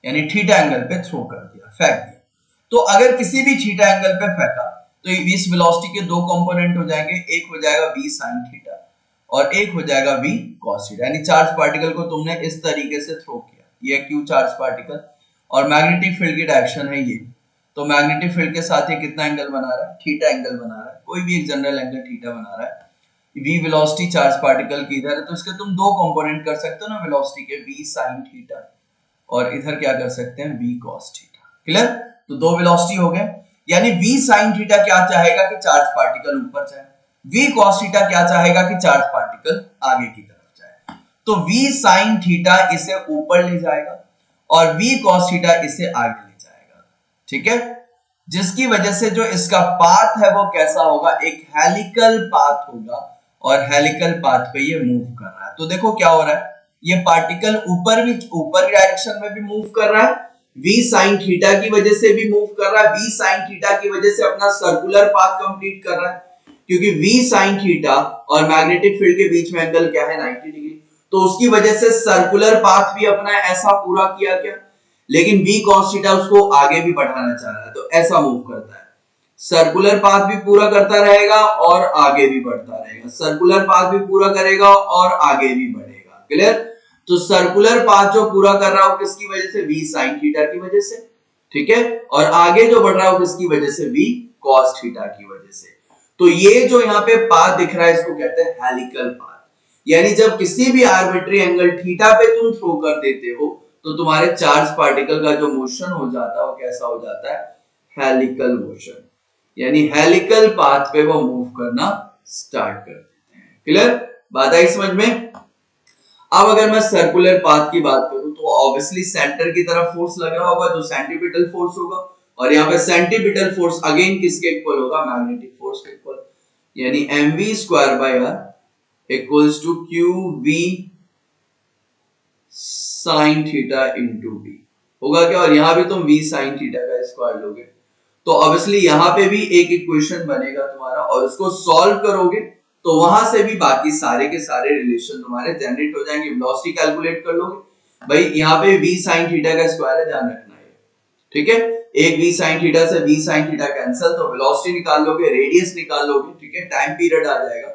A: यानी थीटा एंगल पे थ्रो कर दिया, फेंक दिया। तो अगर किसी भी थीटा एंगल पे फेंका तो इस वेलोसिटी के दो कंपोनेंट हो जाएंगे, एक हो जाएगा v sin थीटा और एक हो जाएगा v cos थीटा, यानी चार्ज पार्टिकल को तुमने इस तरीके से थ्रो किया, ये Q चार्ज पार्टिकल, और मैग्नेटिक फील्ड की डायरेक्शन है ये, तो मैग्नेटिक फील्ड के साथ ये कितना एंगल बना रहा है, थीटा एंगल बना रहा है, कोई भी एक जनरल एंगल थीटा बना रहा है। v वेलोसिटी चार्ज पार्टिकल की इधर है तो इसके तुम दो कंपोनेंट कर सकते हो ना वेलोसिटी के, v sin थीटा, और इधर क्या कर सकते हैं, v cos थीटा। क्लियर? तो दो वेलोसिटी हो गए, यानी v sin थीटा क्या चाहेगा कि चार्ज पार्टिकल ऊपर जाए, v cos थीटा क्या चाहेगा कि चार्ज पार्टिकल आगे की तरफ जाए। तो v sin थीटा इसे ऊपर ले जाएगा और v cos थीटा इसे आगे ले जाएगा, ठीक है, जिसकी वजह से जो इसका पाथ है वो कैसा होगा, एक हेलिकल पाथ होगा और हेलिकल पाथ पे ये मूव कर रहा है। तो देखो क्या हो रहा है, ये पार्टिकल ऊपर डायरेक्शन में भी मूव कर रहा है, v sin थीटा की वजह से भी मूव कर रहा है, v sin थीटा की वजह से अपना सर्कुलर पाथ कंप्लीट कर रहा है, क्योंकि v sin थीटा और मैग्नेटिक फील्ड के बीच में एंगल क्या है, 90 डिग्री, तो उसकी वजह से सर्कुलर पाथ भी अपना ऐसा पूरा किया क्या, लेकिन v cos थीटा उसको आगे भी बढ़ाना चाह रहा है, तो ऐसा मूव करता है, सर्कुलर पाथ भी पूरा करता रहेगा और आगे भी बढ़ता रहेगा, सर्कुलर पाथ भी पूरा करेगा और आगे भी बढ़ेगा। क्लियर? तो सर्कुलर पाथ जो पूरा कर रहा है वो किसकी वजह से, v sin थीटा की वजह से, ठीक है, और आगे जो बढ़ रहा है वो किसकी वजह से, v cos थीटा की वजह से। तो ये जो यहाँ पे पाथ दिख रहा है इसको कहते हैं हेलिकल पाथ, यानी जब किसी भी आर्बिट्री एंगल थीटा पे तुम थ्रो कर देते हो तो तुम्हारे चार्ज पार्टिकल का जो मोशन हो जाता है वो कैसा हो जाता है, हेलिकल मोशन, यानी हेलिकल पाथ पे वो मूव करना स्टार्ट कर देते हैं। क्लियर? बात आई समझ में? अब अगर मैं सर्कुलर पाथ की बात करूं तो ऑब्वियसली सेंटर की तरफ फोर्स लग रहा होगा जो सेंट्रीपिटल फोर्स होगा, और यहाँ पे सेंट्रीपिटल फोर्स अगेन किसके इक्वल होगा, मैग्नेटिक फोर्स के इक्वल, यानी mv square by r equals to qv sin theta into v होगा क्या, और यहां भी तुम v sin थीटा का स्क्वायर लोगे तो ऑब्वियसली यहां पे भी एक इक्वेशन बनेगा तुम्हारा, और उसको सॉल्व करोगे तो वहां से भी बाकी सारे के सारे रिलेशन तुम्हारे जनरेट हो जाएंगे, वेलोसिटी कैलकुलेट कर लोगे, भाई यहाँ पे v sin थीटा का स्क्वायर है, ध्यान रखना है, ठीक है, एक v sin थीटा से v sin थीटा कैंसिल, तो वेलोसिटी निकाल लोगे, रेडियस निकाल लोगे, ठीक है, टाइम पीरियड आ जाएगा,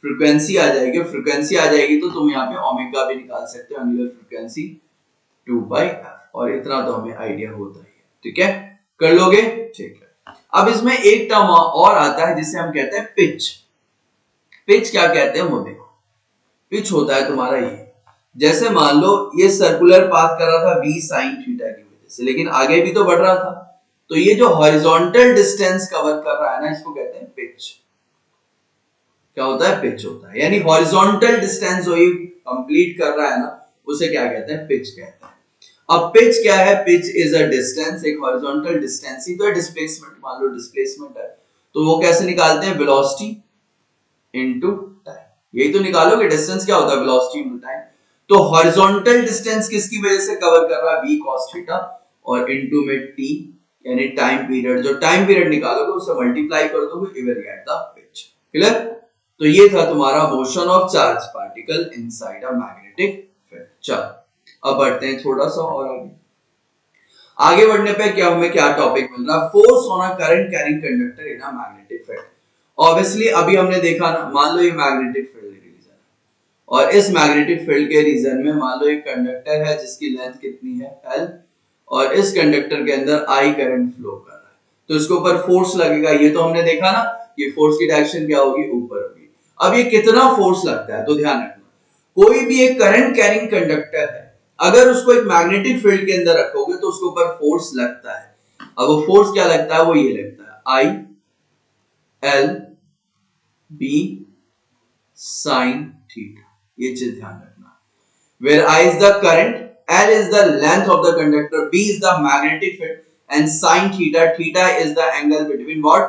A: फ्रीक्वेंसी आ जाएगी, फ्रीक्वेंसी आ जाएगी तो तुम यहाँ पे ओमेगा भी निकाल सकते हो, एंगुलर फ्रीक्वेंसी 2/f, और इतना तो हमें आइडिया होता ही है, ठीक है, कर लोगे, ठीक है। अब इसमें एक टर्म और आता है जिसे हम कहते हैं पिच। पिच क्या कहते हैं वो देखो, पिच होता है तुम्हारा ये, जैसे मान लो ये सर्कुलर पाथ कर रहा था v sin थीटा की वजह से, लेकिन आगे भी तो बढ़ रहा था, तो ये जो हॉरिजॉन्टल डिस्टेंस कवर कर रहा है ना इसको कहते हैं पिच। क्या होता है, पिच होता है, यानी हॉरिजॉन्टल डिस्टेंस जो ये कंप्लीट कर रहा है ना उसे क्या कहते हैं, पिच कहते हैं। अब पिच क्या है, पिच इज अ डिस्टेंस, एक हॉरिजॉन्टल डिस्टेंस ही तो है, डिस्प्लेसमेंट, मान लो डिस्प्लेसमेंट है तो वो कैसे निकालते हैं, वेलोसिटी इनटू टाइम, यही तो निकालोगे, डिस्टेंस क्या होता है, वेलोसिटी इनटू टाइम, तो हॉरिजॉन्टल डिस्टेंस किसकी वजह से कवर कर रहा है, v cos थीटा, और इनटू में t यानी टाइम पीरियड, जो टाइम पीरियड निकालोगे उसे मल्टीप्लाई कर दोगे, you will get the pitch. Clear? तो ये था तुम्हारा motion of charge particle inside a magnetic field. चलो अब बढ़ते हैं थोड़ा सा और आगे बढ़ने पे क्या हमें क्या टॉपिक मिल रहा है, force on a current carrying conductor in a magnetic field. Obviously अभी हमने देखा ना, मान लो ये मैग्नेटिक फील्ड रीजन है और इस मैग्नेटिक फील्ड के रीजन में मान लो एक कंडक्टर है जिसकी लेंथ कितनी है L, और इस कंडक्टर के अंदर I करंट फ्लो कर रहा है, तो इसके ऊपर फोर्स लगेगा, ये तो हमने देखा ना, ये फोर्स की डायरेक्शन क्या होगी, ऊपर होगी। अब ये कितना फोर्स लगता है, तो ध्यान रखना कोई भी एक करंट कैरिंग कंडक्टर है, अगर उसको एक मैग्नेटिक फील्ड के अंदर रखोगे तो उसके ऊपर फोर्स लगता है। अब वो फोर्स क्या लगता है, वो ये लगता है I L B sin theta, ये चीज ध्यान रखना, where I is the current, L is the length of the conductor, B is the magnetic field and sin theta, theta is the angle between what,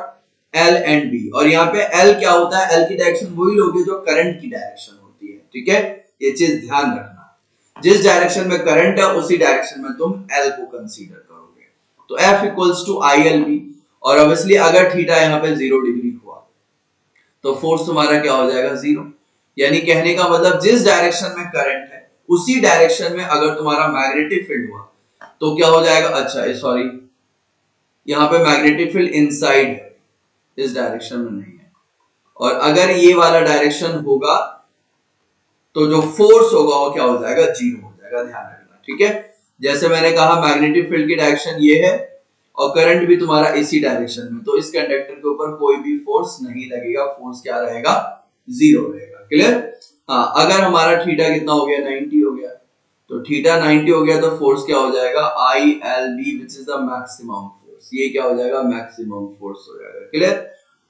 A: L and B। और यहाँ पे L क्या होता है, L की direction वही लोगे जो करंट की डायरेक्शन होती है, ठीक है, ये चीज ध्यान रखना, जिस डायरेक्शन में करंट है उसी डायरेक्शन में तुम L को कंसीडर करोगे, तो F इक्वल्स टू ILB, और ऑब्वियसली अगर थीटा यहाँ पे 0 डिग्री हुआ तो फोर्स तुम्हारा क्या हो जाएगा, 0, यानी कहने का मतलब जिस डायरेक्शन में करंट है उसी डायरेक्शन में अगर तुम्हारा मैग्नेटिक फील्ड हुआ तो क्या हो जाएगा, अच्छा सॉरी यहाँ पे मैग्नेटिक फील्ड इनसाइड है, इस डायरेक्शन में नहीं है, और अगर ये वाला डायरेक्शन होगा तो जो फोर्स होगा वो क्या हो जाएगा, 0 हो जाएगा, ध्यान रखना, ठीक है। जैसे मैंने कहा मैग्नेटिक फील्ड की डायरेक्शन ये है और करंट भी तुम्हारा इसी डायरेक्शन में, तो इस कंडक्टर के ऊपर कोई भी फोर्स नहीं लगेगा, फोर्स क्या रहेगा, 0 रहेगा। क्लियर? हाँ, अगर हमारा थीटा कितना हो गया, 90 हो गया, तो थीटा 90 हो गया तो फोर्स क्या हो जाएगा ILB which is the maximum force. ये क्या हो जाएगा मैक्सिमम फोर्स हो जाएगा। क्लियर।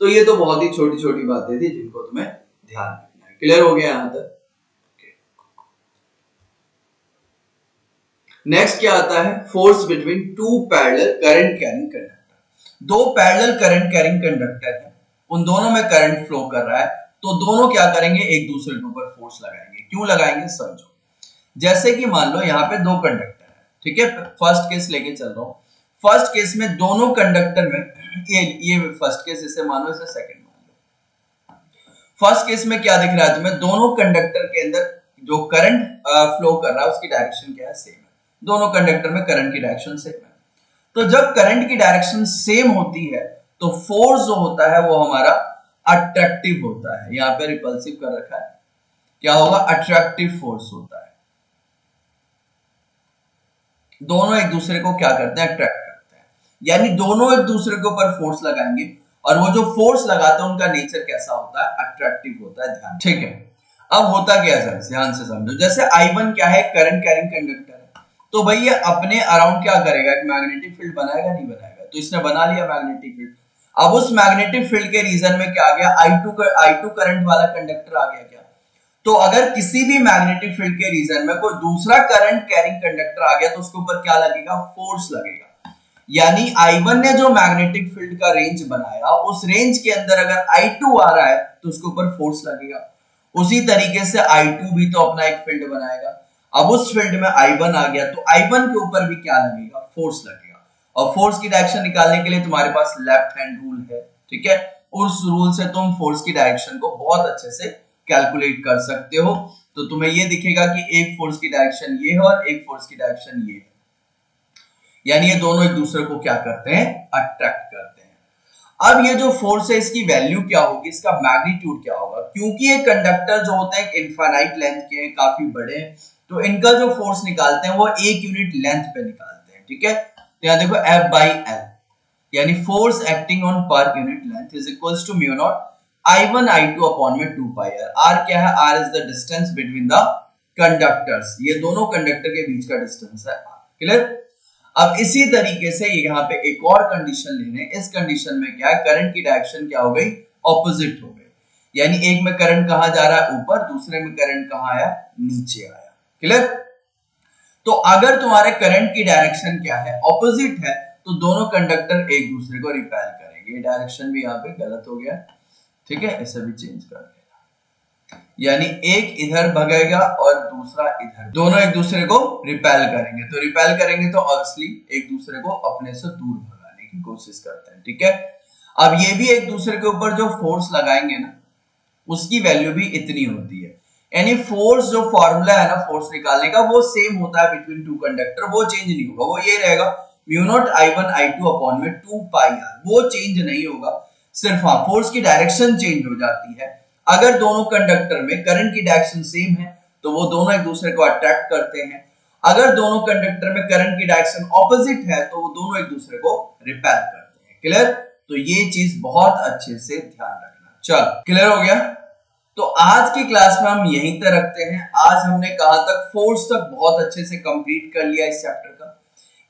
A: तो ये तो बहुत ही छोटी छोटी बातें थी जिनको तुम्हें ध्यान रखना है। क्लियर हो गया यहां तक। नेक्स्ट क्या आता है force between two parallel current carrying conductor. दो पैरेलल करंट कैरिंग कंडक्टर है, उन दोनों में करंट फ्लो कर रहा है, तो दोनों क्या करेंगे एक दूसरे के ऊपर फोर्स लगाएंगे। क्यों लगाएंगे समझो। जैसे कि मान लो यहाँ पे दो कंडक्टर है, ठीक है, फर्स्ट केस लेके चल रहा हूं। फर्स्ट केस में दोनों कंडक्टर में ये फर्स्ट केस इसे मानो, इसे सेकंड मान लो। फर्स्ट केस में क्या दिख रहा है तुम्हें, दोनों कंडक्टर के अंदर जो करंट फ्लो कर रहा है उसकी डायरेक्शन क्या है सेम है। दोनों कंडक्टर में करंट की डायरेक्शन सेम है। तो जब करंट की डायरेक्शन सेम होती है तो फोर्स जो होता है वो हमारा अट्रैक्टिव होता है। यहां पे रिपल्सिव कर रखा है, क्या होगा अट्रैक्टिव फोर्स होता है। दोनों एक दूसरे को क्या करते हैं अट्रैक्ट करते हैं, यानी दोनों एक दूसरे के ऊपर फोर्स लगाएंगे और वो जो फोर्स लगाते हैं उनका नेचर कैसा होता है अट्रैक्टिव होता है। ध्यान, ठीक है। अब होता क्या है ध्यान से समझो। जैसे I1 क्या है करंट कैरिंग कंडक्टर है, तो भाई ये अपने अराउंड क्या करेगा एक मैग्नेटिक फील्ड बनाएगा नहीं बनाएगा, तो इसने बना लिया मैग्नेटिक फील्ड। अब उस मैग्नेटिक फील्ड के रीजन में क्या आ गया I2 करंट वाला कंडक्टर आ गया क्या। तो अगर किसी भी मैग्नेटिक फील्ड के रीजन में कोई दूसरा करंट कैरिंग कंडक्टर आ गया तो उसके ऊपर क्या लगेगा फोर्स लगेगा। यानी I1 ने जो मैग्नेटिक फील्ड का रेंज बनाया उस रेंज के अंदर अगर I2 आ रहा है तो उसके ऊपर फोर्स लगेगा। उसी तरीके से I2 भी तो अपना एक फील्ड बनाएगा। अब उस फील्ड में I1 आ गया तो I1 के ऊपर भी क्या लगेगा फोर्स लगेगा। और फोर्स की डायरेक्शन निकालने के लिए तुम्हारे पास लेफ्ट हैंड रूल है, ठीक है। उस रूल से तुम फोर्स की डायरेक्शन को बहुत अच्छे से कैलकुलेट कर सकते हो। तो तुम्हें ये दिखेगा कि एक फोर्स की डायरेक्शन ये है और एक फोर्स की डायरेक्शन ये है, यानी ये दोनों एक दूसरे को क्या करते हैं अट्रैक्ट करते हैं। अब ये जो फोर्स है इसकी वैल्यू क्या होगी, इसका मैग्नीट्यूड क्या होगा। क्योंकि ये कंडक्टर जो होते हैं इनफाइनाइट लेंथ के हैं, काफी बड़े हैं, तो इनका जो फोर्स निकालते हैं वो एक यूनिट लेंथ पे निकालते हैं, ठीक है। तो यहाँ देखो F/L यानी force acting on per unit length is equals to mu naught I1 I2 upon में 2 पाई r। r क्या है, r is the distance between the conductors, ये दोनों कंडक्टर के बीच का डिस्टेंस है r। क्लियर। अब इसी तरीके से यहाँ पे एक और कंडीशन लेने, इस कंडीशन में क्या है करंट की डायरेक्शन क्या हो गई ऑपोजिट हो गई। यानी एक में करंट कहां जा रहा है ऊपर, दूसरे में करंट कहां आया नीचे आया। क्लियर। तो अगर तुम्हारे करंट की डायरेक्शन क्या है ऑपोजिट है तो दोनों कंडक्टर एक दूसरे को रिपेल करेंगे। डायरेक्शन भी यहाँ पे गलत हो गया, ठीक है, इसे भी चेंज कर देना। यानी एक इधर भगेगा और दूसरा इधर, दोनों एक दूसरे को रिपेल करेंगे। तो रिपेल करेंगे तो ऑब्वियसली एक दूसरे को अपने से दूर भगाने की कोशिश करते हैं, ठीक है। अब ये भी एक दूसरे के ऊपर जो फोर्स लगाएंगे ना उसकी वैल्यू भी इतनी होती है। यानी फोर्स जो फॉर्मूला है ना फोर्स निकालने का वो सेम होता है बिटवीन टू कंडक्टर, वो चेंज नहीं होगा। वो ये रहेगा mu naught I1 I2 upon में 2 पाई r, वो चेंज नहीं होगा। सिर्फ हाँ फोर्स की डायरेक्शन चेंज हो जाती है। अगर दोनों कंडक्टर में करंट की डायरेक्शन सेम है तो वो दोनों एक दूसरे को अट्रैक्ट करते हैं। अगर दोनों कंडक्टर में करंट की डायरेक्शन ऑपोजिट है तो वो दोनों एक दूसरे को रिपेल करते हैं। क्लियर। तो ये चीज बहुत अच्छे से ध्यान रखना। चल क्लियर हो गया। तो आज की क्लास में हम यहीं तक रखते हैं। आज हमने कहां तक फोर्स तक बहुत अच्छे से कंप्लीट कर लिया इस चैप्टर का।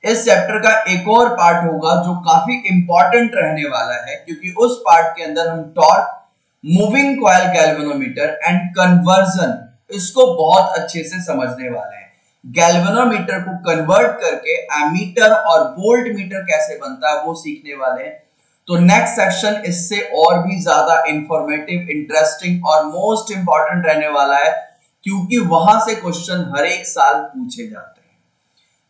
A: इस चैप्टर का एक और पार्ट होगा जो काफी इंपॉर्टेंट रहने वाला है, क्योंकि उस पार्ट के अंदर हम torque, moving coil galvanometer and conversion इसको बहुत अच्छे से समझने वाले हैं। गैल्वेनोमीटर को कन्वर्ट करके एमीटर और वोल्ट मीटर कैसे बनता है वो सीखने वाले हैं। तो नेक्स्ट सेक्शन इससे और भी ज्यादा इंफॉर्मेटिव, इंटरेस्टिंग और मोस्ट इंपॉर्टेंट रहने वाला है, क्योंकि वहां से क्वेश्चन हर एक साल पूछे जाते हैं।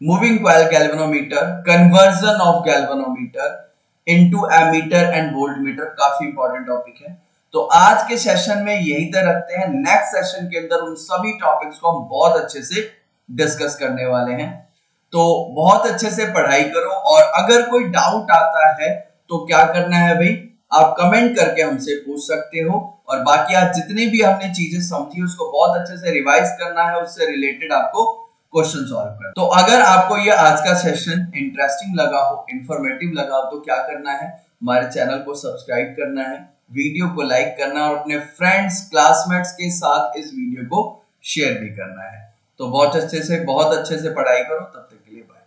A: Moving coil galvanometer, conversion of galvanometer into ammeter and voltmeter काफी इंपॉर्टेंट टॉपिक है। तो आज के सेशन में यही तक रखते हैं। नेक्स्ट सेशन के अंदर उन सभी टॉपिक्स को हम बहुत अच्छे से डिस्कस करने वाले हैं। तो बहुत अच्छे से पढ़ाई करो, और अगर कोई डाउट आता है तो क्या करना है भाई, आप कमेंट करके हमसे पूछ सकते हो। और बाकी आज जितनी भी हमने चीजें समझी उसको बहुत अच्छे से रिवाइज करना है, उससे रिलेटेड आपको क्वेश्चन सॉल्व करना। तो अगर आपको ये आज का सेशन इंटरेस्टिंग लगा हो, इंफॉर्मेटिव लगा हो, तो क्या करना है, हमारे चैनल को सब्सक्राइब करना है, वीडियो को लाइक करना और अपने फ्रेंड्स, क्लासमेट्स के साथ इस वीडियो को शेयर भी करना है। तो बहुत अच्छे से पढ़ाई करो, तब तक के लिए बाय।